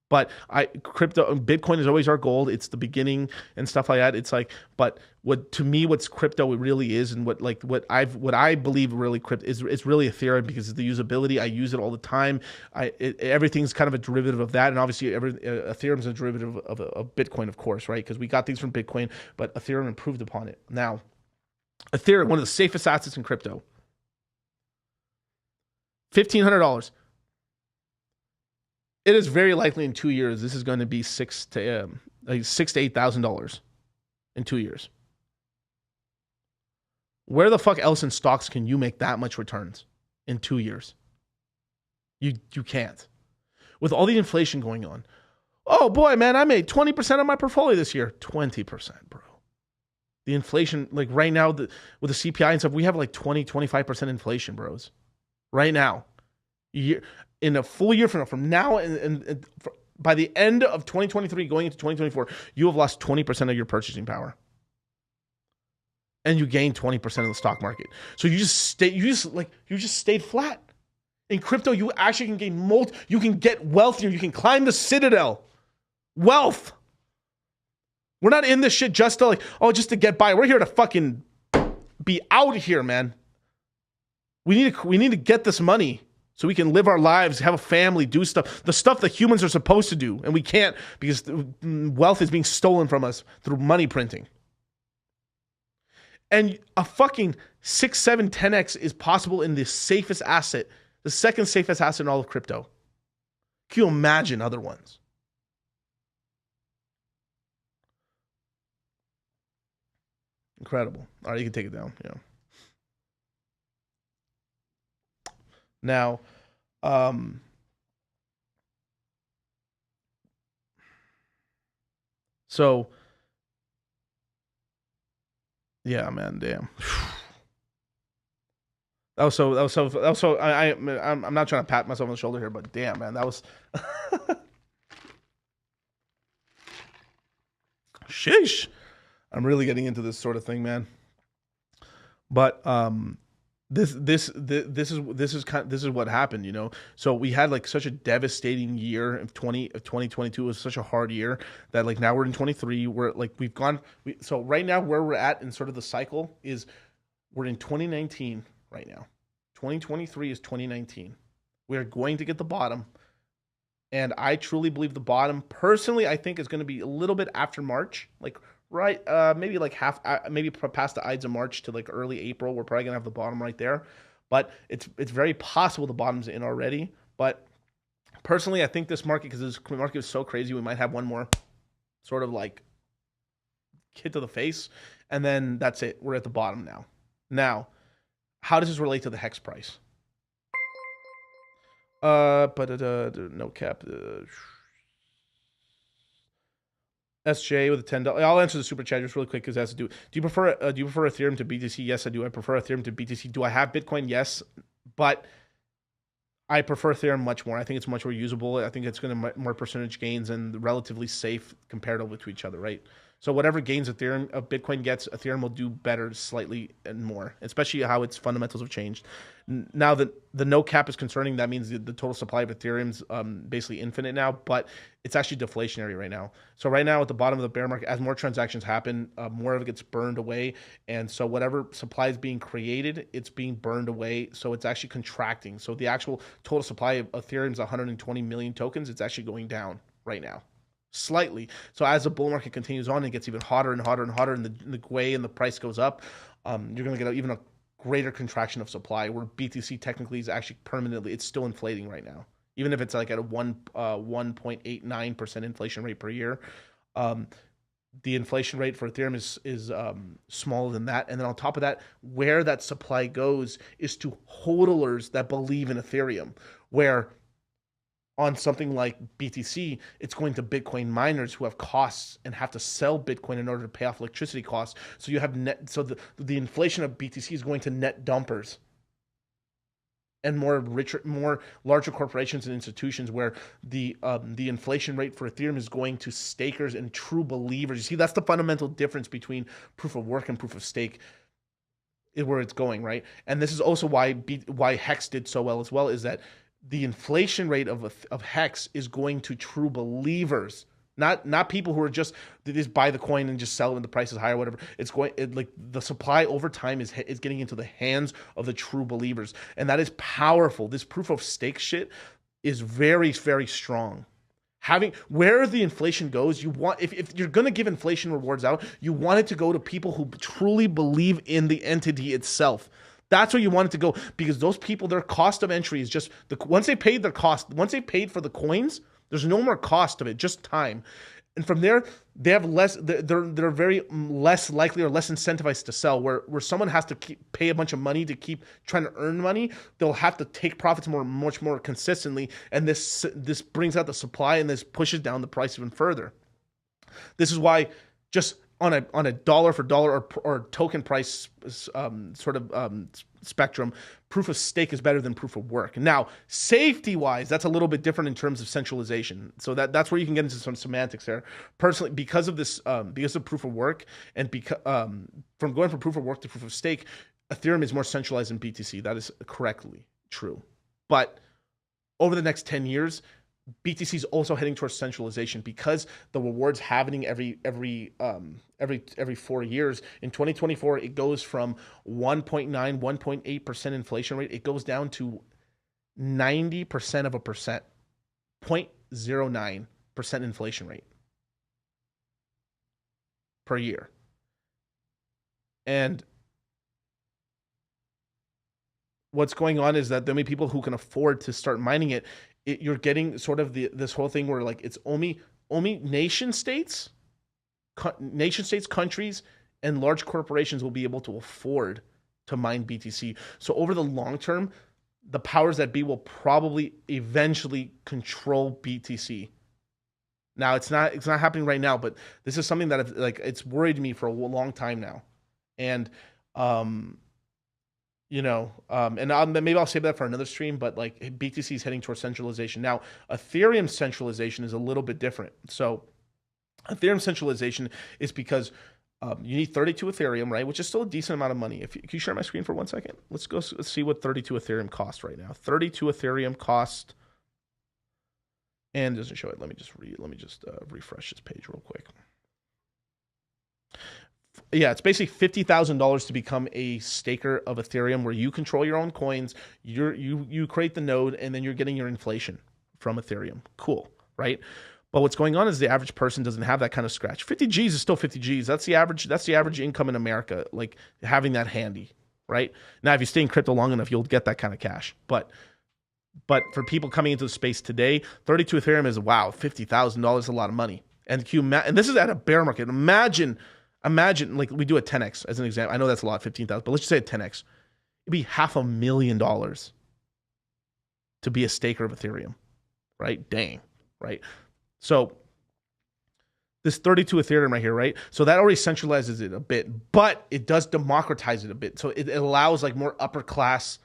But Bitcoin is always our gold. It's the beginning and stuff like that. It's like, but what's crypto really is, and what I believe really crypto is, it's really Ethereum, because of the usability. I use it all the time. Everything's kind of a derivative of that, and obviously Ethereum is a derivative of Bitcoin, of course, right? Because we got things from Bitcoin, but Ethereum improved upon it. Now, Ethereum, one of the safest assets in crypto. $1,500. It is very likely in 2 years this is going to be $6,000 to $8,000 in 2 years. Where the fuck else in stocks can you make that much returns in 2 years? You can't. With all the inflation going on. Oh boy, man, I made 20% of my portfolio this year. 20%, bro. The inflation, like right now, with the CPI and stuff, we have like 20-25% inflation, bros. Right now. In a full year from now, by the end of 2023 going into 2024, you have lost 20% of your purchasing power. And you gain 20% of the stock market. So you just stayed flat. In crypto, you actually can gain you can get wealthier, you can climb the citadel. Wealth. We're not in this shit just to just to get by. We're here to fucking be out here, man. We need to get this money so we can live our lives, have a family, do stuff, the stuff that humans are supposed to do, and we can't because wealth is being stolen from us through money printing. And a fucking 6, 7, 10x is possible in the safest asset, the second safest asset in all of crypto. Can you imagine other ones? Incredible. All right, you can take it down. Yeah. Now, so yeah, man, damn. I'm not trying to pat myself on the shoulder here, but damn, man, that was sheesh. I'm really getting into this sort of thing, man. But this is what happened, you know. So we had like such a devastating year of 2022 was such a hard year that like now we're in 23. We're like so right now where we're at in sort of the cycle is we're in 2019 right now. 2023 is 2019. We are going to get the bottom. And I truly believe the bottom, personally, I think is going to be a little bit after March, like right, maybe like maybe past the Ides of March to like early April. We're probably gonna have the bottom right there, but it's very possible the bottom's in already. But personally, I think this market, because this market is so crazy, we might have one more sort of like hit to the face, and then that's it. We're at the bottom now. Now, how does this relate to the Hex price? No cap. SJ with a $10. I'll answer the super chat just really quick because it has to do. Do you prefer Ethereum to BTC? Yes, I do. I prefer Ethereum to BTC. Do I have Bitcoin? Yes, but I prefer Ethereum much more. I think it's much more usable. I think it's going to more percentage gains and relatively safe comparatively to each other, right? So whatever gains Bitcoin gets, Ethereum will do better slightly and more, especially how its fundamentals have changed. Now that the no cap is concerning, that means the total supply of Ethereum's basically infinite now, but it's actually deflationary right now. So right now at the bottom of the bear market, as more transactions happen, more of it gets burned away. And so whatever supply is being created, it's being burned away. So it's actually contracting. So the actual total supply of Ethereum's 120 million tokens, it's actually going down right now. Slightly. So as the bull market continues on, it gets even hotter and hotter and hotter, and the way and the price goes up, you're going to get even a greater contraction of supply, where BTC technically is actually permanently, it's still inflating right now. Even if it's like at a 1.89% inflation rate per year, the inflation rate for Ethereum is smaller than that. And then on top of that, where that supply goes is to hodlers that believe in Ethereum, where on something like BTC, it's going to Bitcoin miners who have costs and have to sell Bitcoin in order to pay off electricity costs. So you have the inflation of BTC is going to net dumpers and more larger corporations and institutions, where the inflation rate for Ethereum is going to stakers and true believers. You see, that's the fundamental difference between proof of work and proof of stake, is where it's going, right? And this is also why Hex did so well as well, is that the inflation rate of Hex is going to true believers, not people who are just, they just buy the coin and just sell it when the price is high or whatever. Like the supply over time is getting into the hands of the true believers, and that is powerful. This proof of stake shit is very, very strong. Where the inflation goes, you want, if you're going to give inflation rewards out, you want it to go to people who truly believe in the entity itself. That's where you want it to go, because those people, their cost of entry is just once they paid for the coins, there's no more cost of it, just time. And from there, they have less. They're very less likely or less incentivized to sell. Where someone has to pay a bunch of money to keep trying to earn money, they'll have to take profits much more consistently. And this brings out the supply, and this pushes down the price even further. This is why just on a dollar for dollar or token price spectrum, proof of stake is better than proof of work. Now, safety wise, that's a little bit different in terms of centralization. So that's where you can get into some semantics there. Personally, because of this, because of proof of work, and because from going from proof of work to proof of stake, Ethereum is more centralized than BTC. That is correctly true. But over the next 10 years, BTC is also heading towards centralization because the rewards happening every 4 years. In 2024, it goes from 1.9, 1.8% inflation rate. It goes down to 90% of a percent, 0.09% inflation rate per year. And what's going on is that the only people who can afford to start mining you're getting sort of this whole thing where like it's only nation states, countries, and large corporations will be able to afford to mine BTC. So over the long term, the powers that be will probably eventually control BTC. Now it's not happening right now, but this is something that it's worried me for a long time now, and maybe I'll save that for another stream, but like BTC is heading towards centralization. Now, Ethereum centralization is a little bit different. So Ethereum centralization is because you need 32 Ethereum, right? Which is still a decent amount of money. Can you share my screen for 1 second? Let's see what 32 Ethereum costs right now. 32 Ethereum cost, and it doesn't show it. Let me just refresh this page real quick. Yeah, it's basically $50,000 to become a staker of Ethereum, where you control your own coins. You create the node, and then you're getting your inflation from Ethereum. Cool, right? But what's going on is the average person doesn't have that kind of scratch. 50 G's is still 50 G's. That's the average income in America, like having that handy, right? Now, if you stay in crypto long enough, you'll get that kind of cash. But for people coming into the space today, 32 Ethereum is, wow, $50,000 is a lot of money. And this is at a bear market. Imagine like we do a 10x as an example. I know that's a lot, 15,000, but let's just say a 10x. It'd be $500,000 to be a staker of Ethereum, right? Dang, right? So this 32 Ethereum right here, right? So that already centralizes it a bit, but it does democratize it a bit. So it allows like more upper class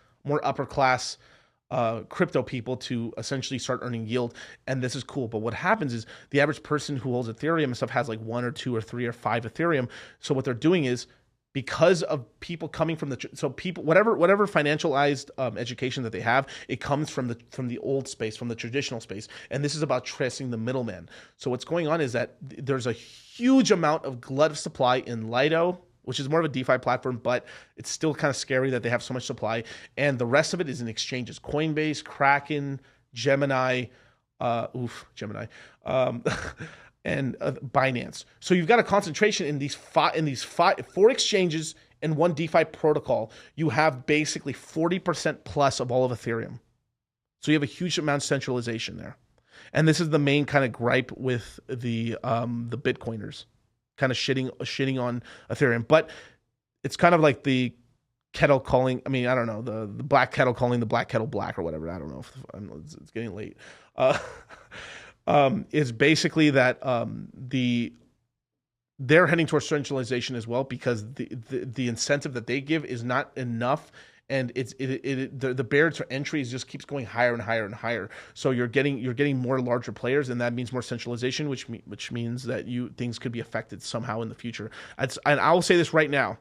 crypto people to essentially start earning yield, and this is cool. But what happens is the average person who holds Ethereum and stuff has like 1 or 2 or 3 or 5 Ethereum. So what they're doing is, because of people coming from whatever financialized education that they have, it comes from the old space, from the traditional space, and this is about tracing the middleman. So what's going on is that there's a huge amount of glut of supply in Lido, which is more of a DeFi platform, but it's still kind of scary that they have so much supply. And the rest of it is in exchanges: Coinbase, Kraken, Gemini, and Binance. So you've got a concentration in these 4 exchanges and 1 DeFi protocol. You have basically 40% plus of all of Ethereum. So you have a huge amount of centralization there. And this is the main kind of gripe with the Bitcoiners, kind of shitting on Ethereum. But it's kind of like the kettle calling, I don't know, the black kettle calling the black kettle black or whatever. I don't know. It's getting late. Is basically that they're heading towards centralization as well, because the incentive that they give is not enough, and the barrier to entry just keeps going higher and higher and higher. So you're getting more larger players, and that means more centralization, which means that things could be affected somehow in the future. And I will say this right now.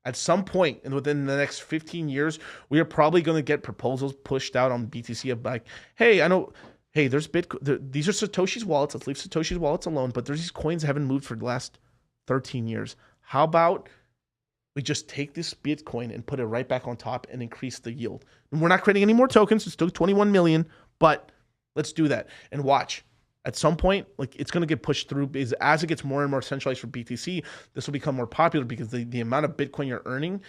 At some point, and within the next 15 years, we are probably going to get proposals pushed out on BTC of like, hey, I know. Hey, there's Bitcoin. These are Satoshi's wallets. Let's leave Satoshi's wallets alone. But there's these coins that haven't moved for the last 13 years. How about we just take this Bitcoin and put it right back on top and increase the yield? And we're not creating any more tokens. It's still 21 million, but let's do that and watch. At some point, like, it's going to get pushed through, because as it gets more and more centralized for BTC, this will become more popular, because the amount of Bitcoin you're earning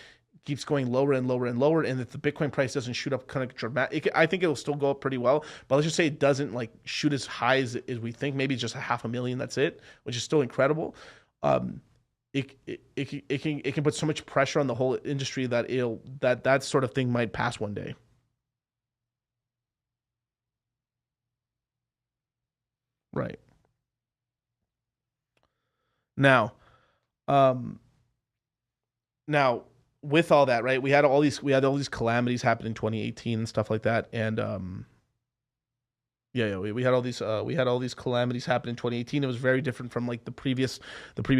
keeps going lower and lower and lower. And if the Bitcoin price doesn't shoot up kind of dramatic, I think it will still go up pretty well, but let's just say it doesn't like shoot as high as we think. Maybe just $500,000, that's it, which is still incredible. It can put so much pressure on the whole industry that that sort of thing might pass one day. Right. Now, Now with all that, right? We had all these calamities happen in 2018 and stuff like that, and we had all these calamities happen in 2018. It was very different from like the previous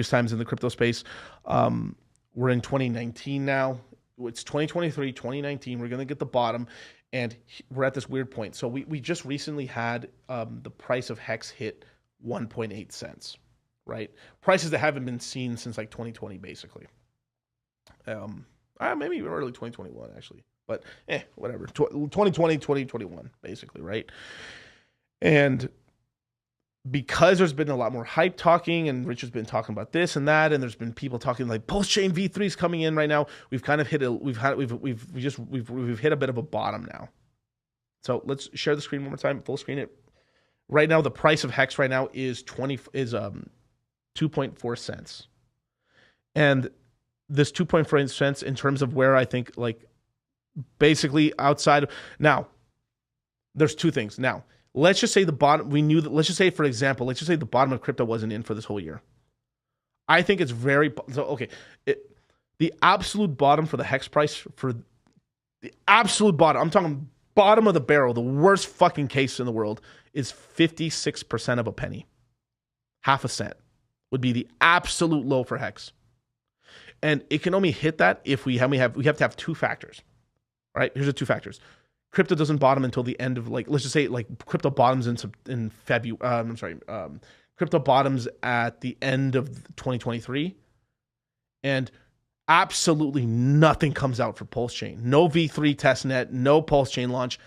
times in the crypto space. We're in 2019 now. It's 2023, 2019. We're gonna get the bottom, and we're at this weird point. So we just recently had the price of Hex hit 1.8 cents, right? Prices that haven't been seen since like 2020, basically. Maybe early 2021 actually, but whatever. 2020, 2021, basically, right? And because there's been a lot more hype talking, and Richard's been talking about this and that, and there's been people talking like Pulsechain V3 is coming in right now. We've kind of hit we've hit a bit of a bottom now. So let's share the screen one more time, full screen it. Right now, the price of Hex right now is 2.4 cents, and this 2.4 cents in terms of where I think like basically outside now. There's two things now. Let's just say the bottom, let's just say, for example, let's just say the bottom of crypto wasn't in for this whole year. I think it's the absolute bottom for the Hex price, for the absolute bottom, I'm talking bottom of the barrel, the worst fucking case in the world, is 56% of a penny. Half a cent would be the absolute low for Hex. And it can only hit that if we have to have two factors. All right, here's the two factors. Crypto doesn't bottom until the end of, like, let's just say like crypto bottoms in February. Crypto bottoms at the end of 2023, and absolutely nothing comes out for Pulsechain. No V3 testnet, no Pulsechain launch,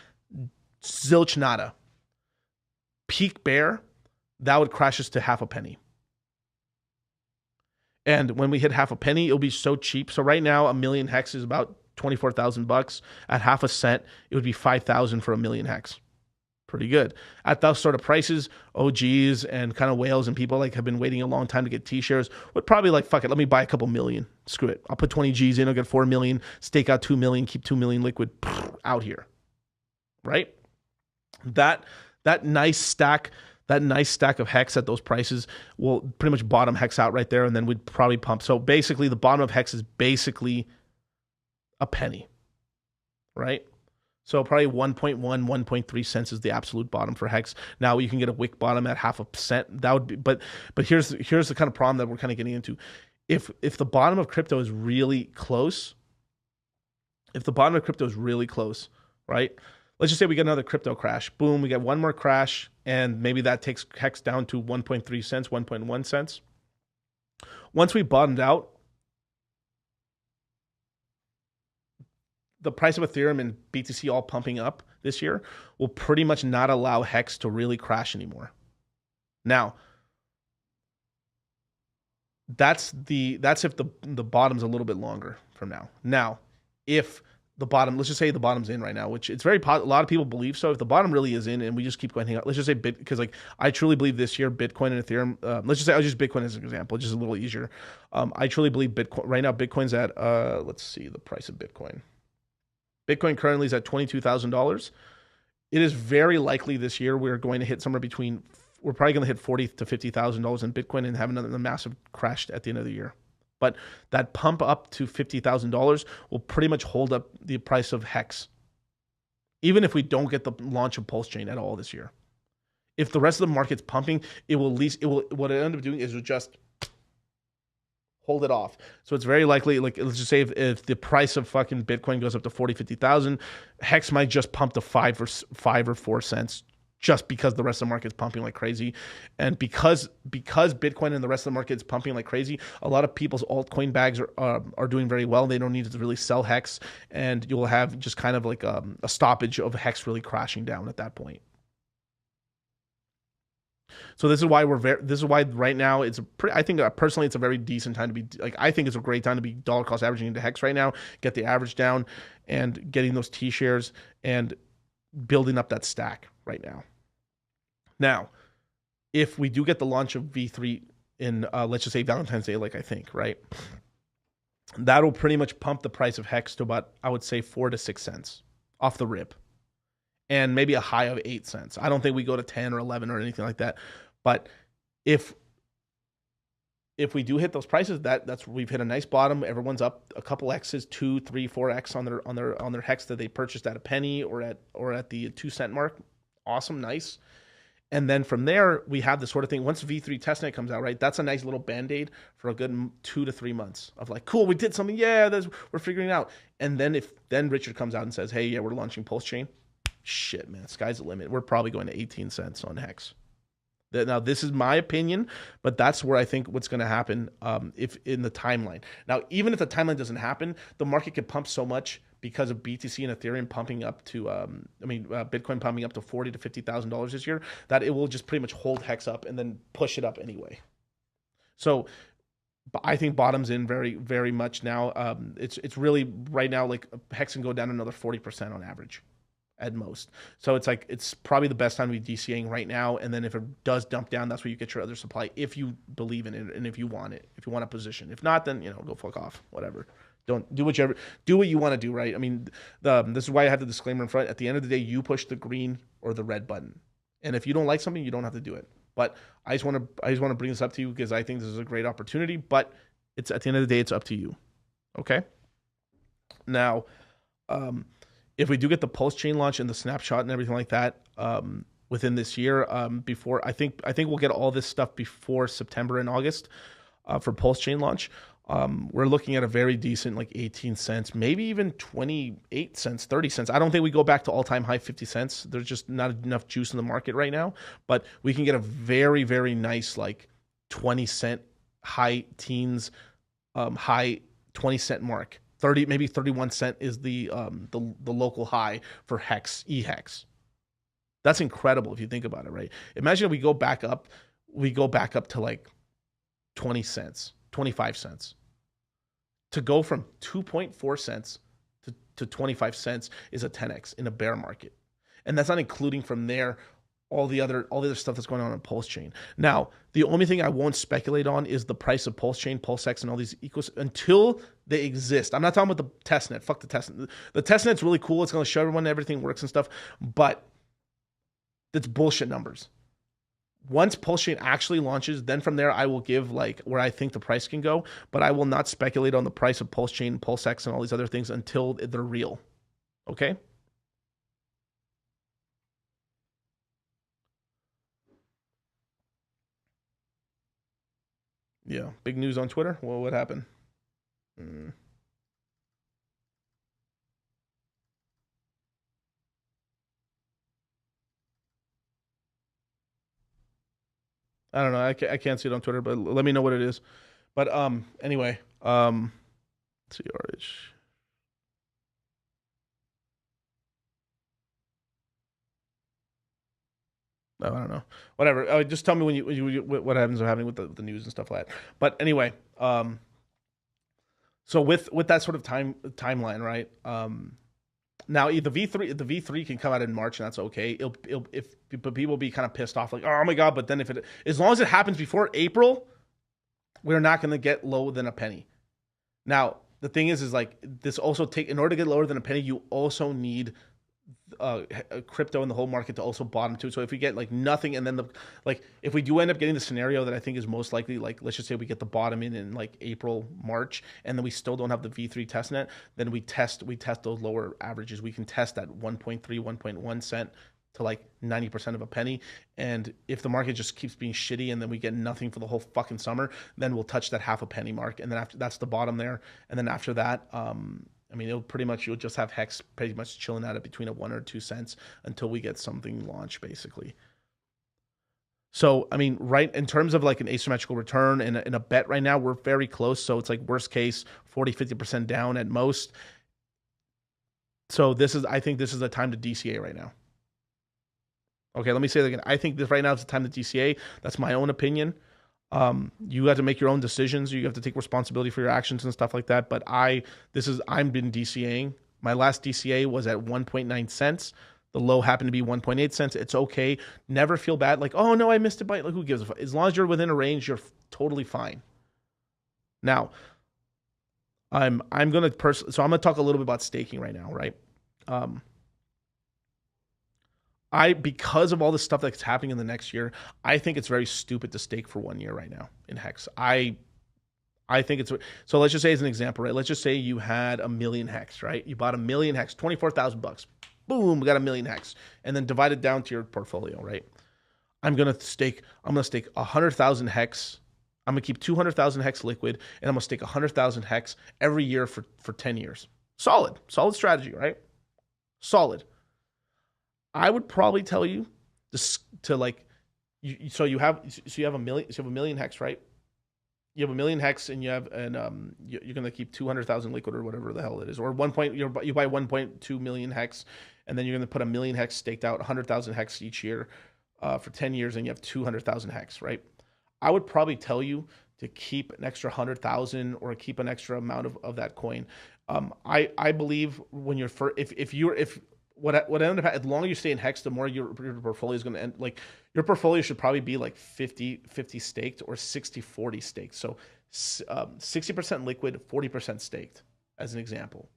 zilch nada. Peak bear, that would crash us to half a penny. And when we hit half a penny, it'll be so cheap. So right now, a million Hex is about $24,000. At half a cent, it would be 5,000 for a million Hex. Pretty good. At those sort of prices, OGs and kind of whales and people like have been waiting a long time to get T-shares would probably like, fuck it, let me buy a couple million. Screw it. I'll put 20 G's in, I'll get 4 million, stake out 2 million, keep 2 million liquid out here. Right? That nice stack of Hex at those prices will pretty much bottom Hex out right there, and then we'd probably pump. So basically the bottom of Hex is basically a penny, right? So probably 1.3 cents is the absolute bottom for Hex. Now you can get a wick bottom at half a cent. That would be, but here's the kind of problem that we're kind of getting into. If the bottom of crypto is really close, right? Let's just say we get another crypto crash. Boom, we get one more crash, and maybe that takes Hex down to 1.3 cents, 1.1 cents. Once we bottomed out, the price of Ethereum and BTC all pumping up this year will pretty much not allow Hex to really crash anymore. Now, that's if the bottom's a little bit longer from now. Now, if the bottom, let's just say the bottom's in right now, which it's a lot of people believe so. If the bottom really is in and we just keep going up, let's just say because like I truly believe this year Bitcoin and Ethereum, let's just say I'll use Bitcoin as an example, just a little easier. I truly believe Bitcoin right now. Bitcoin's at let's see the price of Bitcoin. Bitcoin currently is at $22,000. It is very likely this year we're going to hit somewhere between, we're probably going to hit $40,000 to $50,000 in Bitcoin and have another massive crash at the end of the year. But that pump up to $50,000 will pretty much hold up the price of Hex, even if we don't get the launch of Pulsechain at all this year. If the rest of the market's pumping, what it end up doing is just hold it off. So it's very likely, like, let's just say if the price of fucking Bitcoin goes up to 40, 50,000, Hex might just pump to 5 or 4 cents just because the rest of the market is pumping like crazy. And because Bitcoin and the rest of the market is pumping like crazy, a lot of people's altcoin bags are doing very well. They don't need to really sell Hex, and you'll have just kind of like a stoppage of Hex really crashing down at that point. So this is why right now I think personally it's a very decent time to be, like, I think it's a great time to be dollar cost averaging into Hex right now, get the average down and getting those T-shares and building up that stack right now. Now, if we do get the launch of V3 in let's just say Valentine's Day, like I think, right? That'll pretty much pump the price of Hex to about, I would say, 4 to 6 cents off the rip. And maybe a high of 8 cents. I don't think we go to 10 or 11 or anything like that. But if if we do hit those prices, that's we've hit a nice bottom. Everyone's up a couple X's, 2, 3, 4X on their hex that they purchased at a penny or at the 2 cent mark. Awesome, nice. And then from there, we have this sort of thing. Once V3 testnet comes out, right, that's a nice little band-aid for a good 2 to 3 months of like, cool, we did something. Yeah, we're figuring it out. And then Richard comes out and says, hey, yeah, we're launching Pulsechain. Shit, man, sky's the limit. We're probably going to 18 cents on Hex. Now, this is my opinion, but that's where I think what's going to happen if in the timeline. Now, even if the timeline doesn't happen, the market could pump so much because of BTC and Ethereum pumping up to, Bitcoin pumping up to $40,000 to $50,000 this year, that it will just pretty much hold Hex up and then push it up anyway. So I think bottom's in very, very much now. It's really right now like Hex can go down another 40% on average at most. So it's like it's probably the best time to be DCAing right now. And then if it does dump down, that's where you get your other supply if you believe in it and if you want it, if you want a position. If not, then go fuck off, whatever. Don't do what you want to do, right? I mean, this is why I have the disclaimer in front. At the end of the day, you push the green or the red button, and if you don't like something, you don't have to do it. But I just want to bring this up to you because I think this is a great opportunity. But it's at the end of the day, it's up to you. Okay. Now, if we do get the Pulsechain launch and the snapshot and everything like that within this year, before I think we'll get all this stuff before September and August for Pulsechain launch. We're looking at a very decent like 18 cents, maybe even 28 cents, 30 cents. I don't think we go back to all-time high 50 cents. There's just not enough juice in the market right now, but we can get a very, very nice like 20 cent high teens, high 20 cent mark. 30, maybe 31 cent is the local high for Hex, eHex. That's incredible if you think about it, right? Imagine if we go back up to like 20 cents, 25 cents. To go from 2.4 cents to 25 cents is a 10x in a bear market. And that's not including from there all the other stuff that's going on Pulsechain. Now, the only thing I won't speculate on is the price of Pulsechain, PulseX, and all these until they exist. I'm not talking about the testnet. Fuck the testnet. The testnet's really cool. It's going to show everyone everything works and stuff, but it's bullshit numbers. Once Pulsechain actually launches, then from there I will give like where I think the price can go, but I will not speculate on the price of Pulsechain, PulseX, and all these other things until they're real. Okay? Yeah, big news on Twitter. Well, what happened? I don't know. I can't see it on Twitter, but let me know what it is. But anyway, CRH. No, I don't know. Whatever. Just tell me when you what happens or happening with the news and stuff like that. But anyway, so with that sort of timeline, right? Now the V3 can come out in March and that's okay. But people will be kind of pissed off, like, oh my god! But then as long as it happens before April, we're not going to get lower than a penny. Now the thing is like this also in order to get lower than a penny, you also need crypto and the whole market to also bottom too. So if we get like nothing, and then if we do end up getting the scenario that I think is most likely, like let's just say we get the bottom in like April, March, and then we still don't have the V3 testnet, then we test those lower averages. We can test at 1.3, 1.1 cent to like 90% of a penny. And if the market just keeps being shitty and then we get nothing for the whole fucking summer, then we'll touch that half a penny mark. And then after that's the bottom there. And then after that, you'll just have Hex pretty much chilling out at between a 1 or 2 cents until we get something launched, basically. So, I mean, right in terms of like an asymmetrical return in a bet right now, we're very close. So it's like worst case 40, 50% down at most. So I think this is the time to DCA right now. Okay, let me say that again. I think this right now is the time to DCA. That's my own opinion. You have to make your own decisions. You have to take responsibility for your actions and stuff like that. But I'm been DCAing. My last DCA was at 1.9 cents. The low happened to be 1.8 cents. It's okay. Never feel bad. Like, oh no, I missed a bite. Like, who gives a fuck? As long as you're within a range, you're totally fine. Now, I'm gonna talk a little bit about staking right now, right? Because of all the stuff that's happening in the next year, I think it's very stupid to stake for 1 year right now in Hex. I I think it's so. Let's just say as an example, right? Let's just say you had a million hex, right? You bought a million hex, $24,000. Boom, we got a million hex, and then divide it down to your portfolio, right? I'm gonna stake 100,000 hex. I'm gonna keep 200,000 hex liquid, and I'm gonna stake 100,000 hex every year for 10 years. Solid strategy, right? Solid. I would probably tell you this to like, you have a million hex, right? You have a million hex, and you're gonna keep 200,000 liquid or whatever the hell it is, or you buy 1.2 million hex, and then you're gonna put a million hex staked out, 100,000 hex each year for 10 years, and you have 200,000 hex, right? I would probably tell you to keep an extra 100,000 or keep an extra amount of that coin. I believe when you're what ended up, as long as you stay in hex, the more your portfolio is going to end. Like, your portfolio should probably be like 50-50 staked or 60-40 staked. So 60% liquid, 40% staked, as an example.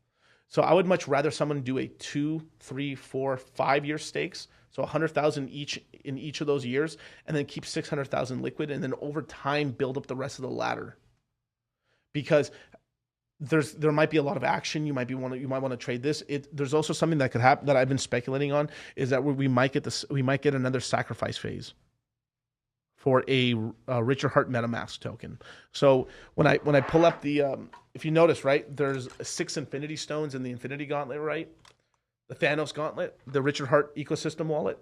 So I would much rather someone do a 2, 3, 4, 5 year stakes. So 100,000 each in each of those years, and then keep 600,000 liquid, and then over time build up the rest of the ladder. Because there might be a lot of action. You might want to trade this. There's also something that could happen that I've been speculating on, is that we might get another sacrifice phase for a Richard Heart MetaMask token. So when I pull up the if you notice, right, there's 6 Infinity Stones in the Infinity Gauntlet, right? The Thanos Gauntlet, the Richard Heart ecosystem wallet.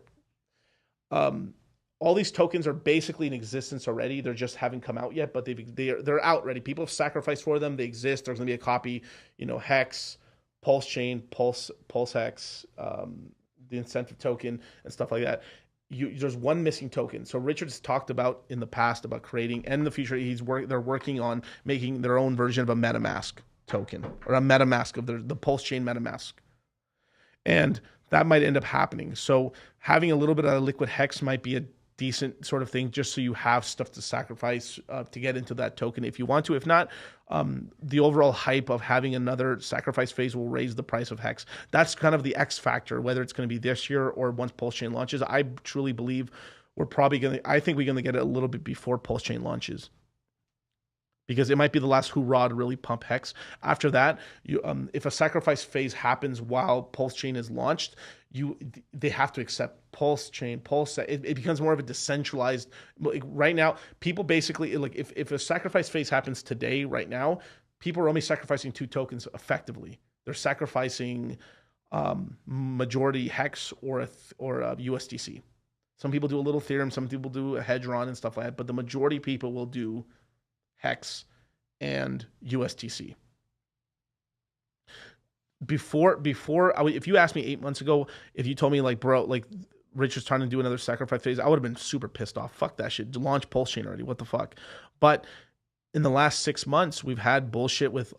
All these tokens are basically in existence already. They just haven't come out yet, but they're out already. People have sacrificed for them. They exist. There's going to be a copy, Hex, Pulsechain, PulseX, the incentive token, and stuff like that. There's one missing token. So Richard's talked about in the past about creating, and in the future they're working on making their own version of a MetaMask token, or a MetaMask of the Pulsechain MetaMask. And that might end up happening. So having a little bit of liquid hex might be a decent sort of thing, just so you have stuff to sacrifice to get into that token if you want to. If not, the overall hype of having another sacrifice phase will raise the price of hex. That's kind of the X factor, whether it's going to be this year or once Pulsechain launches. I truly believe I think we're going to get it a little bit before Pulsechain launches, because it might be the last hoorah to really pump hex. After that, if a sacrifice phase happens while Pulsechain is launched, they have to accept Pulsechain, PulseX. It becomes more of a decentralized. Like, right now, people basically, like, if a sacrifice phase happens today, right now, people are only sacrificing 2 tokens effectively. They're sacrificing majority hex or USDC. Some people do a little Ethereum, some people do a Hedron and stuff like that, but the majority of people will do hex and USDC. If you asked me 8 months ago, if you told me, like, bro, like, Richard's trying to do another sacrifice phase, I would have been super pissed off. Fuck that shit. Launch Pulsechain already. What the fuck? But in the last 6 months, we've had bullshit with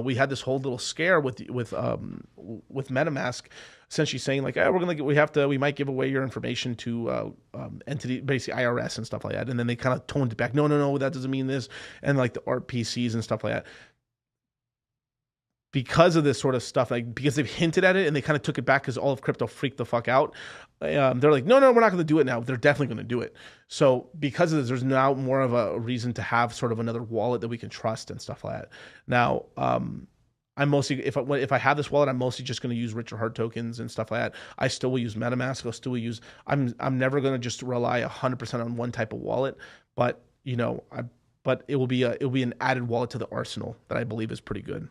we had this whole little scare with MetaMask, essentially saying, like, we might give away your information to entity, basically IRS and stuff like that. And then they kind of toned it back. No, that doesn't mean this. And like the RPCs and stuff like that. Because of this sort of stuff, like, because they've hinted at it and they kind of took it back because all of crypto freaked the fuck out. They're like, no, we're not going to do it now. They're definitely going to do it. So because of this, there's now more of a reason to have sort of another wallet that we can trust and stuff like that. Now, I'm mostly, if I have this wallet, I'm mostly just going to use Richard Heart tokens and stuff like that. I still will use MetaMask. I'm never going to just rely 100% on one type of wallet, but it will be an added wallet to the arsenal that I believe is pretty good.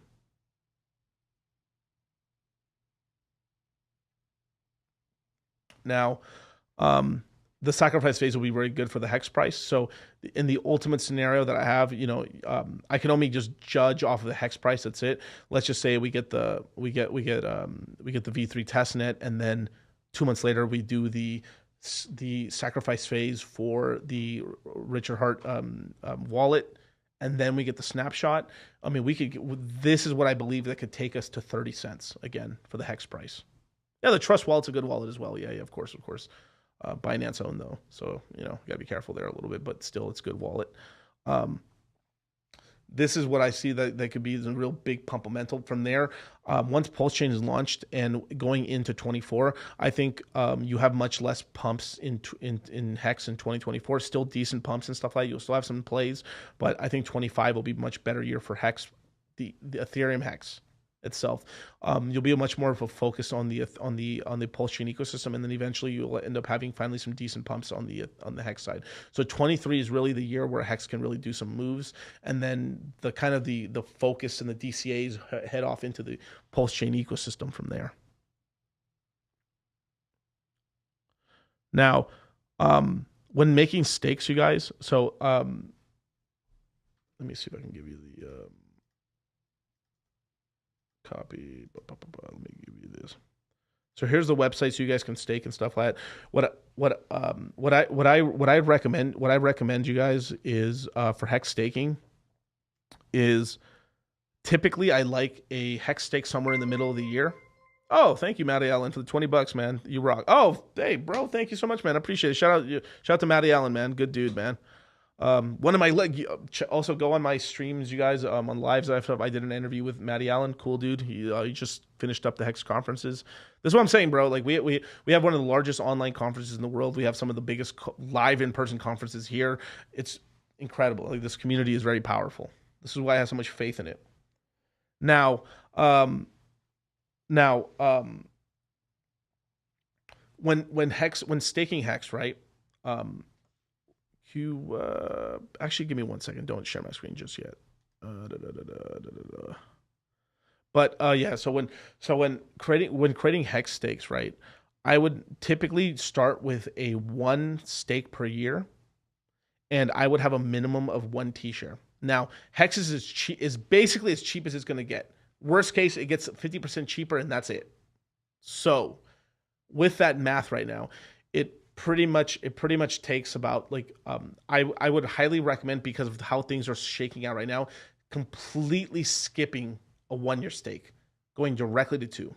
Now, the sacrifice phase will be very good for the hex price. So in the ultimate scenario that I have, I can only just judge off of the hex price. That's it. Let's just say we get the V3 testnet, and then 2 months later we do the sacrifice phase for the Richard Heart wallet, and then we get the snapshot. I mean, this is what I believe that could take us to 30 cents again for the hex price. Yeah, the Trust wallet's a good wallet as well. Yeah, of course. Binance owned though, so you gotta be careful there a little bit, but still, it's a good wallet. this is what I see that could be the real big pumpamental from there. Once Pulsechain is launched and going into 24, I think you have much less pumps in Hex in 2024. Still decent pumps and stuff like that. You'll still have some plays, but I think 25 will be a much better year for Hex, the Ethereum Hex itself. You'll be much more of a focus on the Pulsechain ecosystem, and then eventually you'll end up having finally some decent pumps on the Hex side. So 23 is really the year where Hex can really do some moves, and then the kind of the focus and the DCAs head off into the Pulsechain ecosystem from there. Now, when making stakes, you guys, so let me see if I can give you the copy. Let me give you this. So here's the website so you guys can stake and stuff like that. What I recommend you guys is for Hex staking is typically I like a Hex stake somewhere in the middle of the year. Oh, thank you, Matty Allen, for the $20, man. You rock. Oh, hey, bro, thank you so much, man. I appreciate it. Shout out to Matty Allen, man. Good dude, man. One of my also go on my streams, you guys, on lives. I did an interview with Matty Allen, cool dude. He just finished up the Hex conferences. This is what I'm saying, bro. Like we have one of the largest online conferences in the world. We have some of the biggest live in-person conferences here. It's incredible. Like this community is very powerful. This is why I have so much faith in it. Now, when staking Hex, right? Actually, give me 1 second. Don't share my screen just yet. But yeah, so when creating Hex stakes, right, I would typically start with a 1 stake per year, and I would have a minimum of 1 T-share. Now, Hex is basically as cheap as it's going to get. Worst case, it gets 50% cheaper, and that's it. So, with that math right now, it pretty much takes about like I would highly recommend, because of how things are shaking out right now, completely skipping a 1-year stake, going directly to 2.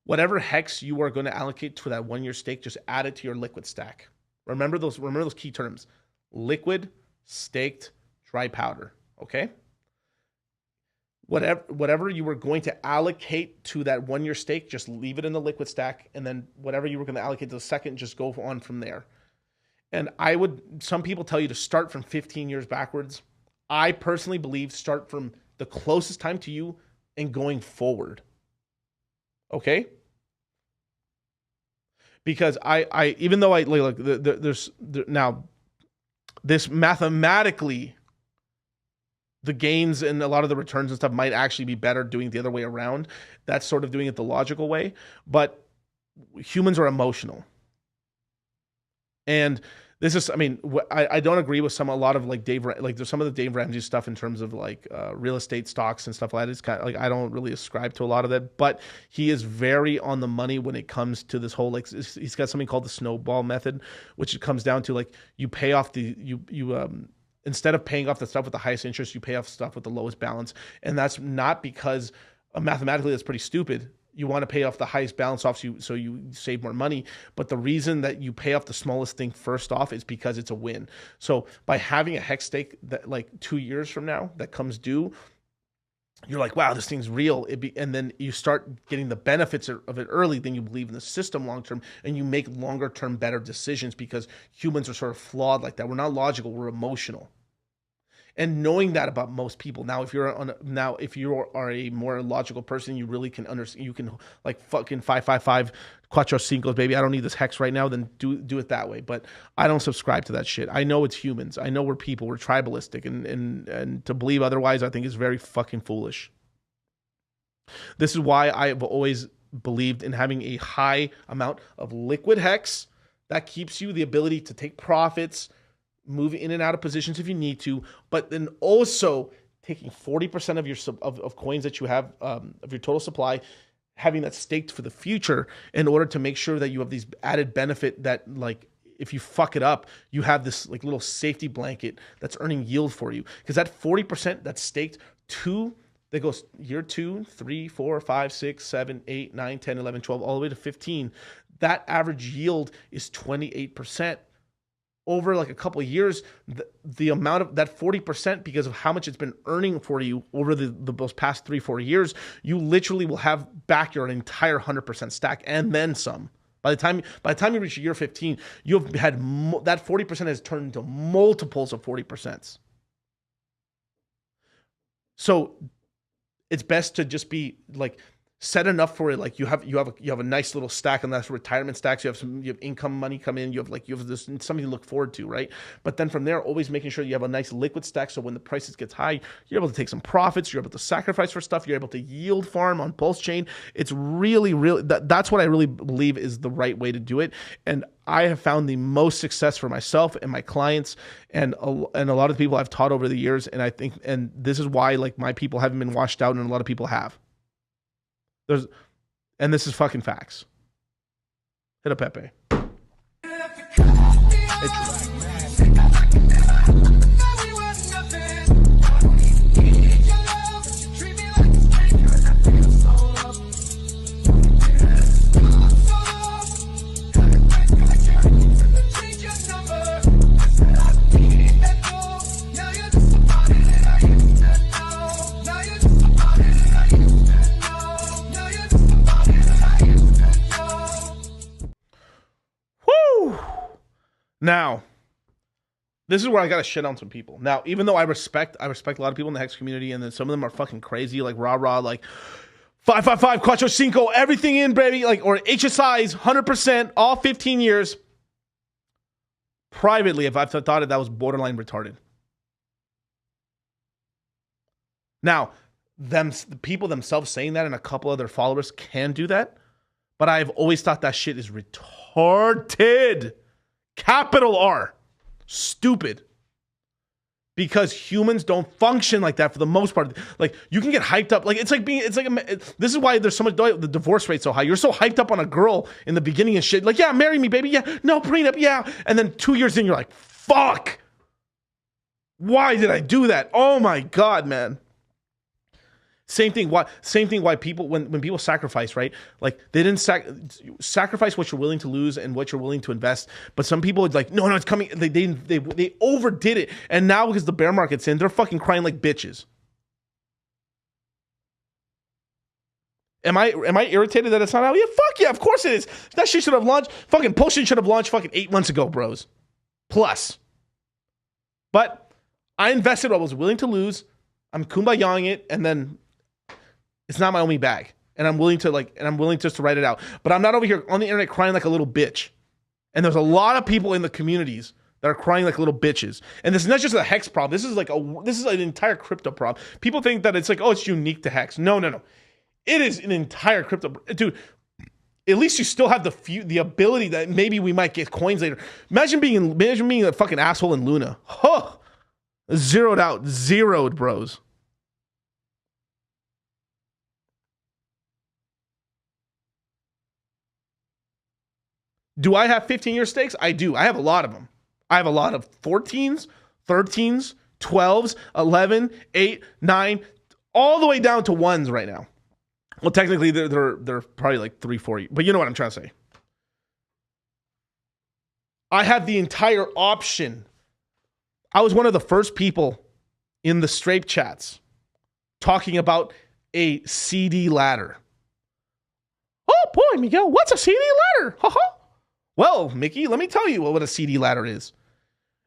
Whatever Hex you are going to allocate to that 1-year stake, just add it to your liquid stack. Remember those key terms: liquid, staked, dry powder. Okay. Whatever you were going to allocate to that 1-year stake, just leave it in the liquid stack, and then whatever you were going to allocate to the second, just go on from there. And some people tell you to start from 15 years backwards. I personally believe start from the closest time to you and going forward. Okay? Because even though now this mathematically, the gains and a lot of the returns and stuff might actually be better doing it the other way around. That's sort of doing it the logical way. But humans are emotional. And this is, I mean, I don't agree with a lot of like there's some of the Dave Ramsey stuff in terms of like real estate stocks and stuff like that. It's kind of like, I don't really ascribe to a lot of that, but he is very on the money when it comes to this whole, like, he's got something called the snowball method, which comes down to like, you pay off instead of paying off the stuff with the highest interest, you pay off stuff with the lowest balance. And that's not because mathematically that's pretty stupid. You want to pay off the highest balance off so you save more money. But the reason that you pay off the smallest thing first off is because it's a win. So by having a Hex stake that like 2 years from now that comes due, you're like, wow, this thing's real. And then you start getting the benefits of it early. Then you believe in the system long term, and you make longer term better decisions, because humans are sort of flawed like that. We're not logical. We're emotional. And knowing that about most people, if you are a more logical person, you really can understand. You can like fucking 555 Quattro Cinco's, baby. I don't need this Hex right now. Then do it that way. But I don't subscribe to that shit. I know it's humans. I know we're people. We're tribalistic, and to believe otherwise, I think is very fucking foolish. This is why I've always believed in having a high amount of liquid Hex that keeps you the ability to take profits, move in and out of positions if you need to, but then also taking 40% of your of coins that you have, of your total supply, having that staked for the future in order to make sure that you have these added benefit that, like, if you fuck it up, you have this like little safety blanket that's earning yield for you. Because that 40% that's staked that goes year 2, 3, 4, 5, 6, 7, 8, 9, 10, 11, 12, all the way to 15. That average yield is 28%. over like a couple of years, the amount of that 40%, because of how much it's been earning for you over those past 3-4 years, you literally will have back your entire 100% stack and then some. By the time you reach year 15, you've had that 40% has turned into multiples of 40%. So it's best to just be like set enough for it. Like you have a nice little stack, and that's retirement stacks. You have income money come in. You have this something to look forward to, right? But then from there, always making sure you have a nice liquid stack. So when the prices gets high, you're able to take some profits. You're able to sacrifice for stuff. You're able to yield farm on Pulsechain. It's really, really that's what I really believe is the right way to do it. And I have found the most success for myself and my clients and a lot of people I've taught over the years. And I think, and this is why like my people haven't been washed out, and a lot of people have. And this is fucking facts. Hit up Pepe. Now, this is where I got to shit on some people. Now, even though I respect a lot of people in the Hex community, and then some of them are fucking crazy, like rah, like 555, Quattro Cinco, everything in, baby, like, or HSIs, 100%, all 15 years. Privately, if I've thought that was borderline retarded. Now, the people themselves saying that and a couple of their followers can do that, but I've always thought that shit is retarded. Capital R. Stupid. Because humans don't function like that for the most part. Like, you can get hyped up. Like, this is why there's so much, the divorce rate so high. You're so hyped up on a girl in the beginning and shit. Like, yeah, marry me, baby. Yeah, no, prenup, yeah. And then 2 years in, you're like, fuck. Why did I do that? Oh my God, man. Same thing. Why people when people sacrifice, right? Like they didn't sacrifice what you're willing to lose and what you're willing to invest. But some people are like, no, it's coming. They overdid it, and now because the bear market's in, they're fucking crying like bitches. Am I irritated that it's not out? Yeah, fuck yeah, of course it is. That shit should have launched. Fucking Pulsechain should have launched fucking 8 months ago, bros. Plus, but I invested what I was willing to lose. I'm kumbayaing it, and then. It's not my only bag, and I'm willing to just to write it out. But I'm not over here on the internet crying like a little bitch. And there's a lot of people in the communities that are crying like little bitches. And this is not just a Hex problem. This is an entire crypto problem. People think that it's like, oh, it's unique to Hex. No. It is an entire crypto, dude. At least you still have the ability that maybe we might get coins later. Imagine being a fucking asshole in Luna. Huh. Zeroed, bros. Do I have 15-year stakes? I do. I have a lot of them. I have a lot of 14s, 13s, 12s, 11, 8, 9, all the way down to 1s right now. Well, technically, they're probably like 3, 4, but you know what I'm trying to say. I have the entire option. I was one of the first people in the Strape chats talking about a CD ladder. Oh, boy, Miguel, what's a CD ladder? Ha. Well, Mickey, let me tell you what a CD ladder is.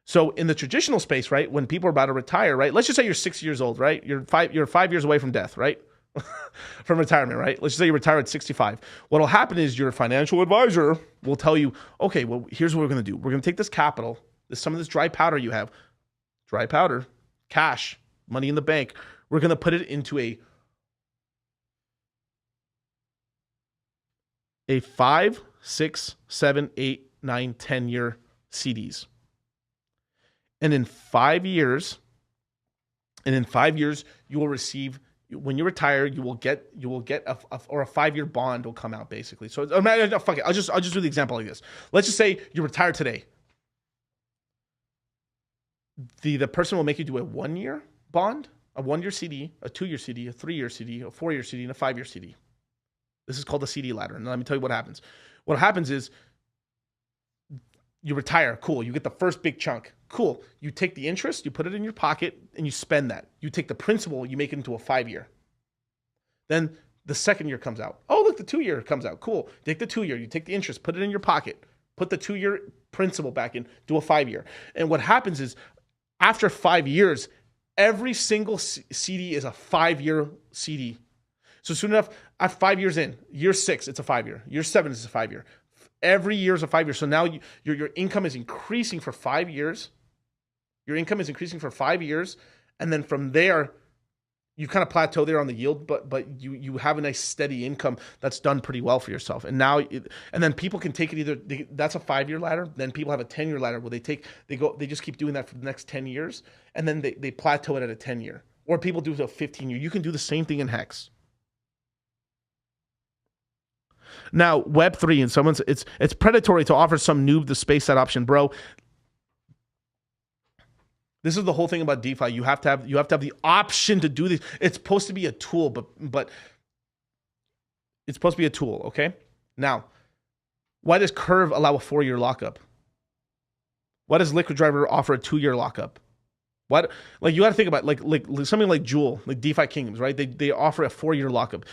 So in the traditional space, right, when people are about to retire, right, let's just say you're 6 years old, right? You're 5 years away from death, right? From retirement, right? Let's just say you retire at 65. What'll happen is your financial advisor will tell you, okay, well, here's what we're going to do. We're going to take this capital, some of this dry powder you have, dry powder, cash, money in the bank. We're going to put it into a 5, 6, 7, 8, 9, 10 year CDs. And in 5 years, you will receive, when you retire, you will get a 5-year bond will come out basically. So fuck it. I'll just do the example like this. Let's just say you retire today. The person will make you do a 1-year bond, a 1-year CD, a 2-year CD, a 3-year CD, a 4-year CD, and a 5-year CD. This is called the CD ladder. And let me tell you what happens. What happens is You retire, cool. You get the first big chunk, cool. You take the interest, you put it in your pocket, and you spend that. You take the principal, you make it into a 5-year. Then the second year comes out. Oh, look, the 2-year comes out, cool. Take the 2-year, you take the interest, put it in your pocket, put the 2-year principal back in, do a 5-year. And what happens is, after 5 years, every single CD is a 5-year CD. So soon enough, at 5 years in, year 6, it's a 5-year. Year 7 is a 5-year. Every year is a 5-year. So now your income is increasing for 5 years. Your income is increasing for 5 years. And then from there, you kind of plateau there on the yield, but you have a nice steady income that's done pretty well for yourself. And now, and then people can take it either, that's a 5-year ladder. Then people have a 10-year ladder where they just keep doing that for the next 10 years. And then they plateau it at a 10-year. Or people do it a 15-year. You can do the same thing in Hex. Now, Web3 and it's predatory to offer some noob the space that option, bro. This is the whole thing about DeFi. You have to have the option to do this. It's supposed to be a tool, but it's supposed to be a tool, okay? Now, why does Curve allow a 4-year lockup? Why does Liquid Driver offer a 2-year lockup? What, like, you got to think about like something like Jewel, like DeFi Kingdoms, right? They offer a 4-year lockup.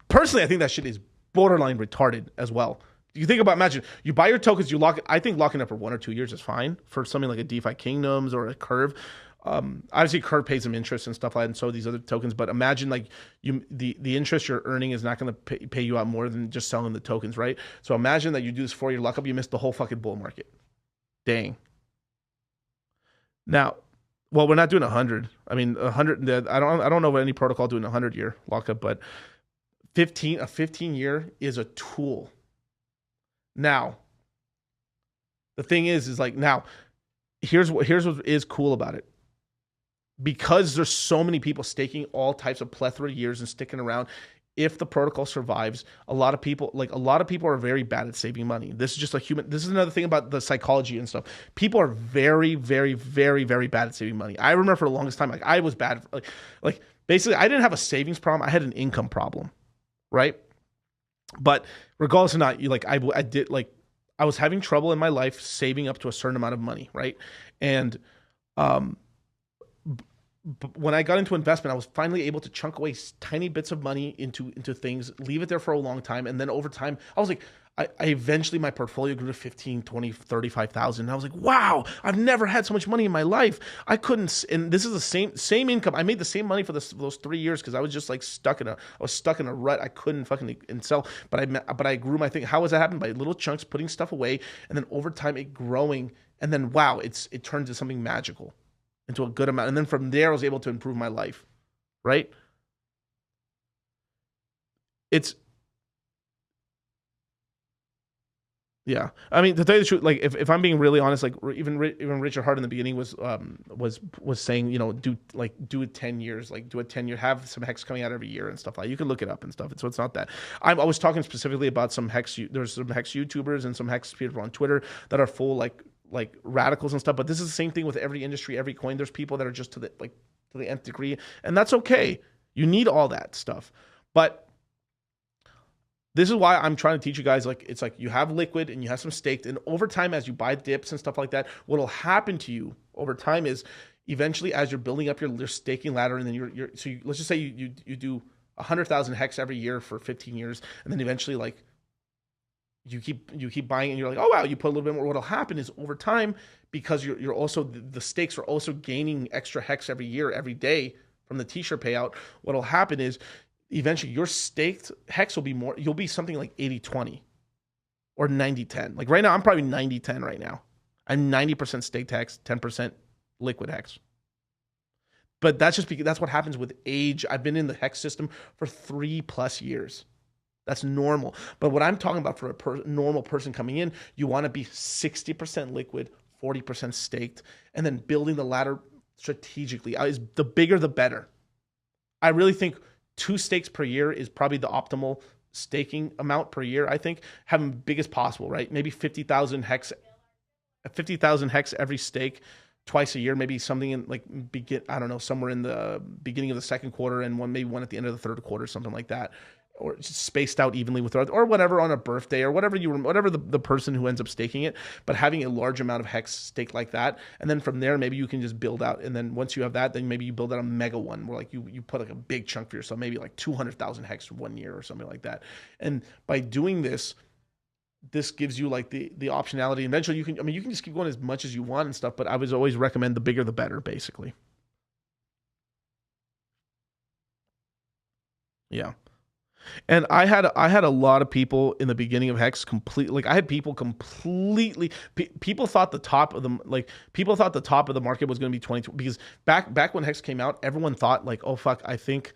Personally, I think that shit is borderline retarded as well. You think about, imagine you buy your tokens, you lock it. I think locking up for 1 or 2 years is fine for something like a DeFi Kingdoms or a Curve. Obviously, Curve pays some interest and stuff like that, and so these other tokens. But imagine like the interest you're earning is not going to pay you out more than just selling the tokens, right? So imagine that you do this 4-year lockup, you missed the whole fucking bull market. Dang. Now, well, we're not doing 100. I mean, 100. I don't know of any protocol doing a 100-year lockup, but a 15-year is a tool. Now, the thing is like, now, here's what is cool about it. Because there's so many people staking all types of plethora of years and sticking around, if the protocol survives, a lot of people are very bad at saving money. This is just this is another thing about the psychology and stuff. People are very, very, very, very bad at saving money. I remember for the longest time, like I was bad. Like basically, I didn't have a savings problem. I had an income problem, right? But regardless of not, I was having trouble in my life saving up to a certain amount of money, right? And when I got into investment, I was finally able to chunk away tiny bits of money into things, leave it there for a long time. And then over time, I was like, I eventually, my portfolio grew to 15, 20, 35,000. I was like, wow, I've never had so much money in my life. I couldn't, and this is the same income. I made the same money for those 3 years because I was just like stuck in a rut. I couldn't fucking sell, but I grew my thing. How was that happening? By little chunks, putting stuff away, and then over time it growing, and then wow, it turned into something magical, into a good amount. And then from there, I was able to improve my life, right? Yeah, I mean, to tell you the truth, like if I'm being really honest, like even Richard Hart in the beginning was saying, you know, do it 10 years, like do it 10-year, have some Hex coming out every year and stuff like that. You can look it up and stuff. So it's not that. I was talking specifically about some Hex. There's some Hex YouTubers and some Hex people on Twitter that are full like radicals and stuff. But this is the same thing with every industry, every coin. There's people that are just to the nth degree, and that's okay. You need all that stuff, but this is why I'm trying to teach you guys, like, it's like you have liquid and you have some staked, and over time, as you buy dips and stuff like that, what'll happen to you over time is eventually, as you're building up your staking ladder, and then let's just say you do 100,000 Hex every year for 15 years, and then eventually, like, you keep buying, and you're like, oh wow, you put a little bit more. What'll happen is over time, because you're also, the stakes are also gaining extra Hex every year, every day from the t-shirt payout. What'll happen is, eventually your staked Hex will be more, you'll be something like 80-20 or 90-10. Like right now, I'm probably 90-10 right now. I'm 90% staked Hex, 10% liquid Hex. But that's just because that's what happens with age. I've been in the Hex system for 3+ years. That's normal. But what I'm talking about for a normal person coming in, you want to be 60% liquid, 40% staked, and then building the ladder strategically. The bigger, the better. I really think 2 stakes per year is probably the optimal staking amount per year. I think having big as possible, right? Maybe 50,000 Hex every stake twice a year, maybe something in like somewhere in the beginning of the second quarter and maybe one at the end of the third quarter, something like that. or just spaced out evenly with or whatever on a birthday or whatever the person who ends up staking it, but having a large amount of Hex staked like that. And then from there, maybe you can just build out. And then once you have that, then maybe you build out a mega one where like you put like a big chunk for yourself, maybe like 200,000 Hex for 1 year or something like that. And by doing this gives you like the optionality. Eventually you can just keep going as much as you want and stuff, but I would always recommend the bigger the better, basically. Yeah. And I had a lot of people in the beginning of Hex completely, like I had people completely, people thought the top of the market was going to be 22, because back when Hex came out, everyone thought like, oh fuck, I think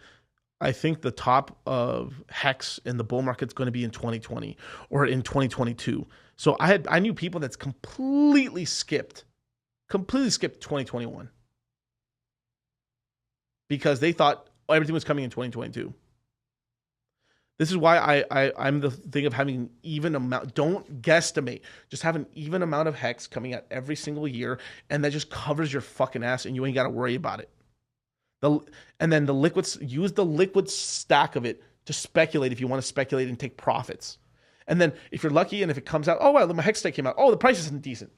the top of Hex in the bull market's going to be in 2020 or in 2022. So I knew people that's completely skipped 2021 because they thought everything was coming in 2022. This is why I'm the thing of having an even amount. Don't guesstimate. Just have an even amount of Hex coming out every single year, and that just covers your fucking ass, and you ain't got to worry about it. And then use the liquid stack of it to speculate if you want to speculate and take profits. And then if you're lucky and if it comes out, oh wow, my Hex stack came out. Oh, the price isn't decent.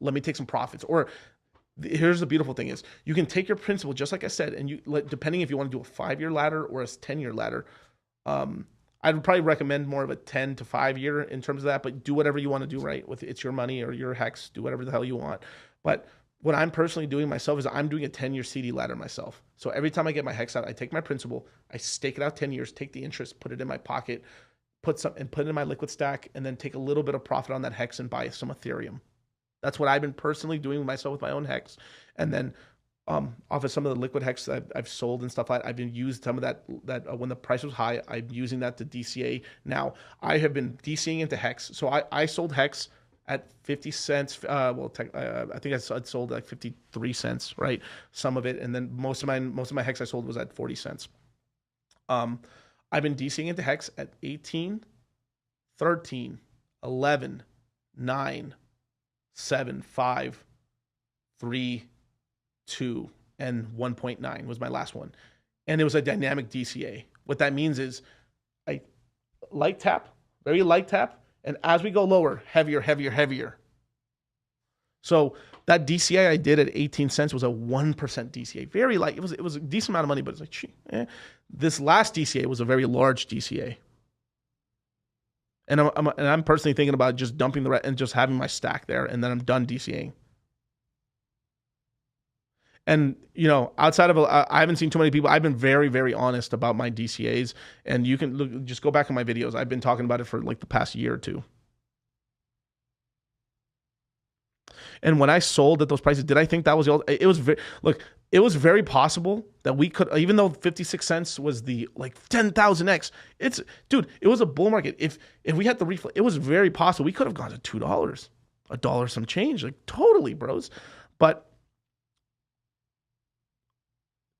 Let me take some profits. Or here's the beautiful thing is you can take your principal, just like I said, and depending if you want to do a 5-year ladder or a 10-year ladder. I would probably recommend more of a 10 to 5 year in terms of that, but do whatever you want to do, right? It's your money or your Hex, do whatever the hell you want. But what I'm personally doing myself is I'm doing a 10-year CD ladder myself. So every time I get my Hex out, I take my principal, I stake it out 10 years, take the interest, put it in my pocket, put it in my liquid stack, and then take a little bit of profit on that Hex and buy some Ethereum. That's what I've been personally doing myself with my own Hex. And then off of some of the liquid Hex that I've sold and stuff like that, I've been used some of that when the price was high, I'm using that to DCA. Now I have been DCAing into Hex. So I sold Hex at 50 cents. I think I sold like 53 cents, right? Some of it. And then most of my Hex I sold was at 40 cents. I've been DCAing into Hex at 18, 13, 11, 9, 7, 5, 3, 2, and 1.9 was my last one. And it was a dynamic DCA. What that means is I light tap, very light tap, and as we go lower, heavier, heavier, heavier. So that DCA I did at 18 cents was a 1% DCA. Very light. It was a decent amount of money, but it's like, This last DCA was a very large DCA. And I'm personally thinking about just dumping the rest and just having my stack there, and then I'm done DCAing. And, outside of, I haven't seen too many people. I've been very, very honest about my DCAs. And you can just go back in my videos. I've been talking about it for like the past year or two. And when I sold at those prices, did I think that was the old? It was very possible that we could, even though 56 cents was the like 10,000x, it was a bull market. If we had the reflect, it was very possible we could have gone to $2, $1 some change, like totally, bros. But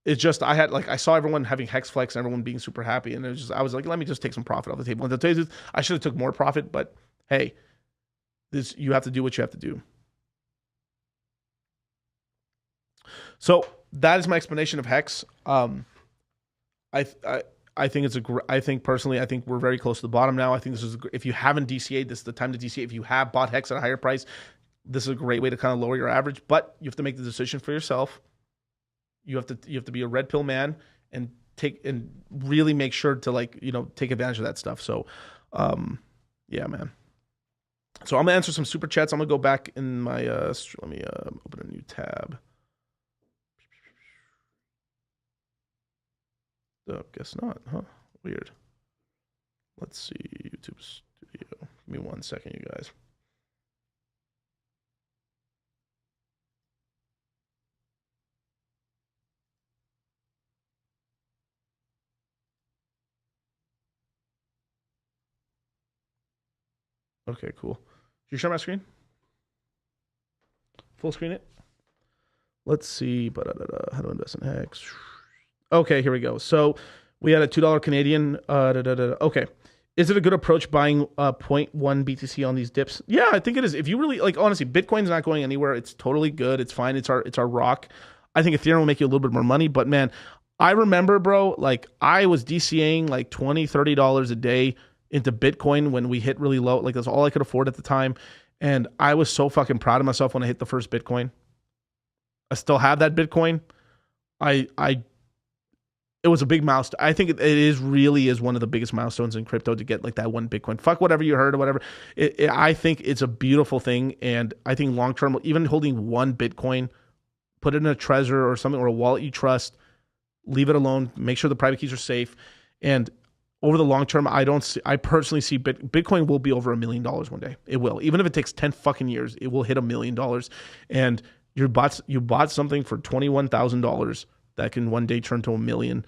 it's just, I saw everyone having Hex Flex and everyone being super happy. And I was like, let me just take some profit off the table. And to tell you the truth, I should have took more profit, but hey, you have to do what you have to do. So that is my explanation of Hex. I think personally, I think we're very close to the bottom now. I think if you haven't DCA'd, this is the time to DCA. If you have bought Hex at a higher price, this is a great way to kind of lower your average, but you have to make the decision for yourself. You have to be a red pill man and really make sure to take advantage of that stuff. So, yeah, man. So I'm gonna answer some super chats. I'm gonna go back in my, let me open a new tab. Oh, guess not, huh? Weird. Let's see, YouTube Studio. Give me 1 second, you guys. Okay, cool. Can you share my screen? Full screen it. Let's see. How to invest in Hex. Okay, here we go. So we had a $2 Canadian. Okay. Is it a good approach buying 0.1 BTC on these dips? Yeah, I think it is. If you really honestly, Bitcoin's not going anywhere. It's totally good. It's fine. It's our rock. I think Ethereum will make you a little bit more money, but man, I remember, bro, like I was DCAing like $20-$30 a day into Bitcoin when we hit really low. Like that's all I could afford at the time. And I was so fucking proud of myself when I hit the first Bitcoin. I still have that Bitcoin. It was a big milestone. I think it really is one of the biggest milestones in crypto to get like that one Bitcoin. Fuck whatever you heard or whatever. I think it's a beautiful thing. And I think long term, even holding one Bitcoin, put it in a Trezor or something or a wallet you trust, leave it alone, make sure the private keys are safe. And over the long term, I personally see Bitcoin will be over $1 million one day. It will. Even if it takes 10 fucking years, it will hit $1 million. And you bought something for $21,000 that can one day turn to $1 million.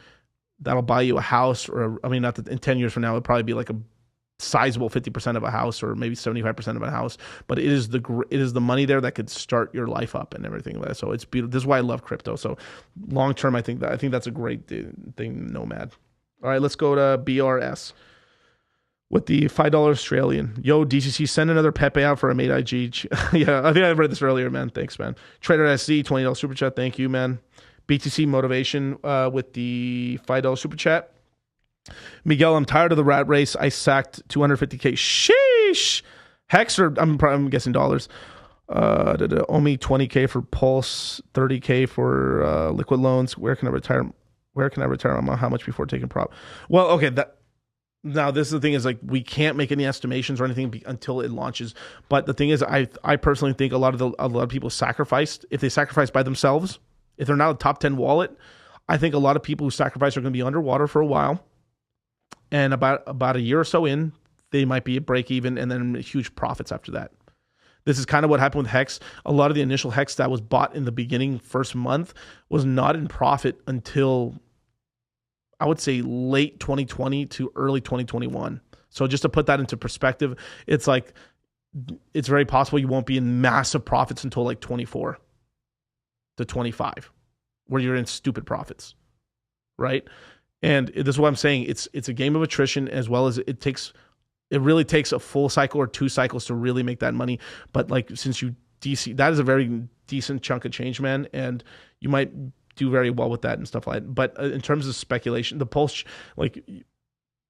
That'll buy you a house, or in 10 years from now, it'll probably be like a sizable 50% of a house, or maybe 75% of a house. But it is the money there that could start your life up and everything like that. So it's beautiful. This is why I love crypto. So long term, I think that's a great thing. Nomad. All right, let's go to BRS with the $5 Australian. Yo, DCC, send another Pepe out for a mate IG. Yeah, I think I read this earlier, man. Thanks, man. Trader SC, $20 super chat. Thank you, man. BTC motivation with the $5 super chat. Miguel, I'm tired of the rat race. I sacked 250K. Sheesh. Hex, or I'm guessing dollars. Owe me 20K for Pulse, 30K for liquid loans. Where can I retire? How much before taking prop? Well, okay. Now this is the thing is like we can't make any estimations or anything until it launches. But the thing is, I personally think a lot of people sacrificed. If they sacrifice by themselves, if they're not a top 10 wallet, I think a lot of people who sacrifice are going to be underwater for a while. And about a year or so in, they might be at break even and then huge profits after that. This is kind of what happened with Hex. A lot of the initial Hex that was bought in the beginning, first month, was not in profit until, I would say, late 2020 to early 2021. So just to put that into perspective, it's like, it's very possible you won't be in massive profits until like 24 to 25, where you're in stupid profits, right? And this is what I'm saying. It's a game of attrition, as well as it really takes a full cycle or 2 cycles to really make that money. But like, since you DC, that is a very decent chunk of change, man. And you might do very well with that and stuff like that. But in terms of speculation, the Pulse, like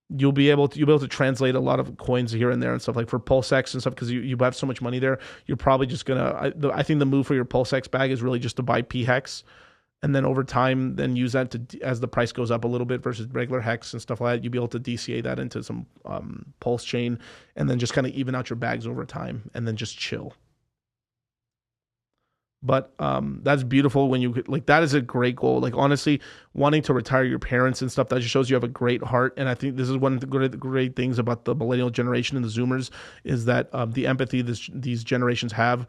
you'll be able to translate a lot of coins here and there and stuff, like for PulseX and stuff, because you have so much money there. You're probably just gonna, I think the move for your PulseX bag is really just to buy PHEX. And then over time, then use that as the price goes up a little bit versus regular Hex and stuff like that, you'll be able to DCA that into some Pulsechain, and then just kind of even out your bags over time, and then just chill. But that's beautiful when you, like, that is a great goal. Like, honestly, wanting to retire your parents and stuff, that just shows you have a great heart. And I think this is one of the great things about the millennial generation and the Zoomers, is that the empathy these generations have.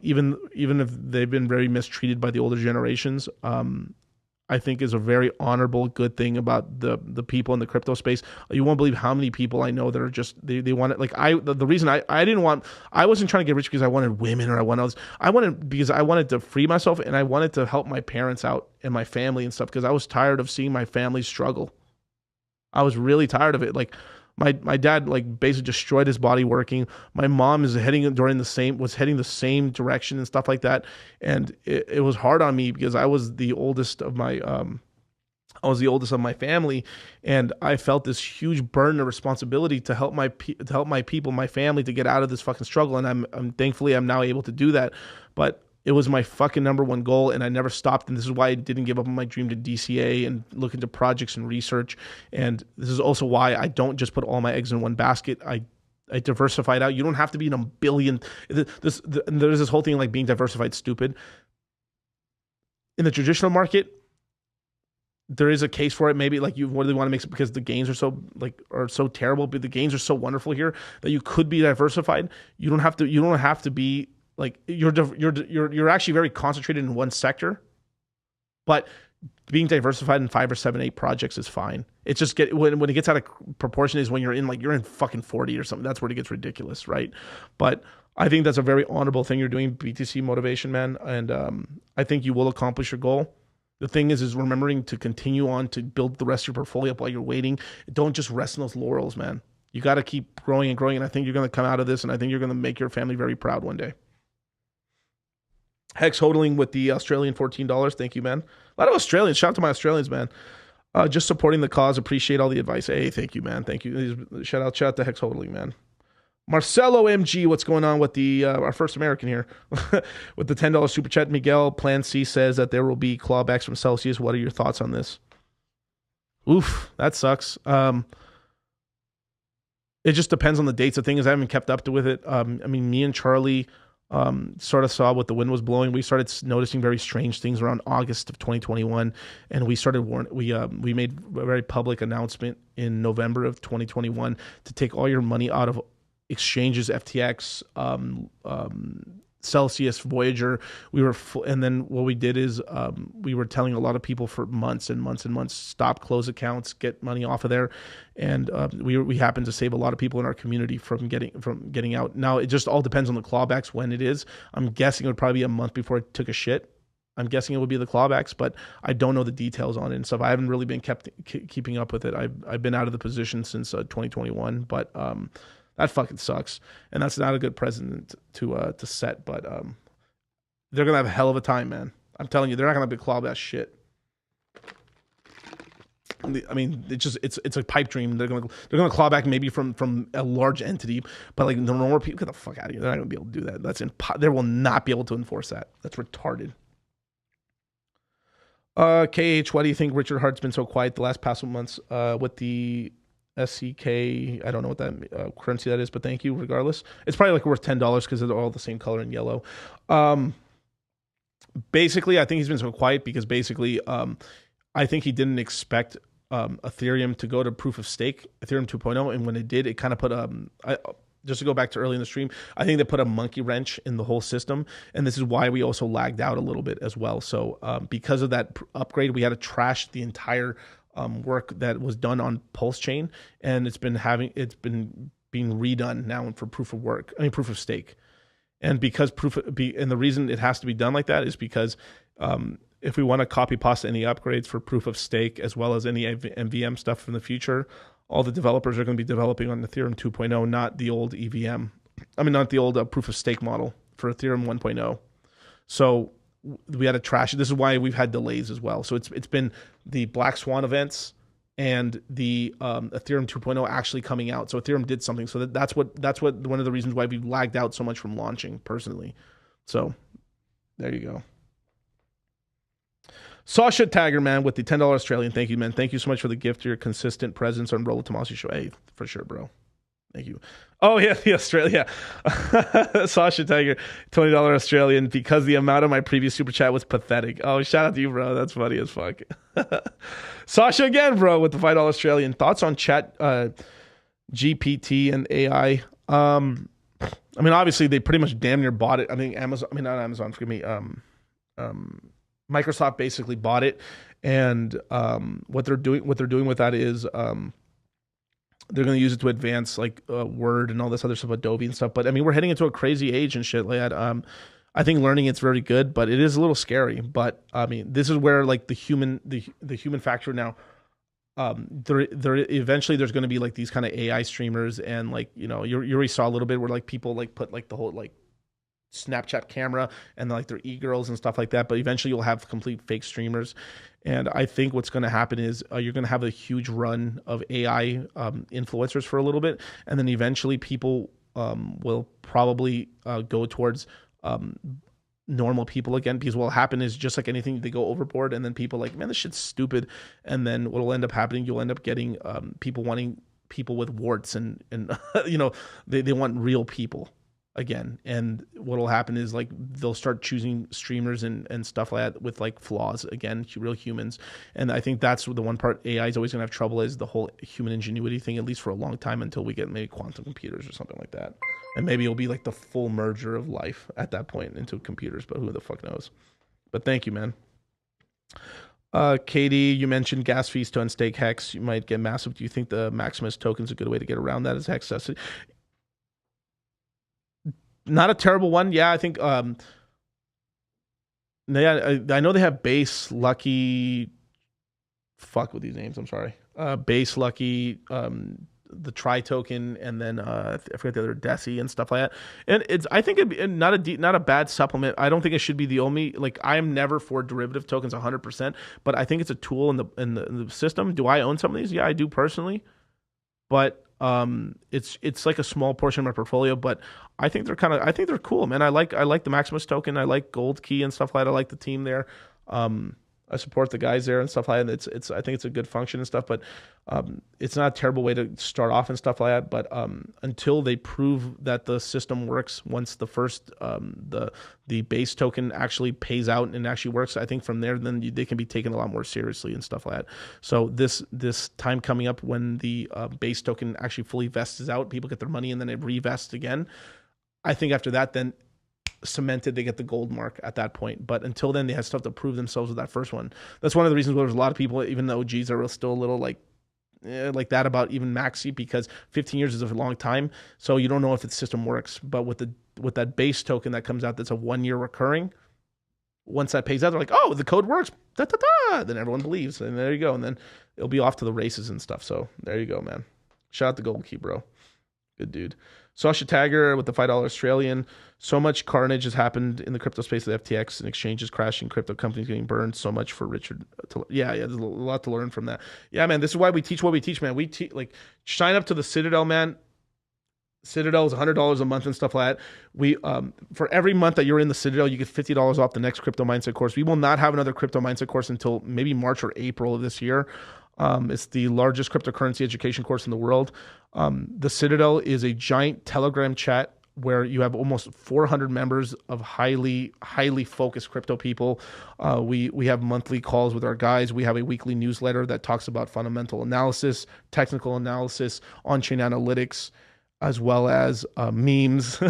Even if they've been very mistreated by the older generations, I think is a very honorable, good thing about the people in the crypto space. You won't believe how many people I know that are just, they want it. Like the reason I wasn't trying to get rich because I wanted women or I wanted because I wanted to free myself, and I wanted to help my parents out and my family and stuff, because I was tired of seeing my family struggle. I was really tired of it. Like, my dad, like, basically destroyed his body working. My mom was heading the same direction and stuff like that. And it was hard on me because I was the oldest of my family, and I felt this huge burden of responsibility to help my people, my family, to get out of this fucking struggle. And I'm thankfully I'm now able to do that. But it was my fucking number one goal, and I never stopped. And this is why I didn't give up on my dream to DCA and look into projects and research. And this is also why I don't just put all my eggs in one basket. I diversify it out. You don't have to be in a billion. There's this whole thing like being diversified stupid. In the traditional market, there is a case for it. Maybe like you really want to make it because the gains are so terrible, but the gains are so wonderful here that you could be diversified. You don't have to be. Like, you're actually very concentrated in one sector, but being diversified in 5 or 7, 8 projects is fine. It's just when it gets out of proportion is when you're in fucking 40 or something. That's where it gets ridiculous, right? But I think that's a very honorable thing you're doing, BTC motivation, man, and I think you will accomplish your goal. The thing is remembering to continue on to build the rest of your portfolio up while you're waiting. Don't just rest in those laurels, man. You got to keep growing and growing, and I think you're going to come out of this, and I think you're going to make your family very proud one day. Hex hodling with the Australian $14. Thank you, man. A lot of Australians. Shout out to my Australians, man. Just supporting the cause. Appreciate all the advice. Hey, thank you, man. Thank you. Shout out to Hex hodling, man. Marcelo MG, what's going on with the our first American here with the $10 super chat? Miguel Plan C says that there will be clawbacks from Celsius. What are your thoughts on this? Oof, that sucks. It just depends on the dates of things. I haven't kept up with it. I mean, me and Charlie sort of saw what the wind was blowing. We started noticing very strange things around August of 2021, and we started we made a very public announcement in November of 2021 to take all your money out of exchanges, FTX, Celsius, Voyager. And then what we did is we were telling a lot of people for months and months and months, stop, close accounts, get money off of there. And we happened to save a lot of people in our community from getting out. Now it just all depends on the clawbacks when it is. I'm guessing it would probably be a month before it took a shit. I'm guessing it would be the clawbacks, but I don't know the details on it and stuff. I haven't really been keeping up with it. I've been out of the position since 2021, but that fucking sucks, and that's not a good precedent to set. But they're gonna have a hell of a time, man. I'm telling you, they're not gonna be clawback shit. I mean, it's a pipe dream. They're gonna claw back maybe from a large entity, but like the normal people, get the fuck out of here. They're not gonna be able to do that. They will not be able to enforce that. That's retarded. KH, why do you think Richard Hart's been so quiet the last past months with the SEK? I don't know what that currency that is, but thank you regardless. It's probably like worth $10 because they're all the same color in yellow. Basically, I think he's been so quiet because basically I think he didn't expect Ethereum to go to proof of stake, Ethereum 2.0, and when it did, it kind of put just to go back to early in the stream, I think they put a monkey wrench in the whole system, and this is why we also lagged out a little bit as well. So because of that upgrade, we had to trash the entire work that was done on Pulsechain, and it's been being redone now for proof of stake. And because and the reason it has to be done like that is because if we want to copy pasta any upgrades for proof of stake as well as any MVM stuff in the future, all the developers are going to be developing on Ethereum 2.0, not the old EVM. I mean, not the old proof of stake model for Ethereum 1.0. So we had to trash it. This is why we've had delays as well. So it's been the Black Swan events and the Ethereum 2.0 actually coming out. So Ethereum did something. So that's what one of the reasons why we've lagged out so much from launching personally. So there you go. Sasha Tagger, man, with the $10 Australian. Thank you, man. Thank you so much for the gift, your consistent presence on Roll Tomasi Show. Hey, for sure, bro. Thank you. Oh, yeah, the Australia. Sasha Tiger, $20 Australian, because the amount of my previous super chat was pathetic. Oh, shout out to you, bro. That's funny as fuck. Sasha again, bro, with the $5 Australian. Thoughts on chat GPT and AI? I mean, obviously, they pretty much damn near bought it. I think not Amazon, forgive me. Microsoft basically bought it, and what they're doing with that is they're going to use it to advance like Word and all this other stuff, Adobe and stuff. But I mean, we're heading into a crazy age and shit like that. I think learning it's very good, but it is a little scary. But I mean, this is where like the human factor now. There eventually there's going to be like these kind of AI streamers, and like you already saw a little bit where like people like put like the whole like Snapchat camera and like their e-girls and stuff like that, but eventually you'll have complete fake streamers. And I think what's going to happen is you're going to have a huge run of AI influencers for a little bit, and then eventually people will probably go towards normal people again, because what will happen is just like anything, they go overboard, and then people like, man, this shit's stupid, and then what will end up happening, you'll end up getting people wanting people with warts and they want real people again. And what will happen is like they'll start choosing streamers and stuff like that with like flaws again, real humans. And I think that's the one part AI is always gonna have trouble, is the whole human ingenuity thing, at least for a long time, until we get maybe quantum computers or something like that. And maybe it'll be like the full merger of life at that point into computers, but who the fuck knows. But thank you, man. Katie, you mentioned gas fees to unstake Hex. You might get massive. Do you think the Maximus token is a good way to get around that as Hex? Not a terrible one. Yeah, I think I know they have Base, Lucky, fuck with these names, I'm sorry. Base, Lucky, the Tri token, and then I forget the other Deci and stuff like that. And I think it'd be not a bad supplement. I don't think it should be the only, like, I am never for derivative tokens 100%, but I think it's a tool in the system. Do I own some of these? Yeah, I do personally, but it's like a small portion of my portfolio. But I think they're cool, man. I like the Maximus token. I like Gold Key and stuff like that. I like the team there. I support the guys there and stuff like that. I think it's a good function and stuff, but it's not a terrible way to start off and stuff like that. But until they prove that the system works, once the first the base token actually pays out and actually works, I think from there then they can be taken a lot more seriously and stuff like that. So this time coming up when the base token actually fully vests out, people get their money and then it revests again. I think after that, then cemented, they get the gold mark at that point. But until then, they have stuff to prove themselves with that first one. That's one of the reasons why there's a lot of people, even the OGs, are still a little like that about even Maxi, because 15 years is a long time, so you don't know if the system works. But with that base token that comes out, that's a 1 year recurring. Once that pays out, they're like, oh, the code works, da, da, da. Then everyone believes, and there you go, and then it'll be off to the races and stuff. So there you go, man. Shout out to Gold Key, bro. Good dude. Sasha Tagger with the $5 Australian. So much carnage has happened in the crypto space with FTX and exchanges crashing, crypto companies getting burned. So much for Richard. Yeah, there's a lot to learn from that. Yeah, man, this is why we teach what we teach, man. We like sign up to the Citadel, man. Citadel is $100 a month and stuff like that. We for every month that you're in the Citadel, you get $50 off the next crypto mindset course. We will not have another crypto mindset course until maybe March or April of this year. It's the largest cryptocurrency education course in the world. The Citadel is a giant Telegram chat where you have almost 400 members of highly focused crypto people. We have monthly calls with our guys. We have a weekly newsletter that talks about fundamental analysis, technical analysis, on-chain analytics, as well as memes,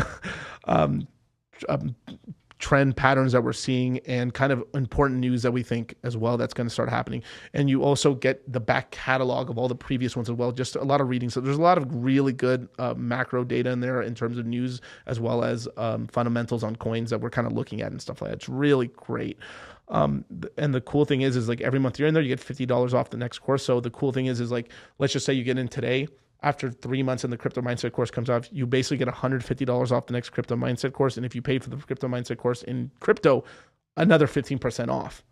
trend patterns that we're seeing, and kind of important news that we think as well that's going to start happening. And you also get the back catalog of all the previous ones as well, just a lot of reading. So there's a lot of really good macro data in there in terms of news, as well as fundamentals on coins that we're kind of looking at and stuff like that. It's really great. And the cool thing is like every month you're in there, you get $50 off the next course. So the cool thing is like, let's just say you get in today. After 3 months and the crypto mindset course comes out, you basically get $150 off the next crypto mindset course. And if you pay for the crypto mindset course in crypto, another 15% off.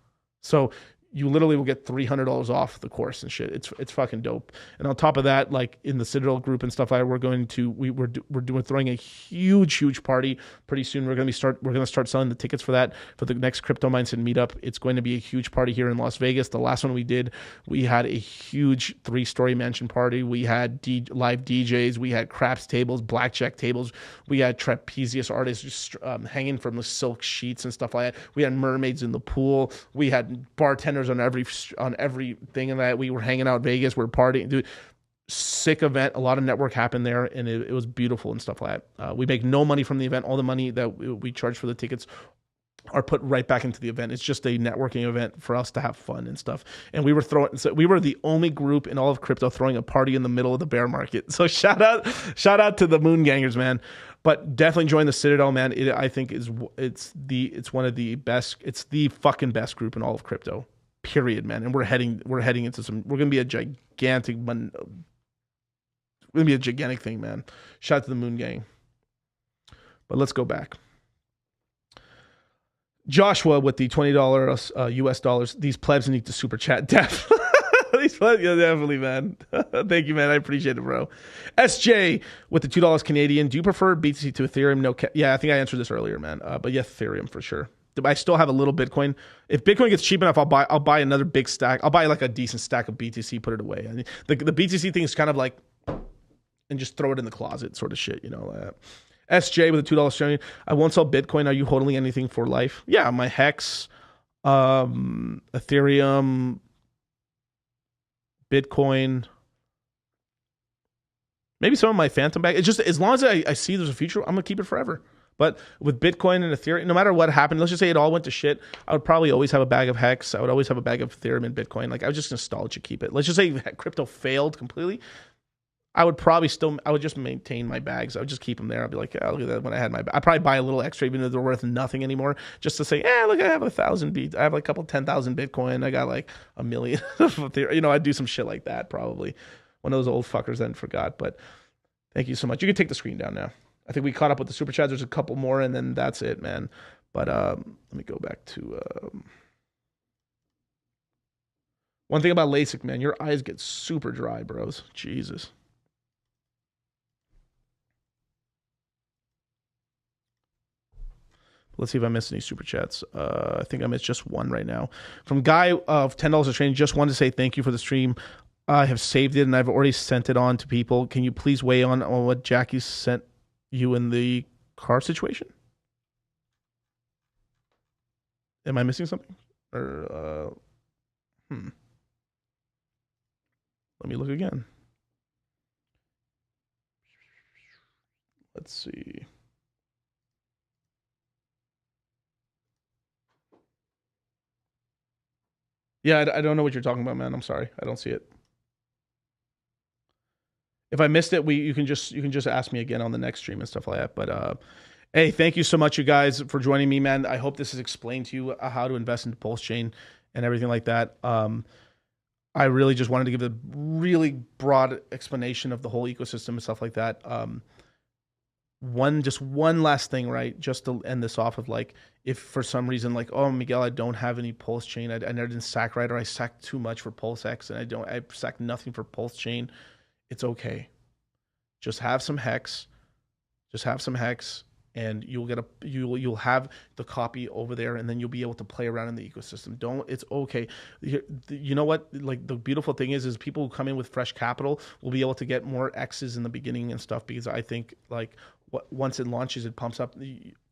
So you literally will get $300 off the course and shit. It's fucking dope. And on top of that, like in the Citadel group and stuff like that, we're throwing a huge party pretty soon. We're gonna start selling the tickets for that, for the next crypto mindset meetup. It's going to be a huge party here in Las Vegas. The last one we did, we had a huge 3-story mansion party. We had live DJs, we had craps tables, blackjack tables, we had trapeze artists just hanging from the silk sheets and stuff like that. We had mermaids in the pool. We had bartenders on everything, and that we were hanging out in Vegas. We're partying, dude. Sick event. A lot of network happened there, and it was beautiful and stuff like that. We make no money from the event. All the money that we charge for the tickets are put right back into the event. It's just a networking event for us to have fun and stuff. And we were the only group in all of crypto throwing a party in the middle of the bear market. So shout out to the Moongangers, man. But definitely join the Citadel, man. I think it's one of the best. It's the fucking best group in all of crypto. Period, man. And we're heading into we're gonna be a gigantic thing, man. Shout out to the Moongang. But let's go back. Joshua with the $20 US dollars. These plebs need to super chat. These plebs, yeah, definitely, man. Thank you, man. I appreciate it, bro. SJ with the $2 Canadian. Do you prefer BTC to Ethereum? No, yeah, I think I answered this earlier, man. But yes, Ethereum for sure. I still have a little Bitcoin. If Bitcoin gets cheap enough, I'll buy another big stack. I'll buy like a decent stack of BTC, put it away. I mean, the BTC thing is kind of like, and just throw it in the closet sort of shit, you know. SJ with a $2 Australian. I won't sell Bitcoin. Are you holding anything for life? Yeah, my Hex, Ethereum, Bitcoin, maybe some of my Phantom bag. It's just as long as I see there's a future, I'm gonna keep it forever. But with Bitcoin and Ethereum, no matter what happened, let's just say it all went to shit, I would probably always have a bag of Hex. I would always have a bag of Ethereum and Bitcoin. Like I was just nostalgia keep it. Let's just say crypto failed completely. I would just maintain my bags. I would just keep them there. I'd be like, yeah, look at that. When I had my, I'd probably buy a little extra, even though they're worth nothing anymore, just to say, yeah, look, I have 1,000 beats. I have like a couple 10,000 Bitcoin. I got like 1 million. You know, I'd do some shit like that probably. one of those old fuckers that forgot. But thank you so much. You can take the screen down now. I think we caught up with the super chats. There's a couple more, and then that's it, man. But let me go back to one thing about LASIK, man. Your eyes get super dry, bros. Jesus. Let's see if I missed any super chats. I think I missed just one right now. From Guy of $10 a training, just wanted to say thank you for the stream. I have saved it and I've already sent it on to people. Can you please weigh on what Jackie sent you in the car situation? Am I missing something? Or let me look again. Let's see. Yeah, I don't know what you're talking about, man. I'm sorry. I don't see it. If I missed it, you can just ask me again on the next stream and stuff like that. But hey, thank you so much, you guys, for joining me, man. I hope this has explained to you how to invest into Pulsechain and everything like that. I really just wanted to give a really broad explanation of the whole ecosystem and stuff like that. One last thing, right? Just to end this off of, like, if for some reason, like, oh, Miguel, I don't have any Pulsechain, I never did sack right, or I sacked too much for PulseX, and I sacked nothing for Pulsechain. It's okay. Just have some Hex. And you'll have the copy over there, and then you'll be able to play around in the ecosystem. It's okay. You know what? Like, the beautiful thing is people who come in with fresh capital will be able to get more X's in the beginning and stuff, because I think, like, once it launches, it pumps up.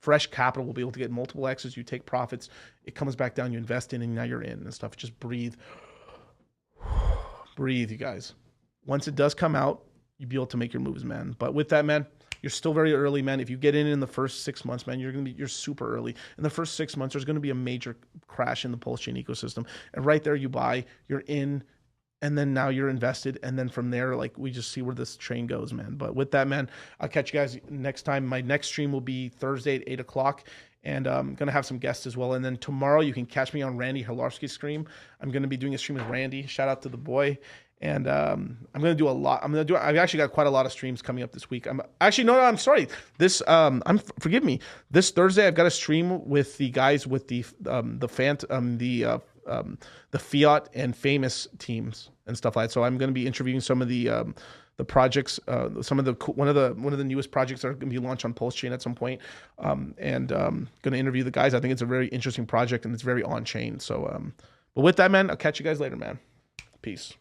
Fresh capital will be able to get multiple X's. You take profits, it comes back down, you invest in, and now you're in and stuff. Just breathe, you guys. Once it does come out, you'll be able to make your moves, man. But with that, man, you're still very early, man. If you get in the first 6 months, man, you're super early. In the first 6 months, there's going to be a major crash in the Pulsechain ecosystem, and right there, you buy, you're in, and then now you're invested, and then from there, like, we just see where this train goes, man. But with that, man, I'll catch you guys next time. My next stream will be Thursday at 8 o'clock, and I'm going to have some guests as well. And then tomorrow, you can catch me on Randy Hilarski's stream. I'm going to be doing a stream with Randy. Shout out to the boy. And I'm going to do a lot. I've actually got quite a lot of streams coming up this week. I'm sorry. Forgive me. This Thursday, I've got a stream with the guys with the Fiat and Famous teams and stuff like that. So I'm going to be interviewing some of the projects, one of the newest projects that are going to be launched on Pulsechain at some point. And going to interview the guys. I think it's a very interesting project, and it's very on chain. So, but with that, man, I'll catch you guys later, man. Peace.